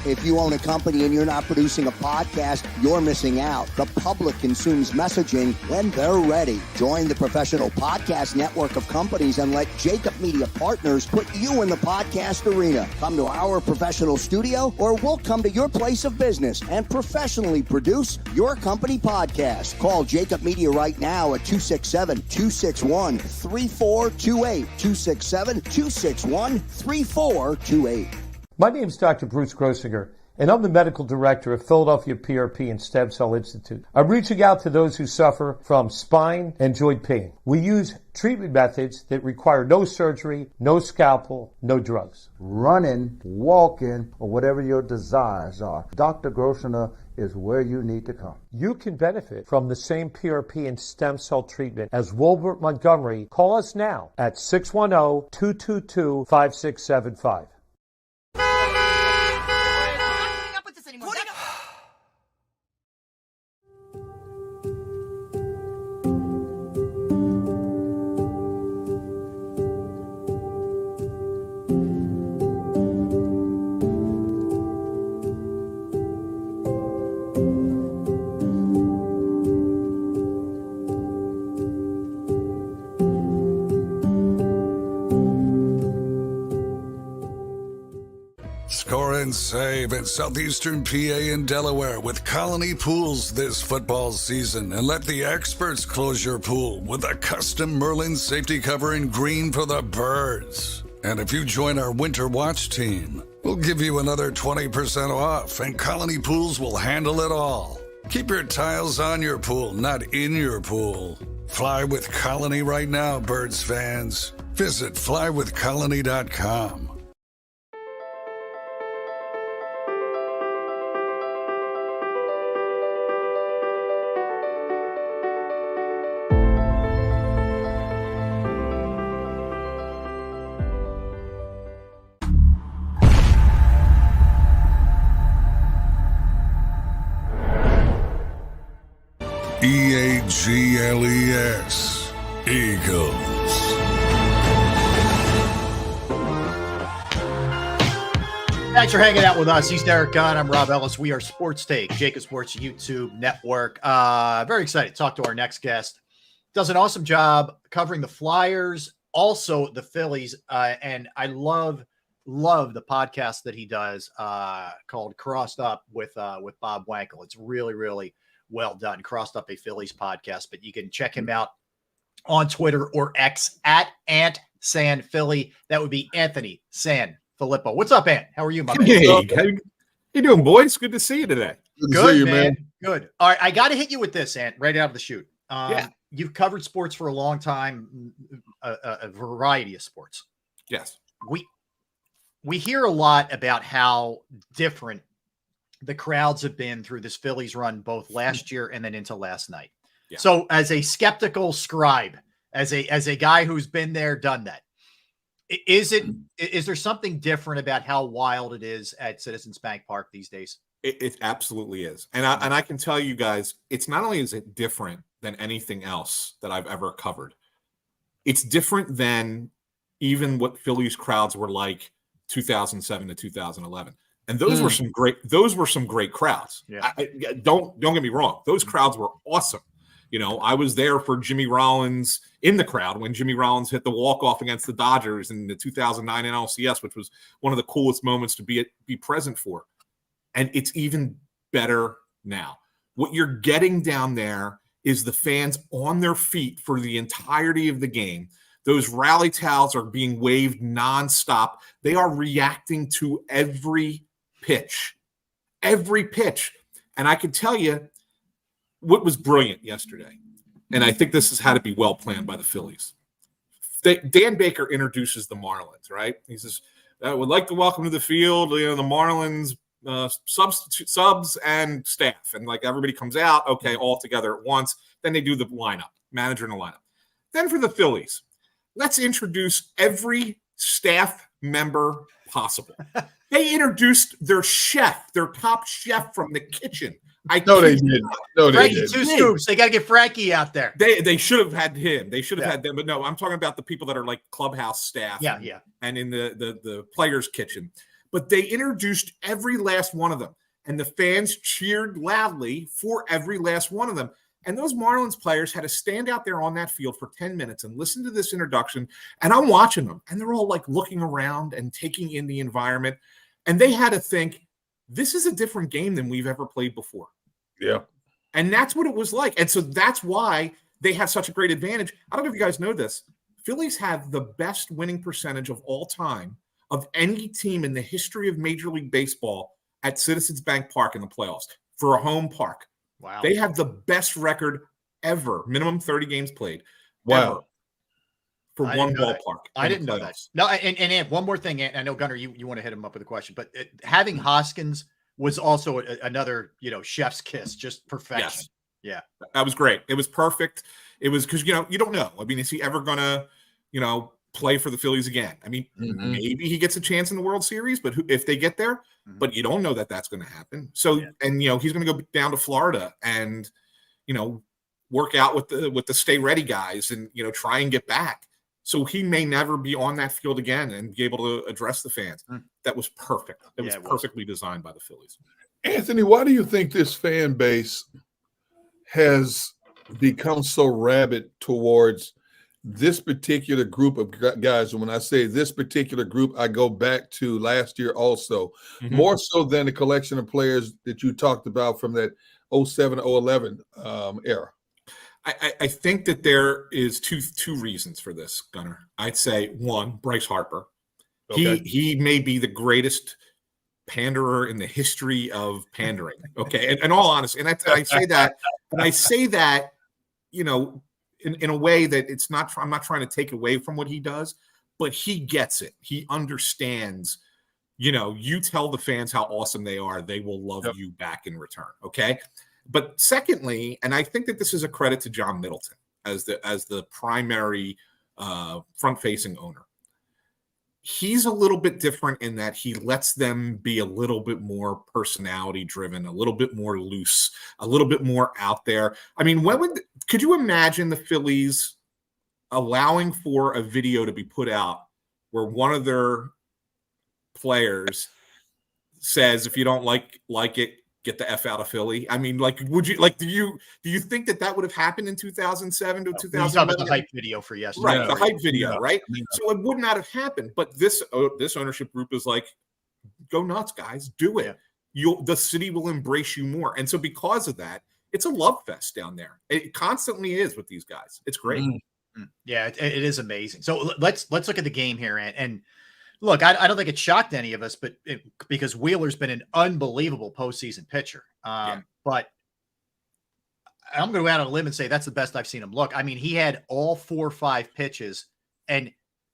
If you own a company and you're not producing a podcast, you're missing out. The public consumes messaging when they're ready. Join the professional podcast network of companies and let JAKIB Media Partners put you in the podcast arena. Come to our professional studio or we'll come to your place of business and professionally produce your company podcast. Call JAKIB Media right now at 267-261-3428, 267-261-3428. My name is Dr. Bruce Grossinger, and I'm the medical director of Philadelphia PRP and Stem Cell Institute. I'm reaching out to those who suffer from spine and joint pain. We use treatment methods that require no surgery, no scalpel, no drugs. Running, walking, or whatever your desires are, Dr. Grossinger is where you need to come. You can benefit from the same PRP and stem cell treatment as Wilbert Montgomery. Call us now at 610-222-5675. Score and save in southeastern PA and Delaware with Colony Pools this football season, and let the experts close your pool with a custom Merlin safety cover in green for the birds. And if you join our Winter Watch team, we'll give you another 20% off, and Colony Pools will handle it all. Keep your tiles on your pool, not in your pool. Fly with Colony right now, birds fans. Visit flywithcolony.com. EAGLES, Eagles. Thanks for hanging out with us. He's Derek Gunn. I'm Rob Ellis. We are Sports Take, JAKIB Sports YouTube Network. Very excited to talk to our next guest. Does an awesome job covering the Flyers, also the Phillies, and I love the podcast that he does called Crossed Up with Bob Wankel. It's really, really well done. Crossed Up, a Phillies podcast, but you can check him out on Twitter or X at Ant San Philly. That would be Anthony Sanfilippo. What's up, Ant? How are you, my man? Hey, how you doing, boys? Good to see you today. Good to see you, man. Good. All right, I got to hit you with this, Ant, right out of the chute. Yeah. You've covered sports for a long time, a variety of sports. Yes. We hear a lot about how different the crowds have been through this Phillies run, both last year and then into last night. Yeah. So as a skeptical scribe, as a guy who's been there, done that, is there something different about how wild it is at Citizens Bank Park these days? It absolutely is. And I can tell you guys, it's not only is it different than anything else that I've ever covered, it's different than even what Phillies crowds were like 2007 to 2011. And those were some great crowds. Yeah. Don't get me wrong. Those crowds were awesome. You know, I was there for Jimmy Rollins in the crowd when Jimmy Rollins hit the walk-off against the Dodgers in the 2009 NLCS, which was one of the coolest moments to be present for. And it's even better now. What you're getting down there is the fans on their feet for the entirety of the game. Those rally towels are being waved nonstop. They are reacting to every pitch. Every pitch. And I can tell you what was brilliant yesterday, and I think this has had to be well planned by the Phillies. Dan Baker introduces the Marlins, right? He says, I would like to welcome to the field, the Marlins subs and staff. And like everybody comes out, okay, all together at once. Then they do the lineup, manager in the lineup. Then for the Phillies, let's introduce every staff member possible. They introduced their chef, their top chef from the kitchen. No, they didn't. No, they Frankie didn't. Two Scoops. They got to get Frankie out there. They should have had him. They should have had them. But no, I'm talking about the people that are like clubhouse staff. Yeah, and in the players' kitchen. But they introduced every last one of them. And the fans cheered loudly for every last one of them. And those Marlins players had to stand out there on that field for 10 minutes and listen to this introduction. And I'm watching them. And they're all like looking around and taking in the environment. And they had to think, this is a different game than we've ever played before. Yeah. And that's what it was like. And so that's why they have such a great advantage. I don't know if you guys know this. Phillies have the best winning percentage of all time of any team in the history of Major League Baseball at Citizens Bank Park in the playoffs for a home park. Wow. They have the best record ever, minimum 30 games played. Wow. Ever, for one ballpark. I didn't know that. No, and one more thing, Ant, I know, Gunnar, you want to hit him up with a question, but having Hoskins was also another, chef's kiss, just perfection. Yes. Yeah. That was great. It was perfect. It was because, you don't know. I mean, is he ever going to, play for the Phillies again? I mean, maybe he gets a chance in the World Series, but if they get there, but you don't know that that's going to happen. So, and, he's going to go down to Florida and, work out with the stay ready guys and, try and get back. So he may never be on that field again and be able to address the fans. That was perfect. It was perfectly designed by the Phillies. Anthony, why do you think this fan base has become so rabid towards this particular group of guys? And when I say this particular group, I go back to last year also, more so than the collection of players that you talked about from that 07, 011 era. I think that there is two reasons for this, Gunnar. I'd say one, Bryce Harper. Okay. He may be the greatest panderer in the history of pandering. Okay, in all honesty, and I say that, in a way that it's not. I'm not trying to take away from what he does, but he gets it. He understands. You tell the fans how awesome they are, they will love you back in return. Okay. But secondly, and I think that this is a credit to John Middleton as the primary front-facing owner. He's a little bit different in that he lets them be a little bit more personality-driven, a little bit more loose, a little bit more out there. I mean, could you imagine the Phillies allowing for a video to be put out where one of their players says, "If you don't like it, get the F out of Philly"? I mean, would you do you think that would have happened in 2007 to 2011? The hype video for yesterday. Right, the hype video, right? So it would not have happened. But this ownership group is like, go nuts, guys, do it. The city will embrace you more. And so because of that, it's a love fest down there. It constantly is with these guys. It's great. Yeah, it is amazing. So let's look at the game here, and look, I don't think it shocked any of us, but because Wheeler's been an unbelievable postseason pitcher. But I'm going to go out on a limb and say that's the best I've seen him look. I mean, he had all 4 or 5 pitches, and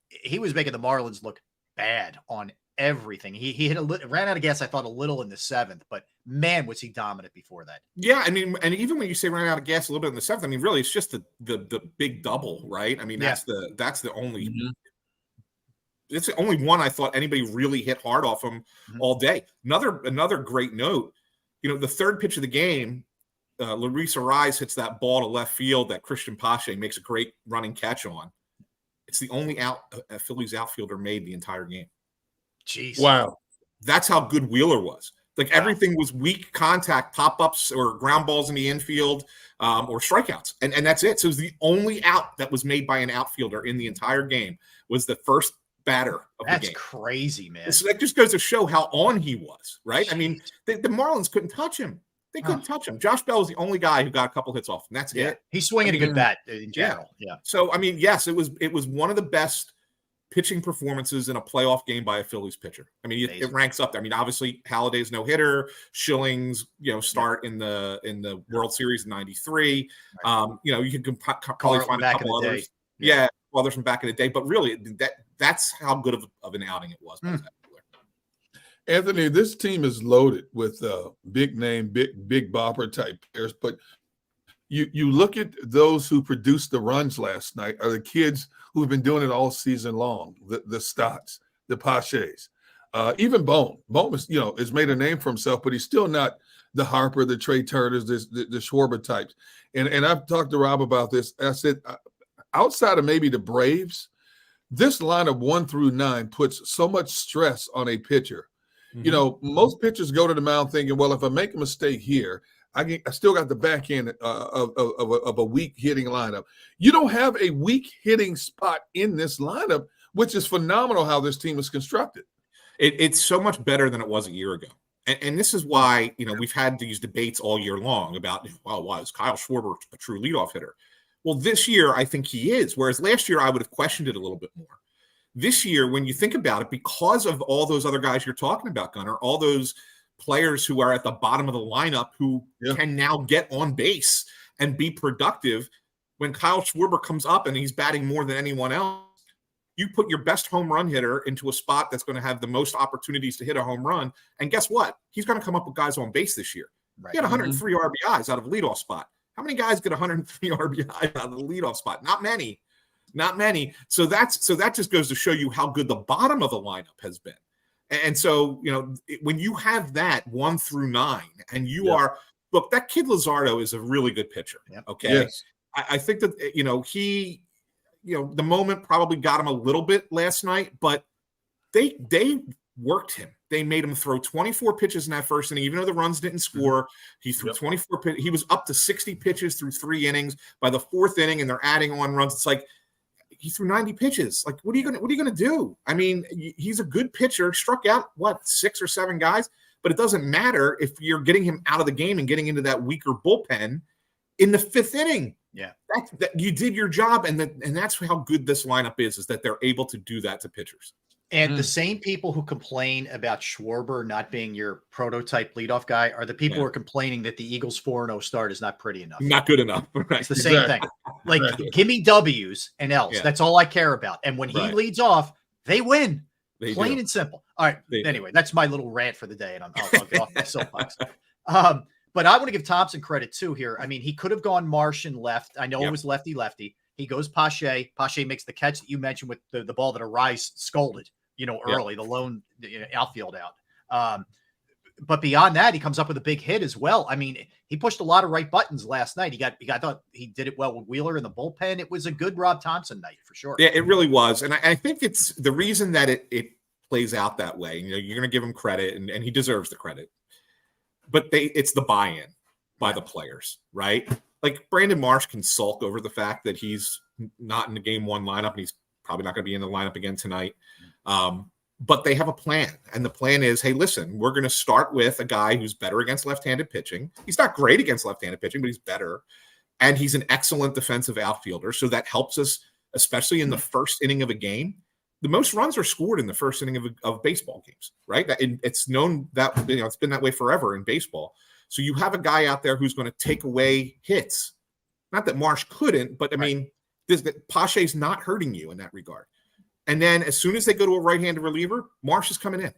he was making the Marlins look bad on everything. He ran out of gas, I thought, a little in the 7th, but man, was he dominant before that. Yeah, I mean, and even when you say ran out of gas a little bit in the 7th, I mean, really, it's just the big double, right? I mean, that's the only. It's the only one I thought anybody really hit hard off him all day. Another great note. the third pitch of the game, Larissa Rise hits that ball to left field that Christian Pache makes a great running catch on. It's the only out Phillies outfielder made the entire game. Jeez. Wow. That's how good Wheeler was. Like everything was weak contact, pop-ups or ground balls in the infield or strikeouts. And that's it. So it was the only out that was made by an outfielder in the entire game was the first batter of the game. That's crazy, man. So that just goes to show how on he was, right? Jeez. I mean, the Marlins couldn't touch him. They couldn't touch him. Josh Bell was the only guy who got a couple hits off, and that's it. He's swinging a good bat in general. Yeah. So, I mean, yes, it was one of the best pitching performances in a playoff game by a Phillies pitcher. I mean, it ranks up there. I mean, obviously Halliday's no hitter, Schilling's start in the World Series in '93. You can probably find a couple others. Others from back in the day, but really that's how good of an outing it was. Anthony, this team is loaded with big name, big bopper type players, but you look at those who produced the runs last night are the kids who have been doing it all season long. The Stotts, the Paches, even Bone. Bone has made a name for himself, but he's still not the Harper, the Trey Turners, the Schwarber types. And I've talked to Rob about this. I said, outside of maybe the Braves, this lineup 1 through 9 puts so much stress on a pitcher. Mm-hmm. Most pitchers go to the mound thinking, well, if I make a mistake here, I still got the back end of a weak hitting lineup. You don't have a weak hitting spot in this lineup, which is phenomenal how this team is constructed. It's so much better than it was a year ago. And this is why, we've had these debates all year long about, why is Kyle Schwarber a true leadoff hitter? Well, this year, I think he is, whereas last year I would have questioned it a little bit more. This year, when you think about it, because of all those other guys you're talking about, Gunnar, all those players who are at the bottom of the lineup who can now get on base and be productive, when Kyle Schwarber comes up and he's batting more than anyone else, you put your best home run hitter into a spot that's going to have the most opportunities to hit a home run. And guess what? He's going to come up with guys on base this year. Right. He had 103 RBIs out of a leadoff spot. How many guys get 103 RBIs out of the leadoff spot? Not many. So that just goes to show you how good the bottom of the lineup has been. And so, when you have that 1 through 9 and you are, look, that kid Luzardo is a really good pitcher. Okay. Yes. I think that, he, the moment probably got him a little bit last night, but they worked him. They made him throw 24 pitches in that first inning, even though the runs didn't score. He threw 24 pitches. He was up to 60 pitches through 3 innings. By the 4th inning, and they're adding on runs. It's like, he threw 90 pitches. Like, what are you gonna do? I mean, he's a good pitcher, struck out 6 or 7 guys, but it doesn't matter if you're getting him out of the game and getting into that weaker bullpen in the 5th inning. Yeah, that you did your job, and that's how good this lineup is that they're able to do that to pitchers. And the same people who complain about Schwarber not being your prototype leadoff guy are the people who are complaining that the Eagles 4-0 start is not pretty enough. Not good enough. Right. It's the same thing. Like, give me W's and L's. Yeah. That's all I care about. And when he leads off, they win. Plain and simple. All right. Anyway, that's my little rant for the day, and I'll get off my soapbox. But I want to give Thompson credit too here. I mean, he could have gone Marsh and left. I know it was lefty. He goes Pache. Pache makes the catch that you mentioned with the ball that Arise scolded. Early, the lone outfield out. But beyond that, he comes up with a big hit as well. I mean, he pushed a lot of right buttons last night. I thought he did it well with Wheeler in the bullpen. It was a good Rob Thompson night for sure. Yeah, it really was. And I think it's the reason that it plays out that way. You're going to give him credit, and he deserves the credit. But it's the buy-in by the players, right? Like, Brandon Marsh can sulk over the fact that he's not in the game 1 lineup, and he's probably not going to be in the lineup again tonight. But they have a plan, and the plan is, hey, listen, we're going to start with a guy who's better against left-handed pitching. He's not great against left-handed pitching, but he's better, and he's an excellent defensive outfielder, so that helps us, especially in the first inning of a game. The most runs are scored in the first inning of baseball games, right? It's known that it's been that way forever in baseball. So you have a guy out there who's going to take away hits. Not that Marsh couldn't, but I mean, Pache's not hurting you in that regard. And then as soon as they go to a right-handed reliever, Marsh is coming in.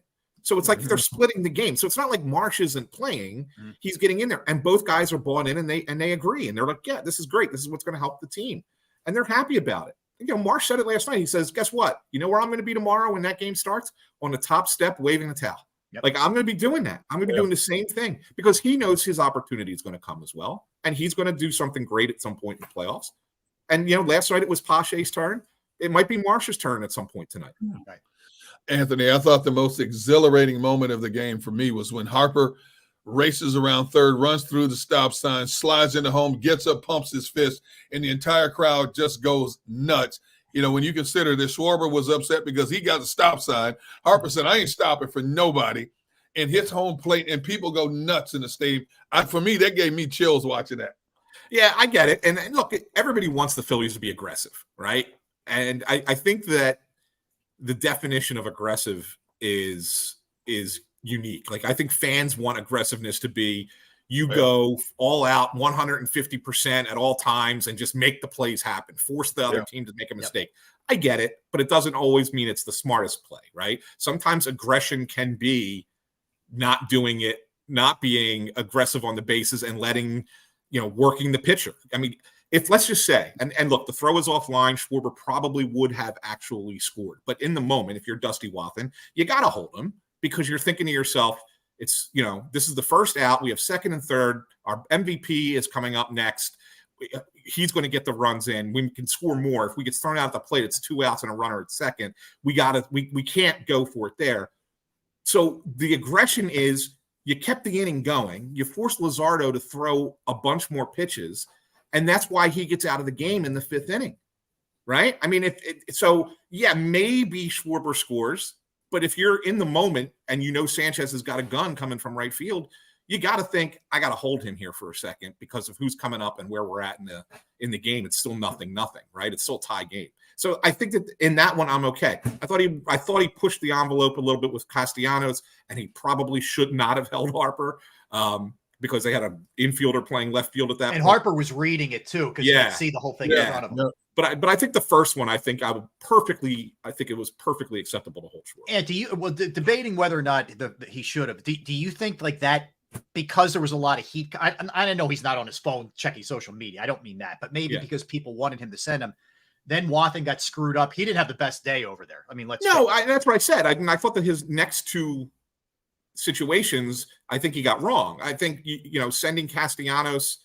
So it's like they're splitting the game. So it's not like Marsh isn't playing; he's getting in there, and both guys are bought in, and they agree, and they're like, "Yeah, this is great. This is what's going to help the team," and they're happy about it. Marsh said it last night. He says, "Guess what? You know where I'm going to be tomorrow when that game starts? On the top step, waving the towel." Like, I'm going to be doing that. I'm going to be doing the same thing because he knows his opportunity is going to come as well. And he's going to do something great at some point in the playoffs. And, last night it was Pache's turn. It might be Marsh's turn at some point tonight. Right. Anthony, I thought the most exhilarating moment of the game for me was when Harper races around third, runs through the stop sign, slides into home, gets up, pumps his fist, and the entire crowd just goes nuts. When you consider that Schwarber was upset because he got a stop sign, Harper said, I ain't stopping for nobody, and hits home plate, and people go nuts in the stadium. For me, that gave me chills watching that. Yeah, I get it. And look, everybody wants the Phillies to be aggressive, right? And I think that the definition of aggressive is unique. Like, I think fans want aggressiveness to be you go all out 150% at all times and just make the plays happen, force the other team to make a mistake. I get it, but it doesn't always mean it's the smartest play, right? Sometimes aggression can be not doing it, not being aggressive on the bases and letting, working the pitcher. I mean, if let's just say, and look, the throw is offline, Schwarber probably would have actually scored. But in the moment, if you're Dusty Wathan, you got to hold him because you're thinking to yourself, it's, this is the first out. We have second and third. Our MVP is coming up next. He's going to get the runs in. We can score more. If we get thrown out at the plate, it's 2 outs and a runner at second. We can't go for it there. So the aggression is you kept the inning going. You forced Luzardo to throw a bunch more pitches, and that's why he gets out of the game in the fifth inning, right? I mean, maybe Schwarber scores, but if you're in the moment and Sanchez has got a gun coming from right field, you got to think, I got to hold him here for a second because of who's coming up and where we're at in the game. It's still nothing, right? It's still a tie game. So I think that in that one, I'm okay. I thought he pushed the envelope a little bit with Castellanos, and he probably should not have held Harper because they had an infielder playing left field at that point. And Harper was reading it too because you could see the whole thing in front of him. But I think the first one, I think it was perfectly acceptable to hold Schwarber. And debating whether or not he should have, do you think like that because there was a lot of heat? I know he's not on his phone checking social media. I don't mean that, but maybe because people wanted him to send him. Then Wathan got screwed up. He didn't have the best day over there. I mean, that's what I said. I thought that his next two situations, I think he got wrong. I think sending Castellanos,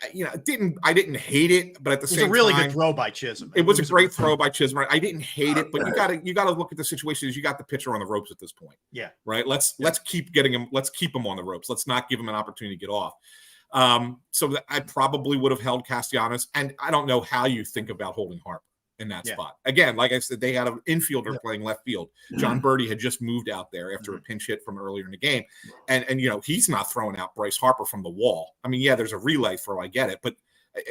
I didn't hate it, but at the same time, it was a really good throw by Chisholm. It was a great throw by Chisholm. I didn't hate it, but you gotta look at the situation as you got the pitcher on the ropes at this point. Yeah. Right. Let's keep getting him. Let's keep him on the ropes. Let's not give him an opportunity to get off. So I probably would have held Castellanos, and I don't know how you think about holding Harper in that spot. Again, like I said, they had an infielder playing left field. John Birdie had just moved out there after a pinch hit from earlier in the game. And he's not throwing out Bryce Harper from the wall. I mean, there's a relay throw. I get it. But,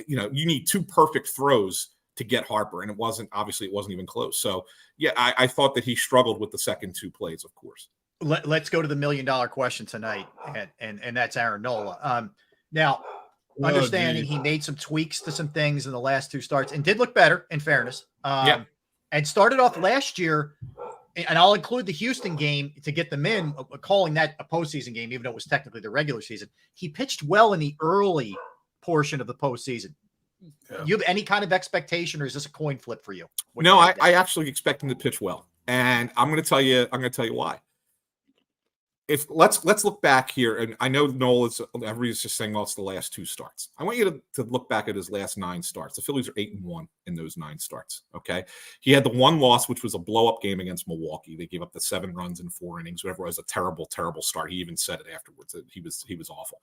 you need two perfect throws to get Harper. And it wasn't even close. So, I thought that he struggled with the second two plays, of course. Let's go to the $1 million question tonight. And that's Aaron Nola. Now, understanding he made some tweaks to some things in the last two starts and did look better, in fairness. And started off last year, and I'll include the Houston game to get them in, calling that a postseason game, even though it was technically the regular season. He pitched well in the early portion of the postseason. You have any kind of expectation, or is this a coin flip for you? No, I actually expect him to pitch well, and I'm going to tell you why. Let's look back here, and I know everybody's just saying, well, it's the last two starts. I want you to look back at his last 9 starts. The Phillies are 8-1 in those 9 starts. Okay, he had the one loss, which was a blow-up game against Milwaukee. They gave up the 7 runs in 4 innings. Whatever, it was a terrible, terrible start. He even said it afterwards that he was awful.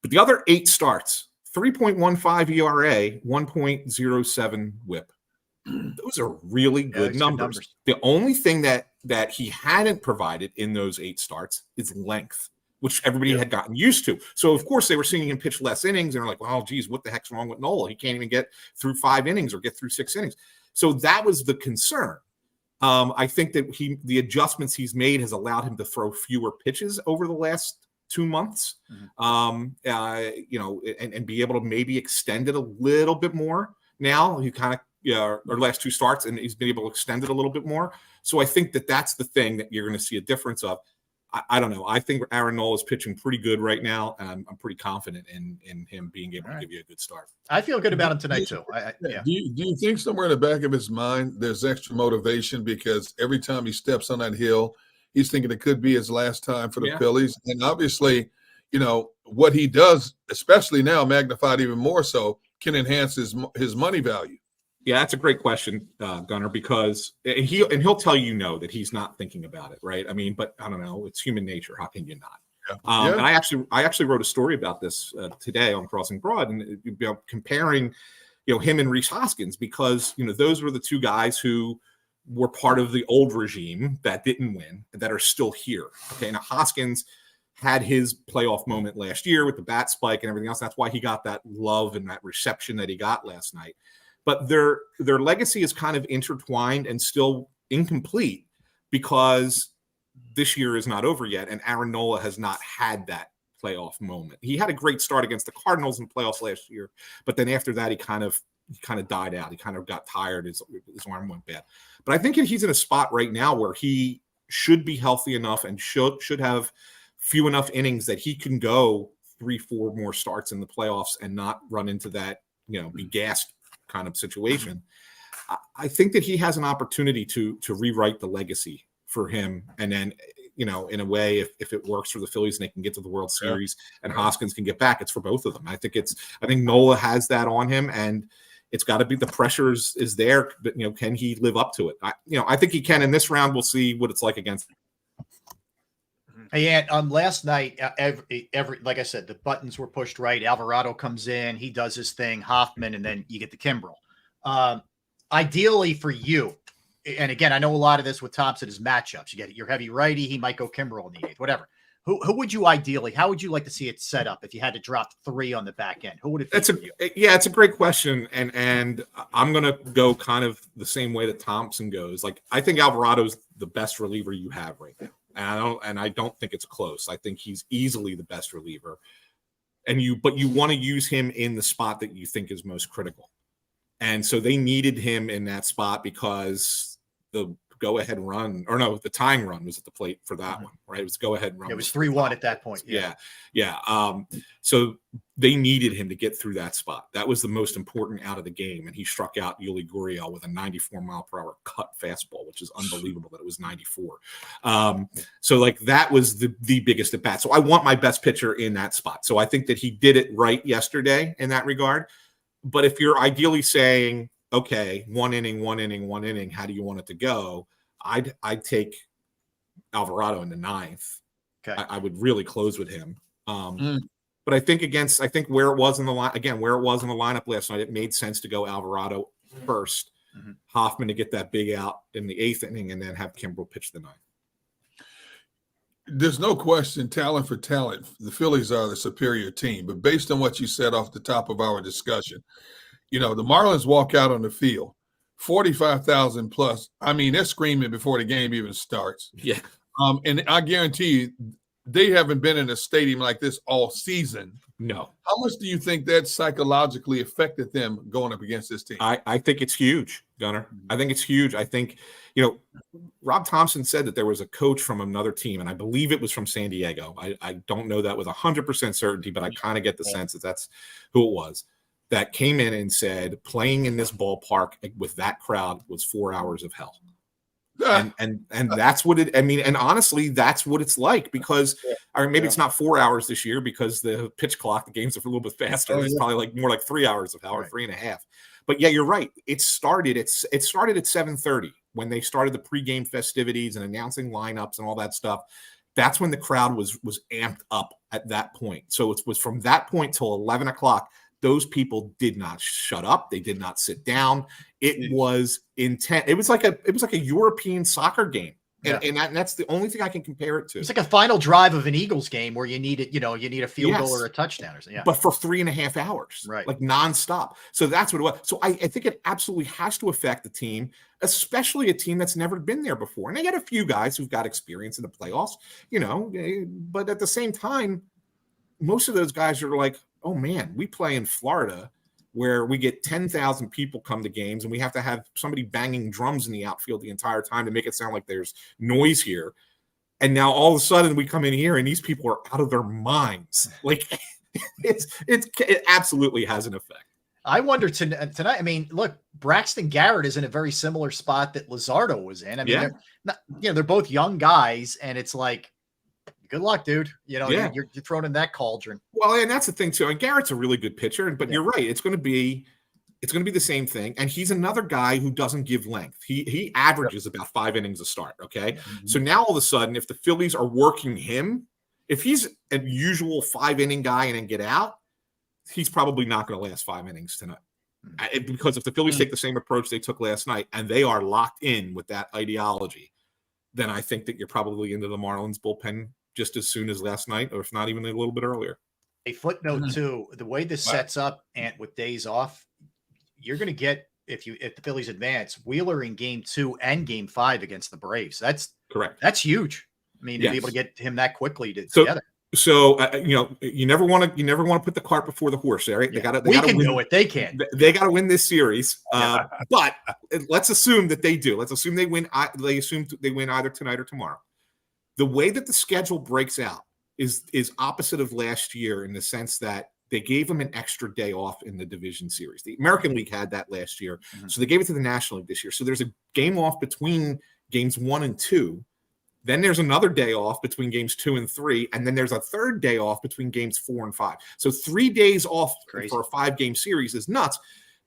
But the other 8 starts, 3.15 ERA, 1.07 WHIP. Those are really good numbers. The only thing that he hadn't provided in those 8 starts is length, which everybody had gotten used to. So, of course, they were seeing him pitch less innings, and they're like, well, geez, what the heck's wrong with Nola? He can't even get through 5 innings or get through 6 innings. So that was the concern. I think that the adjustments he's made has allowed him to throw fewer pitches over the last 2 months, and be able to maybe extend it a little bit more. Now he kind of, or last 2 starts, and he's been able to extend it a little bit more. So I think that that's the thing that you're going to see a difference of. I don't know. I think Aaron Nola is pitching pretty good right now, and I'm pretty confident in him being able to give you a good start. I feel good about him tonight too. Do you think somewhere in the back of his mind there's extra motivation because every time he steps on that hill, he's thinking it could be his last time for the Yeah. Phillies. And obviously, you know, what he does, especially now, magnified even more so, can enhance his money value. Yeah, that's a great question, Gunnar, because he'll tell you no that he's not thinking about it, right? I mean, but I don't know, it's human nature. How can you not? Yeah. And I actually wrote a story about this today on Crossing Broad, and comparing, him and Rhys Hoskins, because those were the two guys who were part of the old regime that didn't win, that are still here. Okay, now Hoskins had his playoff moment last year with the bat spike and everything else. That's why he got that love and that reception that he got last night. But their legacy is kind of intertwined and still incomplete, because this year is not over yet, and Aaron Nola has not had that playoff moment. He had a great start against the Cardinals in playoffs last year, but then after that, he kind of died out. He kind of got tired. His arm went bad. But I think he's in a spot right now where he should be healthy enough and should have few enough innings that he can go 3-4 more starts in the playoffs and not run into that, be gassed kind of situation. I think that he has an opportunity to rewrite the legacy for him. And then, in a way, if it works for the Phillies and they can get to the World Series and Hoskins can get back, it's for both of them. I think Nola has that on him, and it's got to be, the pressure is there, but can he live up to it? I think he can. In this round, we'll see what it's like against. Hey, Ant, last night, every like I said, the buttons were pushed right. Alvarado comes in, he does his thing, Hoffman, and then you get the Kimbrel. Ideally for you, and again, I know a lot of this with Thompson is matchups. You get your heavy righty, he might go Kimbrel in the eighth, whatever. Who would you ideally, how would you like to see it set up if you had to drop 3 on the back end? Who would it be for you? Yeah, it's a great question. And I'm going to go kind of the same way that Thompson goes. Like, I think Alvarado's the best reliever you have right now. And I don't think it's close. I think he's easily the best reliever. But you want to use him in the spot that you think is most critical. And so they needed him in that spot because the the tying run was at the plate for that one, right? It was go ahead run. It was 3-1 at that point. Yeah. So they needed him to get through that spot. That was the most important out of the game. And he struck out Yuli Gurriel with a 94-mile-per-hour cut fastball, which is unbelievable that it was 94. So like that was the biggest at bat. So I want my best pitcher in that spot. So I think that he did it right yesterday in that regard. But if you're ideally saying, okay, one inning, how do you want it to go? I'd take Alvarado in the 9th. Okay. I would really close with him. But I think where it was in the lineup last night, it made sense to go Alvarado first, Hoffman to get that big out in the 8th inning, and then have Kimbrel pitch the 9th. There's no question, talent for talent, the Phillies are the superior team. But based on what you said off the top of our discussion, the Marlins walk out on the field, 45,000 plus. I mean, they're screaming before the game even starts. Yeah. And I guarantee you, they haven't been in a stadium like this all season. No. How much do you think that psychologically affected them going up against this team? I think it's huge, Gunnar. I think it's huge. I think, Rob Thompson said that there was a coach from another team, and I believe it was from San Diego. I don't know that with 100% certainty, but I kind of get the sense that that's who it was, that came in and said playing in this ballpark with that crowd was 4 hours of hell. And that's what it, and honestly, that's what it's like, because maybe it's not 4 hours this year because the pitch clock, the games are a little bit faster. It's probably more like 3 hours of hell, or 3.5. But yeah, you're right. It started at 7:30 when they started the pregame festivities and announcing lineups and all that stuff. That's when the crowd was amped up at that point. So it was from that point till 11 o'clock. Those people did not shut up. They did not sit down. It was intense. It was like a European soccer game. And that's the only thing I can compare it to. It's like a final drive of an Eagles game where you need it, you need a field goal or a touchdown or something. Yeah. But for 3.5 hours, right? Like nonstop. So that's what it was. So I think it absolutely has to affect the team, especially a team that's never been there before. And they got a few guys who've got experience in the playoffs, but at the same time, most of those guys are like, oh man, we play in Florida where we get 10,000 people come to games and we have to have somebody banging drums in the outfield the entire time to make it sound like there's noise here. And now all of a sudden we come in here and these people are out of their minds. Like it absolutely has an effect. I wonder tonight. I mean, look, Braxton Garrett is in a very similar spot that Luzardo was in. I mean, they're not, they're both young guys, and it's like, good luck, dude. You're thrown in that cauldron. Well, and that's the thing too. And Garrett's a really good pitcher, but you're right. It's going to be the same thing. And he's another guy who doesn't give length. He averages about 5 innings a start. Okay. Mm-hmm. So now all of a sudden, if the Phillies are working him, if he's a usual 5-inning guy and then get out, he's probably not going to last 5 innings tonight. Because if the Phillies take the same approach they took last night and they are locked in with that ideology, then I think that you're probably into the Marlins bullpen just as soon as last night, or if not even a little bit earlier. A footnote too, the way this sets up, Ant, with days off, you're going to get, if the Phillies advance, Wheeler in game 2 and game 5 against the Braves. That's correct. That's huge. I mean, to be able to get him that quickly together. So you never want to put the cart before the horse, right? Yeah. We can do it. They can. They got to win this series. But let's assume that they do. Let's assume they win. They assume they win either tonight or tomorrow. The way that the schedule breaks out is opposite of last year in the sense that they gave them an extra day off in the division series. The American League had that last year, so they gave it to the National League this year. So there's a game off between games 1 and 2. Then there's another day off between games 2 and 3, and then there's a third day off between games 4 and 5. So 3 days off for a 5-game series is nuts.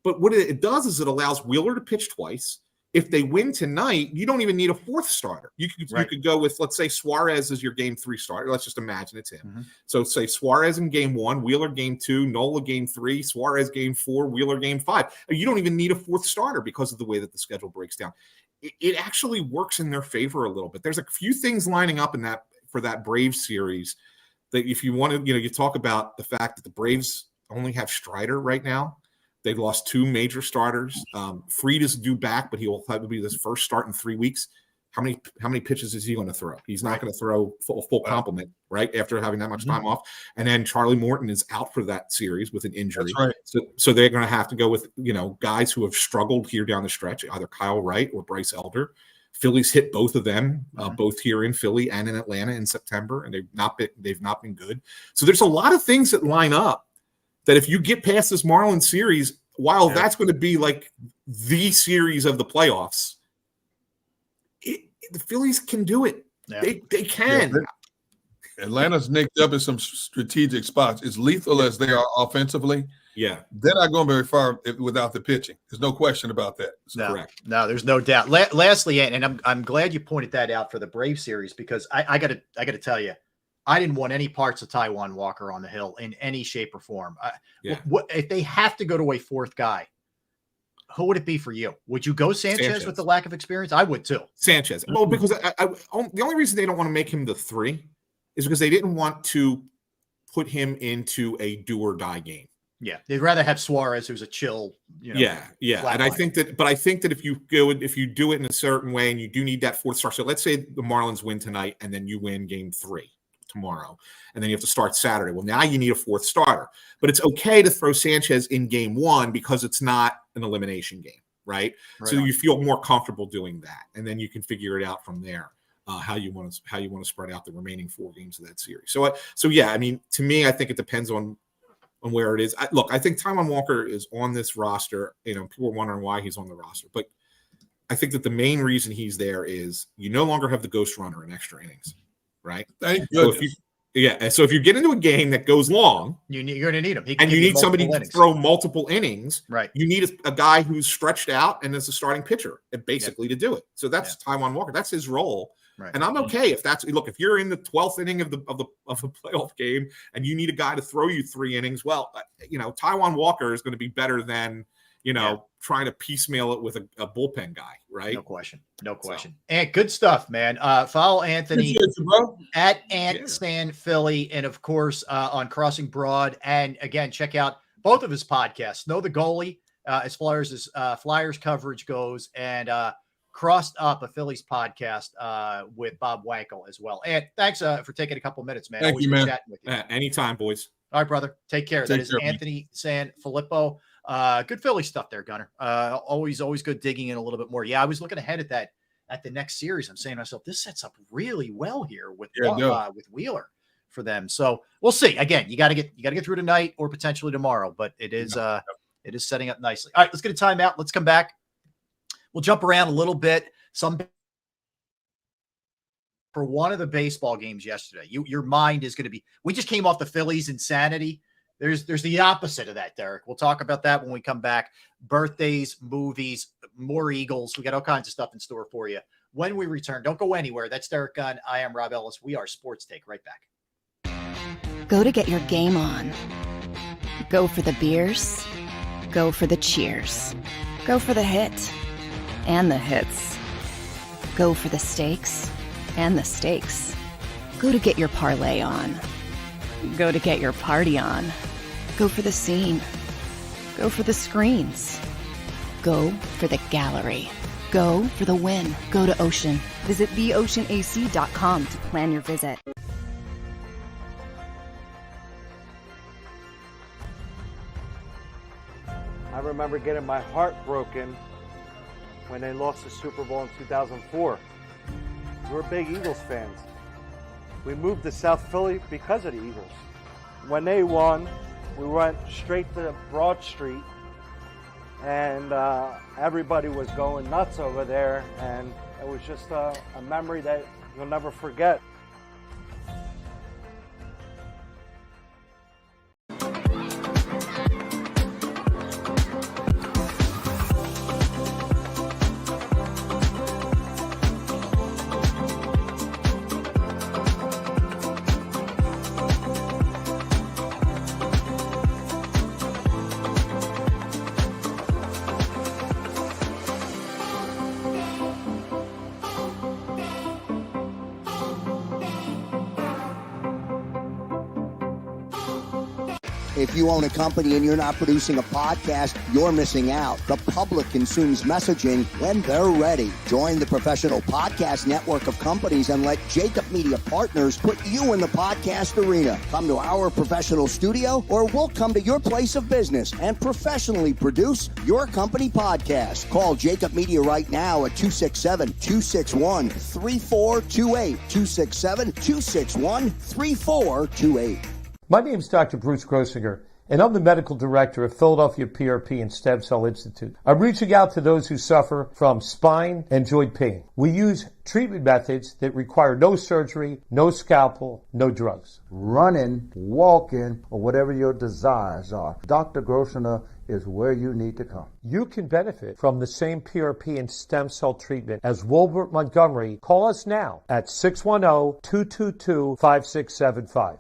But what it does is it allows Wheeler to pitch twice. If they win tonight, you don't even need a 4th starter. You could go with, let's say, Suarez is your game 3 starter. Let's just imagine it's him. Mm-hmm. So say Suarez in game 1, Wheeler game 2, Nola game 3, Suarez game 4, Wheeler game 5. You don't even need a 4th starter because of the way that the schedule breaks down. It actually works in their favor a little bit. There's a few things lining up in that for that Braves series that if you want to, you talk about the fact that the Braves only have Strider right now. They've lost 2 major starters. Fried is due back, but he will have to be his first start in 3 weeks. How many pitches is he going to throw? He's not going to throw full complement, right? After having that much time off. And then Charlie Morton is out for that series with an injury. That's right. So they're going to have to go with, guys who have struggled here down the stretch, either Kyle Wright or Bryce Elder. Phillies hit both of them, both here in Philly and in Atlanta in September, and they've not been good. So there's a lot of things that line up that if you get past this Marlins series, while that's going to be like the series of the playoffs, the Phillies can do it. Yeah. They can. Yeah, Atlanta's nicked up in some strategic spots. As lethal as they are offensively, they're not going very far without the pitching. There's no question about that. Correct. No, there's no doubt. Lastly, and I'm glad you pointed that out for the Brave series, because I got to tell you, I didn't want any parts of Taijuan Walker on the hill in any shape or form. What if they have to go to a 4th guy? Who would it be for you? Would you go Sanchez with the lack of experience? I would too. Sanchez. Well, because the only reason they don't want to make him the 3 is because they didn't want to put him into a do or die game. Yeah, they'd rather have Suarez, who's a chill. Yeah. And I think that if you do it in a certain way, and you do need that 4th star. So let's say the Marlins win tonight, and then you win game 3 tomorrow, and then you have to start Saturday. Well, now you need a 4th starter, but it's okay to throw Sanchez in game 1 because it's not an elimination game, right? So you feel more comfortable doing that, and then you can figure it out from there. How you want to spread out the remaining 4 games of that series. So yeah, I mean, to me, I think it depends on where it is. I think Taijuan Walker is on this roster. People are wondering why he's on the roster, but I think that the main reason he's there is you no longer have the ghost runner in extra innings. Right. Thank goodness. So if you get into a game that goes long, you're going to need him, and you need somebody to throw multiple innings. Right. You need a guy who's stretched out and is a starting pitcher, basically to do it. So that's Taijuan Walker. That's his role. Right. And I'm okay if if you're in the 12th inning of a playoff game and you need a guy to throw you 3 innings, well, Taijuan Walker is going to be better than trying to piecemeal it with a bullpen guy, right? No question. And good stuff, man. Follow Anthony at AntSanPhilly, and of course on Crossing Broad. And again, check out both of his podcasts. Know the Goalie, as Flyers coverage goes, and Crossed Up, a Phillies podcast with Bob Wankel as well. And thanks for taking a couple minutes, man. Thank you, man. Chatting with you. Anytime, boys. All right, brother. Take care. That is Anthony Sanfilippo. Good Philly stuff there, Gunner. Always good digging in a little bit more. Yeah, I was looking ahead at the next series. I'm saying to myself, this sets up really well here with Wheeler for them. So we'll see. Again, you got to get through tonight or potentially tomorrow. But it is It is setting up nicely. All right, let's get a timeout. Let's come back. We'll jump around a little bit. For one of the baseball games yesterday, your mind is going to be, we just came off the Phillies insanity. There's the opposite of that, Derek. We'll talk about that when we come back. Birthdays, movies, more Eagles. We got all kinds of stuff in store for you when we return. Don't go anywhere. That's Derek Gunn. I am Rob Ellis. We are Sports Take. Right back. Go to get your game on. Go for the beers. Go for the cheers. Go for the hit and the hits. Go for the stakes and the stakes. Go to get your parlay on. Go to get your party on. Go for the scene. Go for the screens. Go for the gallery. Go for the win. Go to Ocean. Visit theoceanac.com to plan your visit. I remember getting my heart broken when they lost the Super Bowl in 2004. We were big Eagles fans. We moved to South Philly because of the Eagles. When they won, we went straight to Broad Street, and everybody was going nuts over there, and it was just a memory that you'll never forget. If you own a company and you're not producing a podcast, you're missing out. The public consumes messaging when they're ready. Join the professional podcast network of companies and let JAKIB Media Partners put you in the podcast arena. Come to our professional studio, or we'll come to your place of business and professionally produce your company podcast. Call JAKIB Media right now at 267-261-3428. 267-261-3428. My name is Dr. Bruce Grossinger, and I'm the medical director of Philadelphia PRP and Stem Cell Institute. I'm reaching out to those who suffer from spine and joint pain. We use treatment methods that require no surgery, no scalpel, no drugs. Running, walking, or whatever your desires are, Dr. Grossinger is where you need to come. You can benefit from the same PRP and stem cell treatment as Wilbert Montgomery. Call us now at 610-222-5675.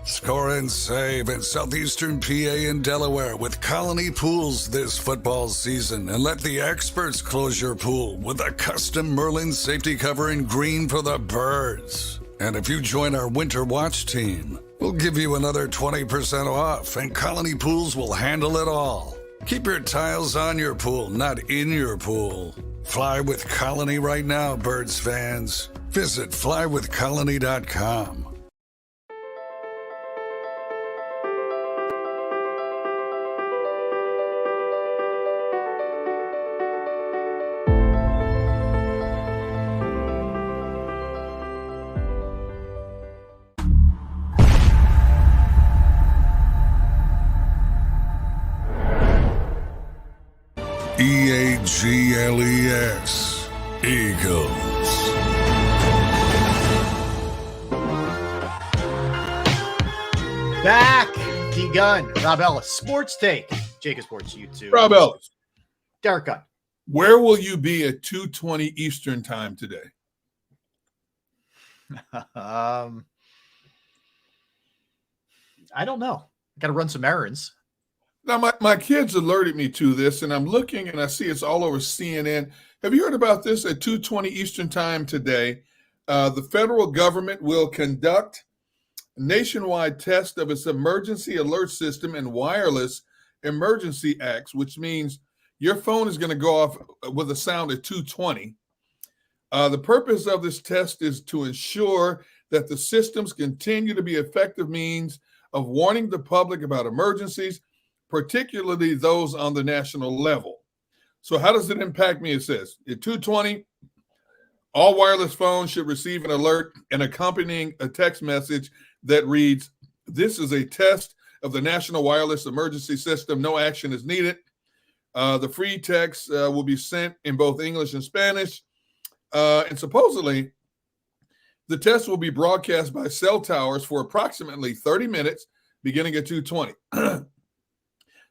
Score and save in southeastern PA and Delaware with Colony Pools this football season, and let the experts close your pool with a custom Merlin safety cover in green for the birds. And if you join our Winter Watch team, we'll give you another 20% off, and Colony Pools will handle it all. Keep your tiles on your pool, not in your pool. Fly with Colony right now, Birds fans. Visit flywithcolony.com. EAGLES, Eagles. Back, D-Gun, Rob Ellis, Sports Take, JAKIB Sports YouTube. Rob Ellis. Derek Gunn. Where will you be at 2:20 Eastern time today? I don't know. Got to run some errands. Now, my kids alerted me to this, and I'm looking, and I see it's all over CNN. Have you heard about this? At 2:20 Eastern time today, the federal government will conduct a nationwide test of its emergency alert system and wireless emergency acts, which means your phone is going to go off with a sound at 2:20. The purpose of this test is to ensure that the systems continue to be effective means of warning the public about emergencies, particularly those on the national level. So how does it impact me? It says at 2:20, all wireless phones should receive an alert and accompanying a text message that reads, "This is a test of the National Wireless Emergency System. No action is needed." The free text will be sent in both English and Spanish. And supposedly, the test will be broadcast by cell towers for approximately 30 minutes, beginning at 2:20.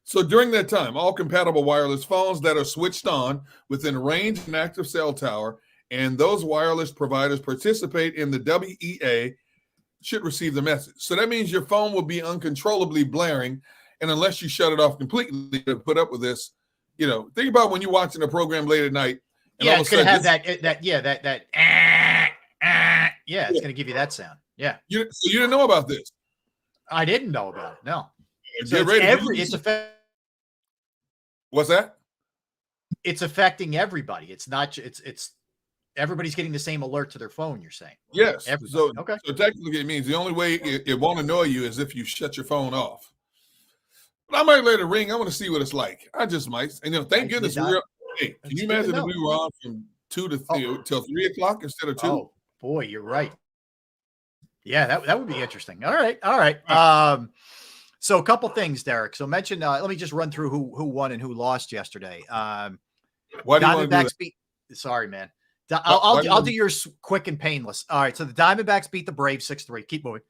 So during that time, all compatible wireless phones that are switched on within range of an active cell tower and those wireless providers participate in the WEA should receive the message. So that means your phone will be uncontrollably blaring, and unless you shut it off completely to put up with this, think about when you're watching a program late at night. And Yeah, it's going to have it's going to give you that sound. Yeah. You didn't know about this? I didn't know about it. No. So what's that? It's affecting everybody. It's not. It's everybody's getting the same alert to their phone. You're saying? Yes. Everybody. Okay. So technically, it means the only way it won't annoy you is if you shut your phone off. But I might let it ring. I want to see what it's like. I just might. And thank goodness we're. Hey, can you imagine if we were on from 2 to 3 till 3 o'clock instead of 2? Oh boy, you're right. Yeah, that would be interesting. All right. So a couple things, Derek. So mention. Let me just run through who won and who lost yesterday. Why do you want to do that? Sorry, man. I'll do yours quick and painless. All right. So the Diamondbacks beat the Braves 6-3. Keep moving.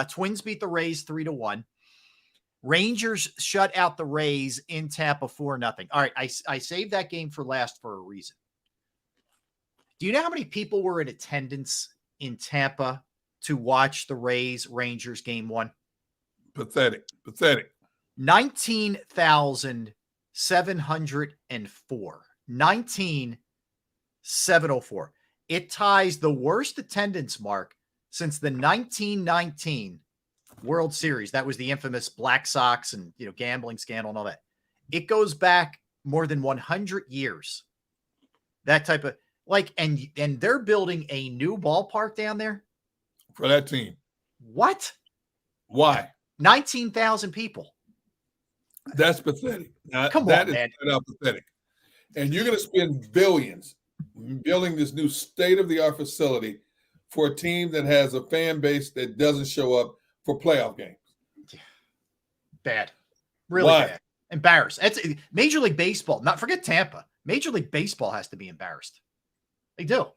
Twins beat the Rays 3-1. Rangers shut out the Rays in Tampa 4-0. All right, I saved that game for last for a reason. Do you know how many people were in attendance in Tampa to watch the Rangers game 1? Pathetic. 19,704. 19,704. It ties the worst attendance mark since the 1919 World Series. That was the infamous Black Sox and gambling scandal and all that. It goes back more than 100 years. That type of and they're building a new ballpark down there for that team. What? Why? 19,000 people. That's pathetic. Come on, man. That is pathetic. And you're going to spend billions building this new state-of-the-art facility for a team that has a fan base that doesn't show up for playoff games. Bad. Really bad. Embarrassed. That's Major League Baseball. Not forget Tampa. Major League Baseball has to be embarrassed. They do. I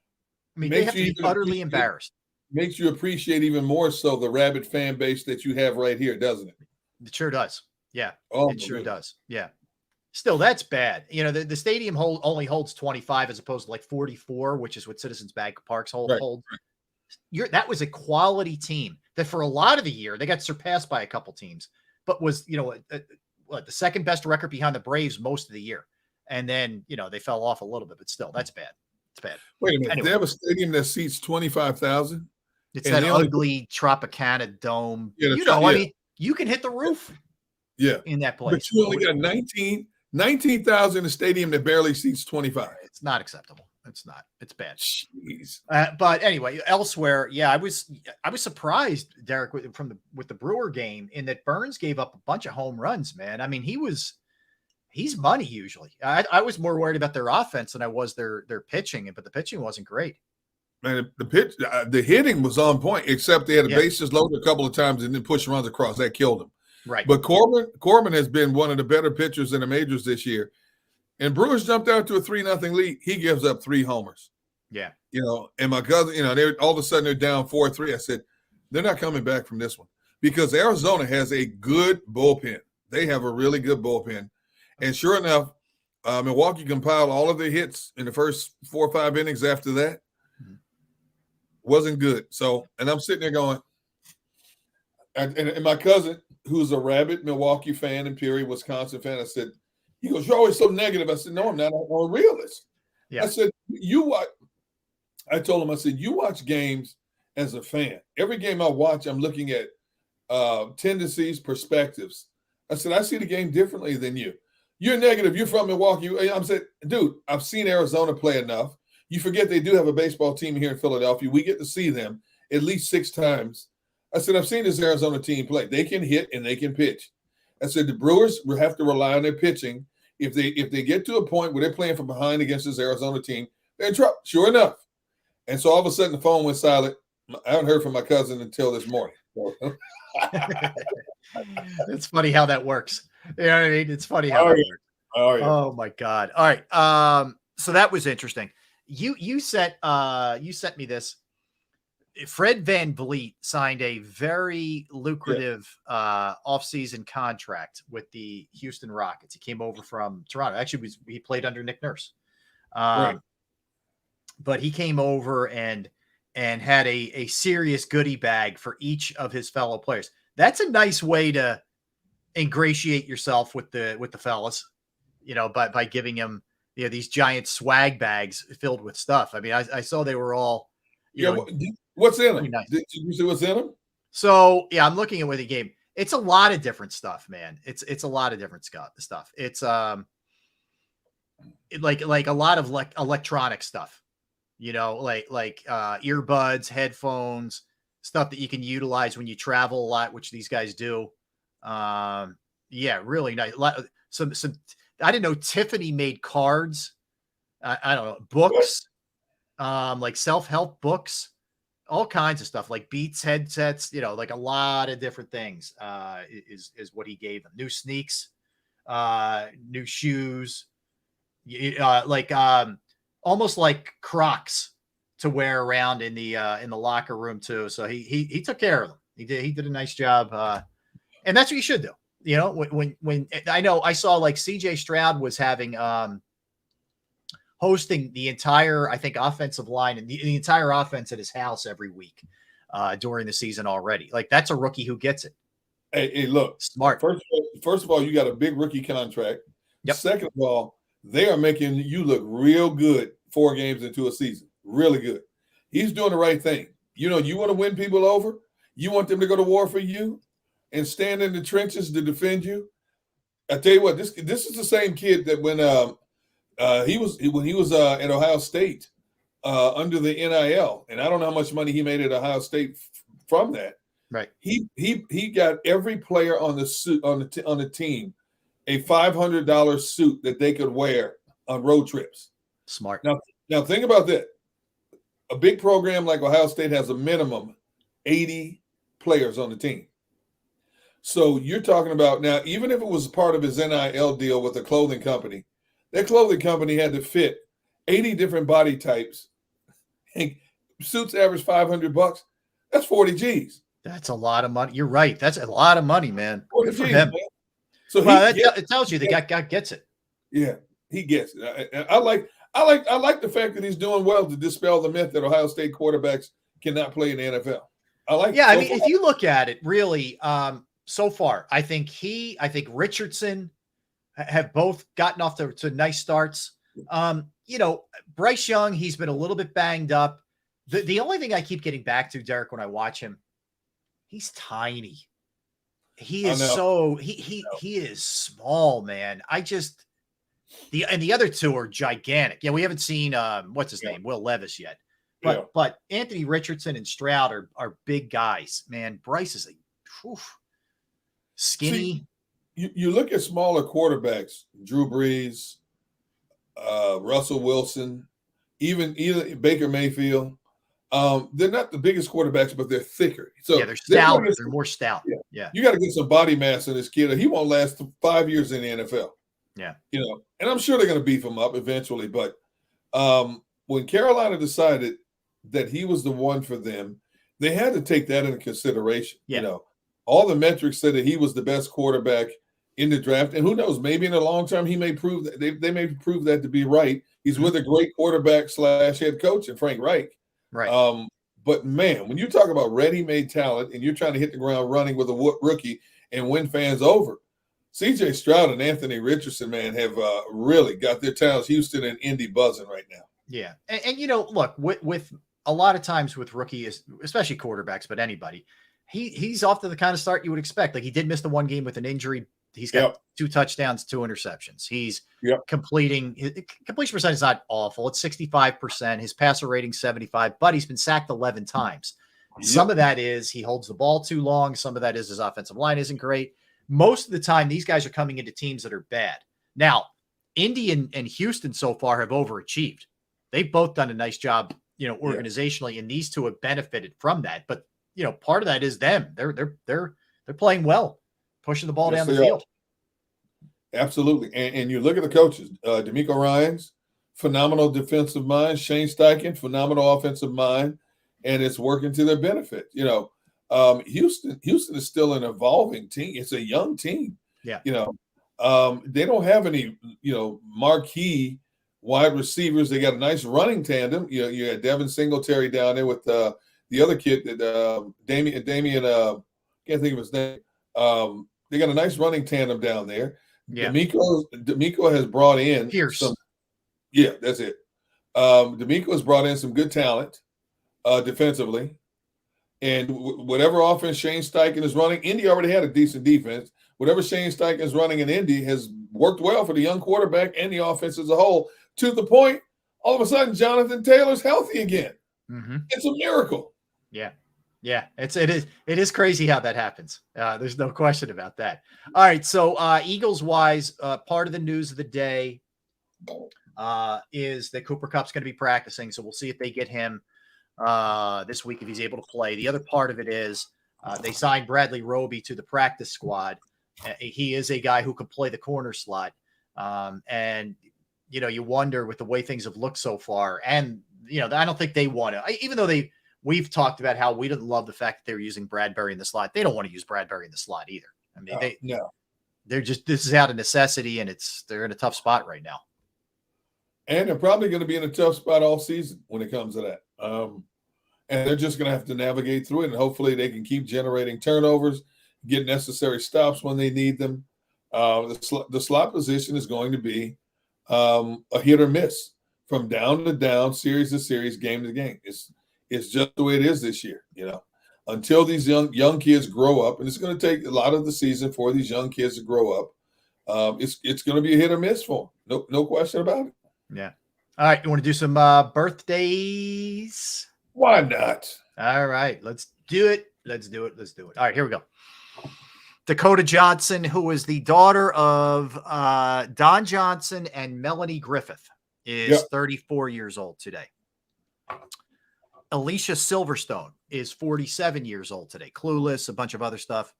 mean, they have to be utterly embarrassed. Makes you appreciate even more so the rabid fan base that you have right here, doesn't it? It sure does. Yeah. Oh, it sure does. Yeah. Still, that's bad. The stadium only holds 25 as opposed to 44, which is what Citizens Bank Parks hold. That was a quality team that for a lot of the year, they got surpassed by a couple teams, but was, the second best record behind the Braves most of the year. And then, they fell off a little bit, but still, that's bad. It's bad. Wait a minute. Anyway, they have a stadium that seats 25,000? It's that ugly Tropicana dome. I mean, you can hit the roof in that place. But you only got 19,000 in a stadium that barely seats 25. It's not acceptable. It's not. It's bad. Jeez. But anyway, elsewhere, I was surprised, Derek, with the Brewer game in that Burns gave up a bunch of home runs, man. I mean, he's money usually. I was more worried about their offense than I was their pitching, but the pitching wasn't great. Man, the hitting was on point, except they had the bases loaded a couple of times and then push runs across. That killed them. Right. But Corbin has been one of the better pitchers in the majors this year. And Brewers jumped out to a 3-0 lead. He gives up 3 homers. Yeah. And my cousin, they're all of a sudden they're down 4-3. I said, they're not coming back from this one because Arizona has a good bullpen. They have a really good bullpen. And sure enough, Milwaukee compiled all of their hits in the first 4 or 5 innings after that. Wasn't good. So, and I'm sitting there going, and my cousin, who's a rabid Milwaukee fan and Peoria, Wisconsin fan, I said, he goes, "You're always so negative." I said, "No, I'm not. I'm a realist." Yeah. I said, "You watch." I told him, I said, "You watch games as a fan. Every game I watch, I'm looking at tendencies, perspectives. I said, I see the game differently than you. You're negative. You're from Milwaukee. I'm saying, dude, I've seen Arizona play enough. You forget they do have a baseball team here in Philadelphia. We get to see them at least 6 times. I said, I've seen this Arizona team play. They can hit and they can pitch. I said, the Brewers will have to rely on their pitching. If they get to a point where they're playing from behind against this Arizona team, they're in trouble. Sure enough. And so all of a sudden the phone went silent. I haven't heard from my cousin until this morning. It's funny how that works. You know what I mean? It's funny how that works. Oh my God. All right. So that was interesting. You sent me this. Fred VanVleet signed a very lucrative offseason contract with the Houston Rockets. He came over from Toronto. Actually, he played under Nick Nurse. Right. But he came over and had a serious goodie bag for each of his fellow players. That's a nice way to ingratiate yourself with the fellas, by giving him, these giant swag bags filled with stuff. I mean, I saw they were all, what's in them? Nice. Did you see what's in them? So yeah, I'm looking at what he gave. It's a lot of different stuff, man. It's a lot of different stuff. It's like a lot of electronic stuff, like earbuds, headphones, stuff that you can utilize when you travel a lot, which these guys do. Yeah, really nice. Some I didn't know Tiffany made cards. I don't know, books, like self-help books, all kinds of stuff, like Beats headsets, like a lot of different things, is what he gave them. New sneaks, new shoes, almost like Crocs to wear around in the locker room too. So he took care of them. He did a nice job. And that's what you should do. When I know I saw like CJ Stroud was having, hosting the entire, I think, offensive line and the entire offense at his house every week during the season already. Like, that's a rookie who gets it. Hey, look, smart. First of all, you got a big rookie contract. Yep. Second of all, they are making you look real good 4 games into a season. Really good. He's doing the right thing. You want to win people over. You want them to go to war for you and stand in the trenches to defend you. I tell you what, this is the same kid that when he was at Ohio State under the NIL, and I don't know how much money he made at Ohio State from that. Right. He got every player on the team a $500 suit that they could wear on road trips. Smart. Now think about that. A big program like Ohio State has a minimum 80 players on the team. So you're talking about now, even if it was part of his NIL deal with a clothing company, that clothing company had to fit 80 different body types. And suits average $500. That's 40 G's. That's a lot of money. You're right. That's a lot of money, man. Good for him. Man. So it tells you the guy gets it. Yeah, he gets it. I like the fact that he's doing well to dispel the myth that Ohio State quarterbacks cannot play in the NFL. I mean, if you look at it, really, so far, I think Richardson have both gotten off to nice starts. Bryce Young, he's been a little bit banged up. The only thing I keep getting back to, Derek, when I watch him, he's tiny. He is he is small, man. The other two are gigantic. Yeah, we haven't seen what's his name, Will Levis yet. But Anthony Richardson and Stroud are big guys, man. Bryce is skinny. See, you look at smaller quarterbacks, Drew Brees, Russell Wilson, even Baker Mayfield. They're not the biggest quarterbacks, but they're thicker. So yeah, they're stout. They're more stout. Yeah. You got to get some body mass in this kid. He won't last 5 years in the NFL. Yeah. And I'm sure they're going to beef him up eventually. But when Carolina decided that he was the one for them, they had to take that into consideration. Yeah. All the metrics said that he was the best quarterback in the draft. And who knows, maybe in the long term, he may prove that they may prove that to be right. He's with a great quarterback / head coach and Frank Reich. Right. But man, when you talk about ready-made talent and you're trying to hit the ground running with a rookie and win fans over, CJ Stroud and Anthony Richardson, man, have really got their towns, Houston and Indy, buzzing right now. Yeah. And look, with a lot of times with rookies, especially quarterbacks, but anybody, he's off to the kind of start you would expect. Like, he did miss the one game with an injury He's got 2 touchdowns, 2 interceptions. He's completing. His completion percentage is not awful. It's 65%. His passer rating 75, but he's been sacked 11 times. Some of that is he holds the ball too long. Some of that is his offensive line isn't great. Most of the time, these guys are coming into teams that are bad. Now, Indy and Houston so far have overachieved. They've both done a nice job, organizationally, and these two have benefited from that. But part of that is them. They're playing well, pushing the ball down the field. Absolutely. And you look at the coaches, D'Amico Ryans, phenomenal defensive mind, Shane Steichen, phenomenal offensive mind, and it's working to their benefit. Houston is still an evolving team. It's a young team. Yeah. They don't have any, marquee wide receivers. They got a nice running tandem. You had Devin Singletary down there with the other kid that Damian, can't think of his name. They got a nice running tandem down there. Yeah. D'Amico has brought in Pierce. That's it. D'Amico has brought in some good talent defensively. And whatever offense Shane Steichen is running, Indy already had a decent defense. Whatever Shane Steichen is running in Indy has worked well for the young quarterback and the offense as a whole, to the point, all of a sudden, Jonathan Taylor's healthy again. Mm-hmm. It's a miracle. Yeah. Yeah. It is crazy how that happens. There's no question about that. All right. So Eagles wise, part of the news of the day is that Cooper Kupp's going to be practicing. So we'll see if they get him this week if he's able to play. The other part of it is they signed Bradley Roby to the practice squad. He is a guy who can play the corner slot. And, you wonder with the way things have looked so far. And, I don't think they want to, even though we've talked about how we didn't love the fact that they were using Bradbury in the slot. They don't want to use Bradbury in the slot either. I mean, they're just, this is out of necessity, and they're in a tough spot right now. And they're probably going to be in a tough spot all season when it comes to that. And they're just going to have to navigate through it, and hopefully they can keep generating turnovers, get necessary stops when they need them. The slot position is going to be a hit or miss from down to down, series to series, game to game. It's just the way it is this year, until these young kids grow up, and it's going to take a lot of the season for these young kids to grow up. It's going to be a hit or miss for them. No question about it. Yeah. All right. You want to do some birthdays? Why not? All right. Let's do it. All right. Here we go. Dakota Johnson, who is the daughter of Don Johnson and Melanie Griffith, is 34 years old today. Alicia Silverstone is 47 years old today. Clueless, a bunch of other stuff.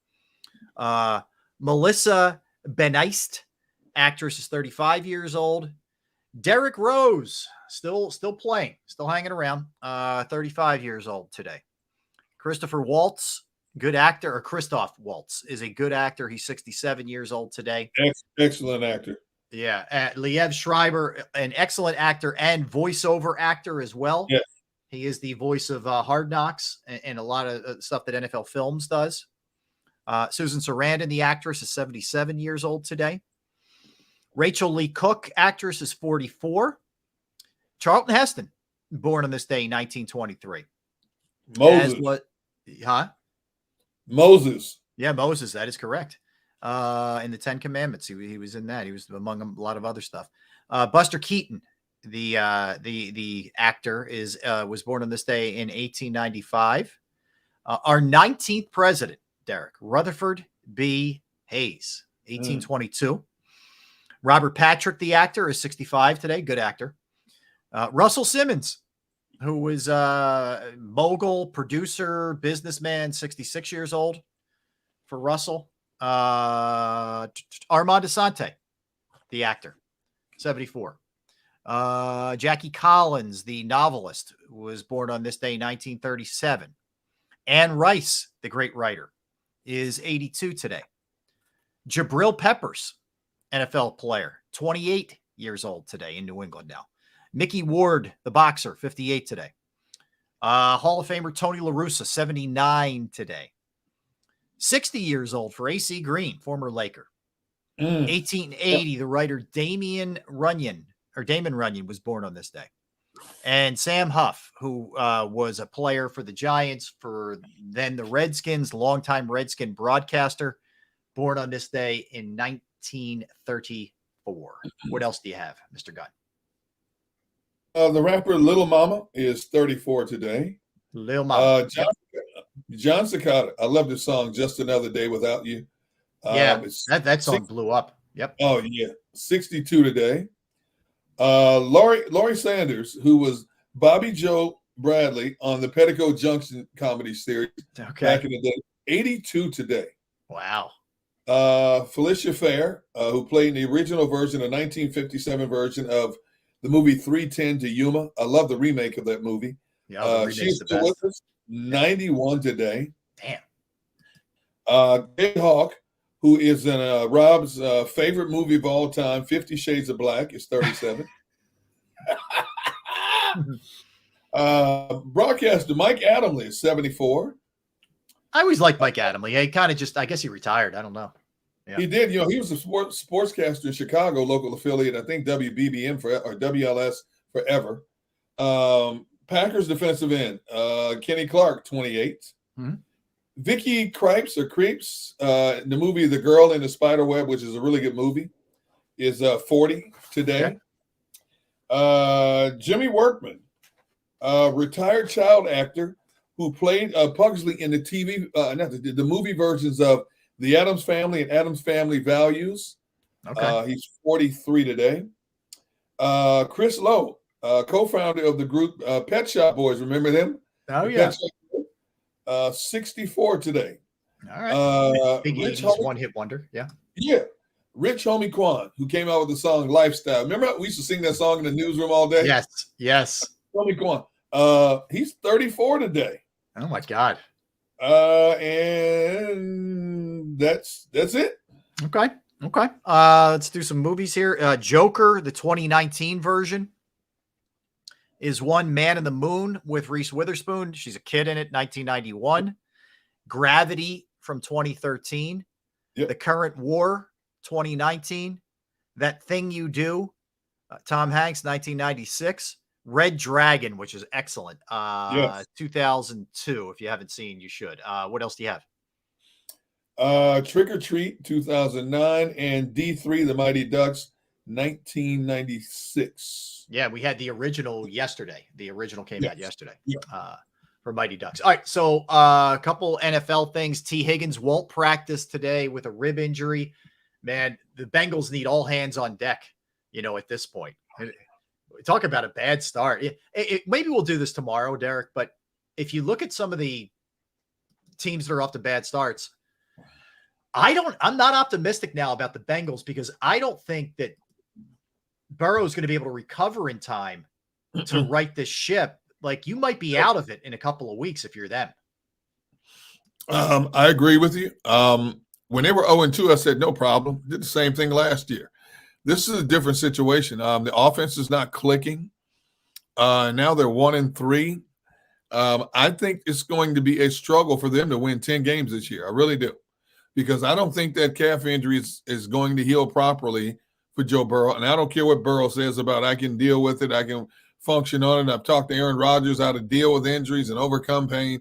Melissa Benoist, actress, is 35 years old. Derrick Rose, still playing, still hanging around, 35 years old today. Christopher Waltz, good actor, or Christoph Waltz is a good actor. He's 67 years old today. Excellent actor. Yeah. Liev Schreiber, an excellent actor and voiceover actor as well. Yeah. He is the voice of Hard Knocks and a lot of stuff that NFL Films does. Susan Sarandon, the actress, is 77 years old today. Rachel Lee Cook, actress, is 44. Charlton Heston, born on this day, 1923. Moses. Moses. Yeah, Moses. That is correct. In the Ten Commandments, he was in that. He was among a lot of other stuff. Buster Keaton, the actor, was born on this day in 1895. Our 19th president, Derek, Rutherford B. Hayes, 1822. Robert Patrick, the actor, is 65 today. Good actor. Russell Simmons, who was a mogul, producer, businessman, 66 years old for Russell. Armand Asante, the actor, 74. Jackie Collins, the novelist, was born on this day, 1937. Anne Rice, the great writer, is 82 today. Jabril Peppers, NFL player, 28 years old today in New England now. Mickey Ward, the boxer, 58 today. Hall of Famer Tony La Russa, 79 today. 60 years old for AC Green, former Laker. 1880, the writer Damon Runyon was born on this day. And Sam Huff, who was a player for the Giants, for then the Redskins, longtime Redskin broadcaster, born on this day in 1934. What else do you have, Mr. Gunn? The rapper Little Mama is 34 today. Lil Mama. John Cicada. I love this song, Just Another Day Without You. Yeah, that song blew up. Yep. Oh, yeah. 62 today. Laurie Sanders, who was Bobby Joe Bradley on the Petticoat Junction comedy series back in the day, 82 today. Wow. Felicia Fair, who played in the original version, a 1957 version of the movie 3:10 to Yuma. I love the remake of that movie. Yeah, she's still with us, 91 today. Damn. Jay Hawk, who is in Rob's favorite movie of all time, 50 Shades of Black, is 37. Broadcaster Mike Adamley is 74. I always liked Mike Adamley. He kind of just, I guess he retired. I don't know. Yeah. He did. He was a sportscaster in Chicago, local affiliate, I think WBBM or WLS forever. Packers defensive end, Kenny Clark, 28. Mm-hmm. Vicky Cripes or Creeps, the movie The Girl in the Spider Web, which is a really good movie, is 40 today. Okay. Jimmy Workman, retired child actor who played Pugsley in the TV, the movie versions of The Addams Family and Addams Family Values. Okay. He's 43 today. Chris Lowe, co-founder of the group Pet Shop Boys. Remember them? Oh, yeah. 64 today. All right. Big Rich 80s one-hit wonder. Yeah. Yeah. Rich Homie Quan, who came out with the song Lifestyle. Remember we used to sing that song in the newsroom all day? Yes. Yes. Homie Quan. He's 34 today. Oh, my God. And that's it. Okay. Okay. Let's do some movies here. Joker, the 2019 version, is one. Man in the Moon with Reese Witherspoon. She's a kid in it, 1991. Gravity from 2013. Yep. The Current War, 2019. That Thing You Do, Tom Hanks, 1996. Red Dragon, which is excellent. Yes. 2002. If you haven't seen, you should. What else do you have? Trick or Treat, 2009, and D3, The Mighty Ducks, 1996. Yeah, we had the original yesterday. The original came out yesterday. Yeah. For Mighty Ducks. All right, so a couple NFL things. T. Higgins won't practice today with a rib injury. Man, the Bengals need all hands on deck, at this point. Talk about a bad start. Maybe we'll do this tomorrow, Derek, but if you look at some of the teams that are off to bad starts, I'm not optimistic now about the Bengals because I don't think that Burrow is going to be able to recover in time to right this ship. Like, you might be out of it in a couple of weeks if you're them. I agree with you. When they were 0-2, I said, no problem. Did the same thing last year. This is a different situation. The offense is not clicking. Now they're 1-3. I think it's going to be a struggle for them to win 10 games this year. I really do. Because I don't think that calf injury is going to heal properly for Joe Burrow. And I don't care what Burrow says about I can deal with it. I can function on it. I've talked to Aaron Rodgers how to deal with injuries and overcome pain.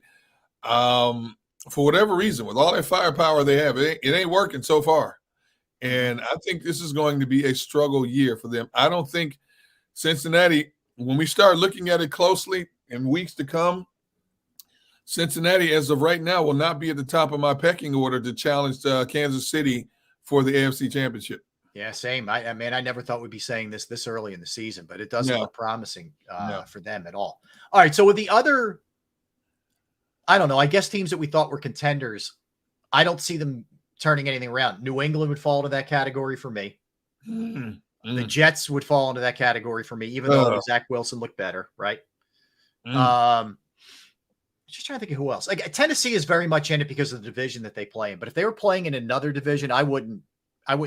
For whatever reason, with all that firepower they have, it ain't working so far. And I think this is going to be a struggle year for them. I don't think Cincinnati, when we start looking at it closely in weeks to come, Cincinnati, as of right now, will not be at the top of my pecking order to challenge Kansas City for the AFC Championship. Yeah, same. I never thought we'd be saying this early in the season, but it doesn't look promising for them at all. All right, so with the other, I don't know, I guess teams that we thought were contenders, I don't see them turning anything around. New England would fall into that category for me. The Jets would fall into that category for me, even though Zach Wilson looked better, right? Just trying to think of who else. Like, Tennessee is very much in it because of the division that they play in. But if they were playing in another division, I wouldn't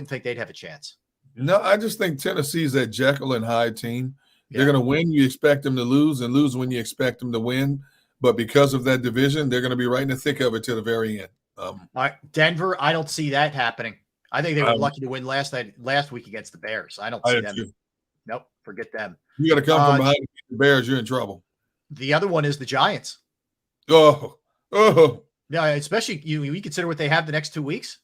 think they'd have a chance. No, I just think Tennessee's that Jekyll and Hyde team. They're going to win. You expect them to lose, and lose when you expect them to win. But because of that division, they're going to be right in the thick of it to the very end. All right, Denver, I don't see that happening. I think they were lucky to win last week against the Bears. I don't see them. Nope, forget them. You got to come from behind the Bears. You're in trouble. The other one is the Giants. Oh. Yeah, especially you consider what they have the next 2 weeks.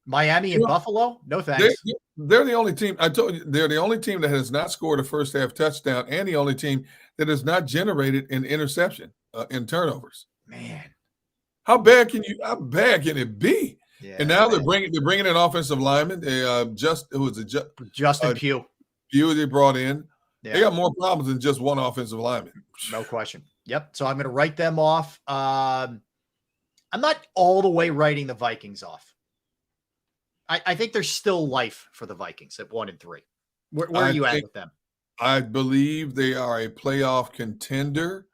Miami and Buffalo? No They're, thanks. they're the only team. I told you they're the only team that has not scored a first half touchdown, and the only team that has not generated an interception in turnovers. Man, how bad can it be? Yeah, and now they're bringing an offensive lineman. They Justin Pugh. Pugh they brought in. Yeah. They got more problems than just one offensive lineman. No question. Yep. So I'm going to write them off. I'm not all the way writing the Vikings off. I think there's still life for the Vikings at 1-3. Where are you at with them? I believe they are a playoff contender,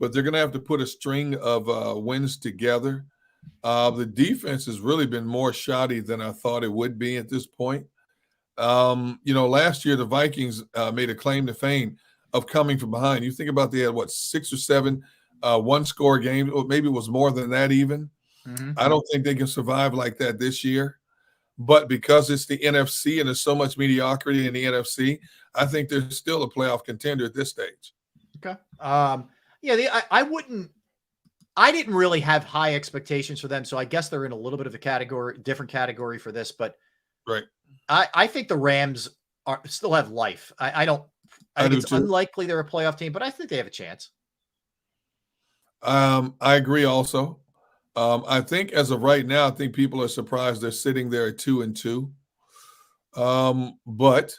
but they're going to have to put a string of wins together. The defense has really been more shoddy than I thought it would be at this point. Last year the Vikings made a claim to fame of coming from behind. You think about they had 6 or 7 one-score games, or maybe it was more than that even. Mm-hmm. I don't think they can survive like that this year. But because it's the NFC and there's so much mediocrity in the NFC, I think they're still a playoff contender at this stage. Okay. I didn't really have high expectations for them, so I guess they're in a little bit of a different category for this. But right, I think the Rams still have life. I think it's unlikely they're a playoff team, but I think they have a chance. I agree also. I think as of right now, I think people are surprised they're sitting there at 2-2. But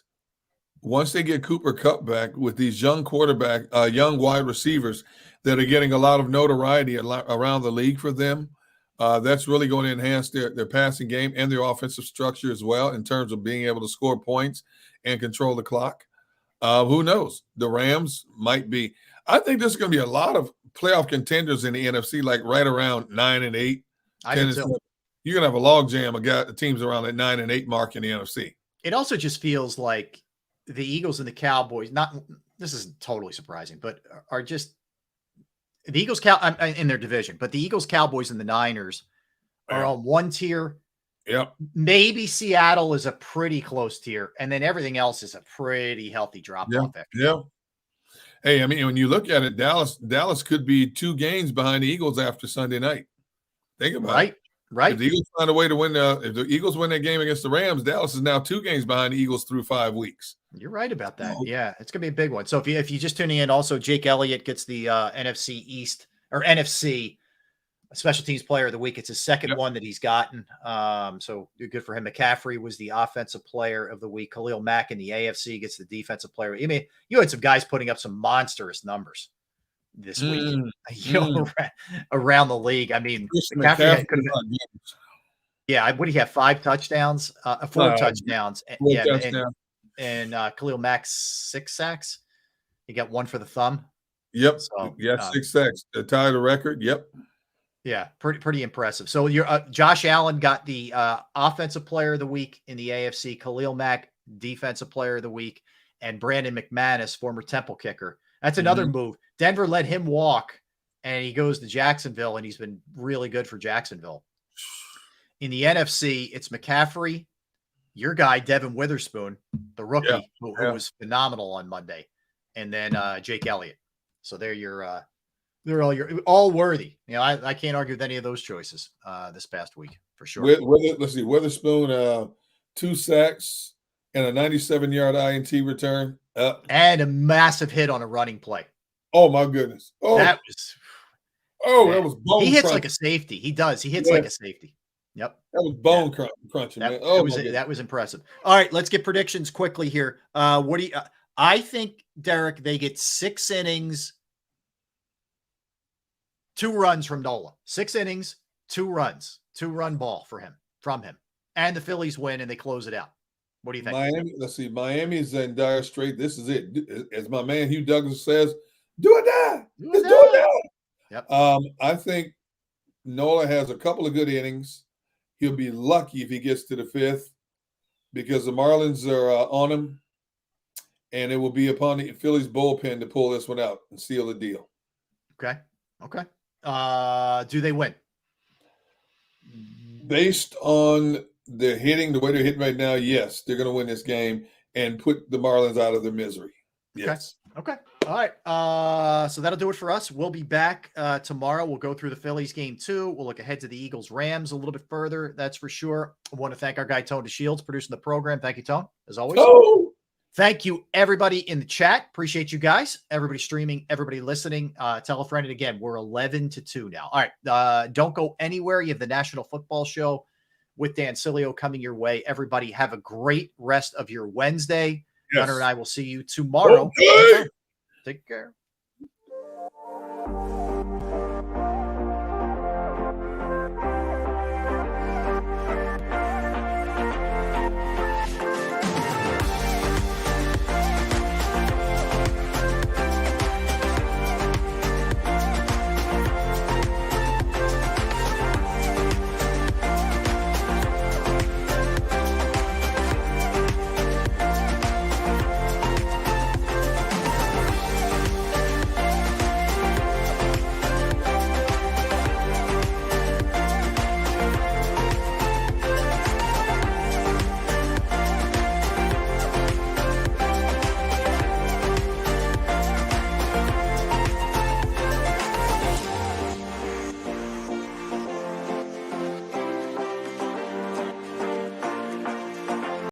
once they get Cooper Kupp back with these young wide receivers that are getting a lot of notoriety around the league for them, that's really going to enhance their passing game and their offensive structure as well in terms of being able to score points and control the clock. Who knows? The Rams might be. I think there's going to be a lot of playoff contenders in the NFC, like right around 9-8. I think so. You're going to have a log jam of teams around that 9-8 mark in the NFC. It also just feels like the Eagles and the Cowboys, this is totally surprising, but are just the Eagles in their division, but the Eagles, Cowboys, and the Niners are on one tier. Yep. Maybe Seattle is a pretty close tier, and then everything else is a pretty healthy drop off. Yeah. Hey, I mean, when you look at it, Dallas could be 2 games behind the Eagles after Sunday night. Think about it. Right. If the Eagles find a way to win, if the Eagles win that game against the Rams, Dallas is now 2 games behind the Eagles through 5 weeks. You're right about that. Yeah, it's going to be a big one. So if you just tuning in, also Jake Elliott gets the NFC East or NFC Special Teams Player of the Week. It's his second one that he's gotten. So good for him. McCaffrey was the Offensive Player of the Week. Khalil Mack in the AFC gets the Defensive Player. I mean, you had some guys putting up some monstrous numbers this week, around the league. I mean, McCaffrey what do you have? 5 touchdowns, 4 touchdowns, and Khalil Mack 6 sacks. He got 1 for the thumb. Yep. So, 6 sacks to tie the record. Yep. Yeah, pretty impressive. So your Josh Allen got the Offensive Player of the Week in the AFC. Khalil Mack, Defensive Player of the Week, and Brandon McManus, former Temple kicker. That's another move. Denver let him walk, and he goes to Jacksonville, and he's been really good for Jacksonville. In the NFC, it's McCaffrey, your guy Devin Witherspoon, the rookie, who was phenomenal on Monday, and then Jake Elliott. So they're all worthy. I can't argue with any of those choices this past week for sure. Let's see, Witherspoon, 2 sacks and a 97-yard INT return, and a massive hit on a running play. Oh my goodness! That was bone. He hits like a safety. He does. He hits like a safety. Yep. That was bone crunching, man. That was impressive. All right, let's get predictions quickly here. What do you? I think, Derek, they get 6 innings. 2 runs from Nola, 6 innings, 2 runs, 2-run ball from him, and the Phillies win and they close it out. What do you think? Miami, let's see. Miami's in dire strait. This is it. As my man Hugh Douglas says, do or die. Do or die. Yep. I think Nola has a couple of good innings. He'll be lucky if he gets to the 5th because the Marlins are on him, and it will be upon the Phillies bullpen to pull this one out and seal the deal. Okay. Do they win? Based on the way they're hitting right now, yes, they're going to win this game and put the Marlins out of their misery. Yes. Okay. All right. So that'll do it for us. We'll be back tomorrow. We'll go through the Phillies game too. We'll look ahead to the Eagles-Rams a little bit further. That's for sure. I want to thank our guy, Tone DeShields, producing the program. Thank you, Tone, as always. Oh! Thank you, everybody in the chat. Appreciate you guys. Everybody streaming, everybody listening. Tell a friend. And again, we're 11-2 now. All right. Don't go anywhere. You have the National Football Show with Dan Cilio coming your way. Everybody have a great rest of your Wednesday. Yes. Gunnar and I will see you tomorrow. Okay. Take care.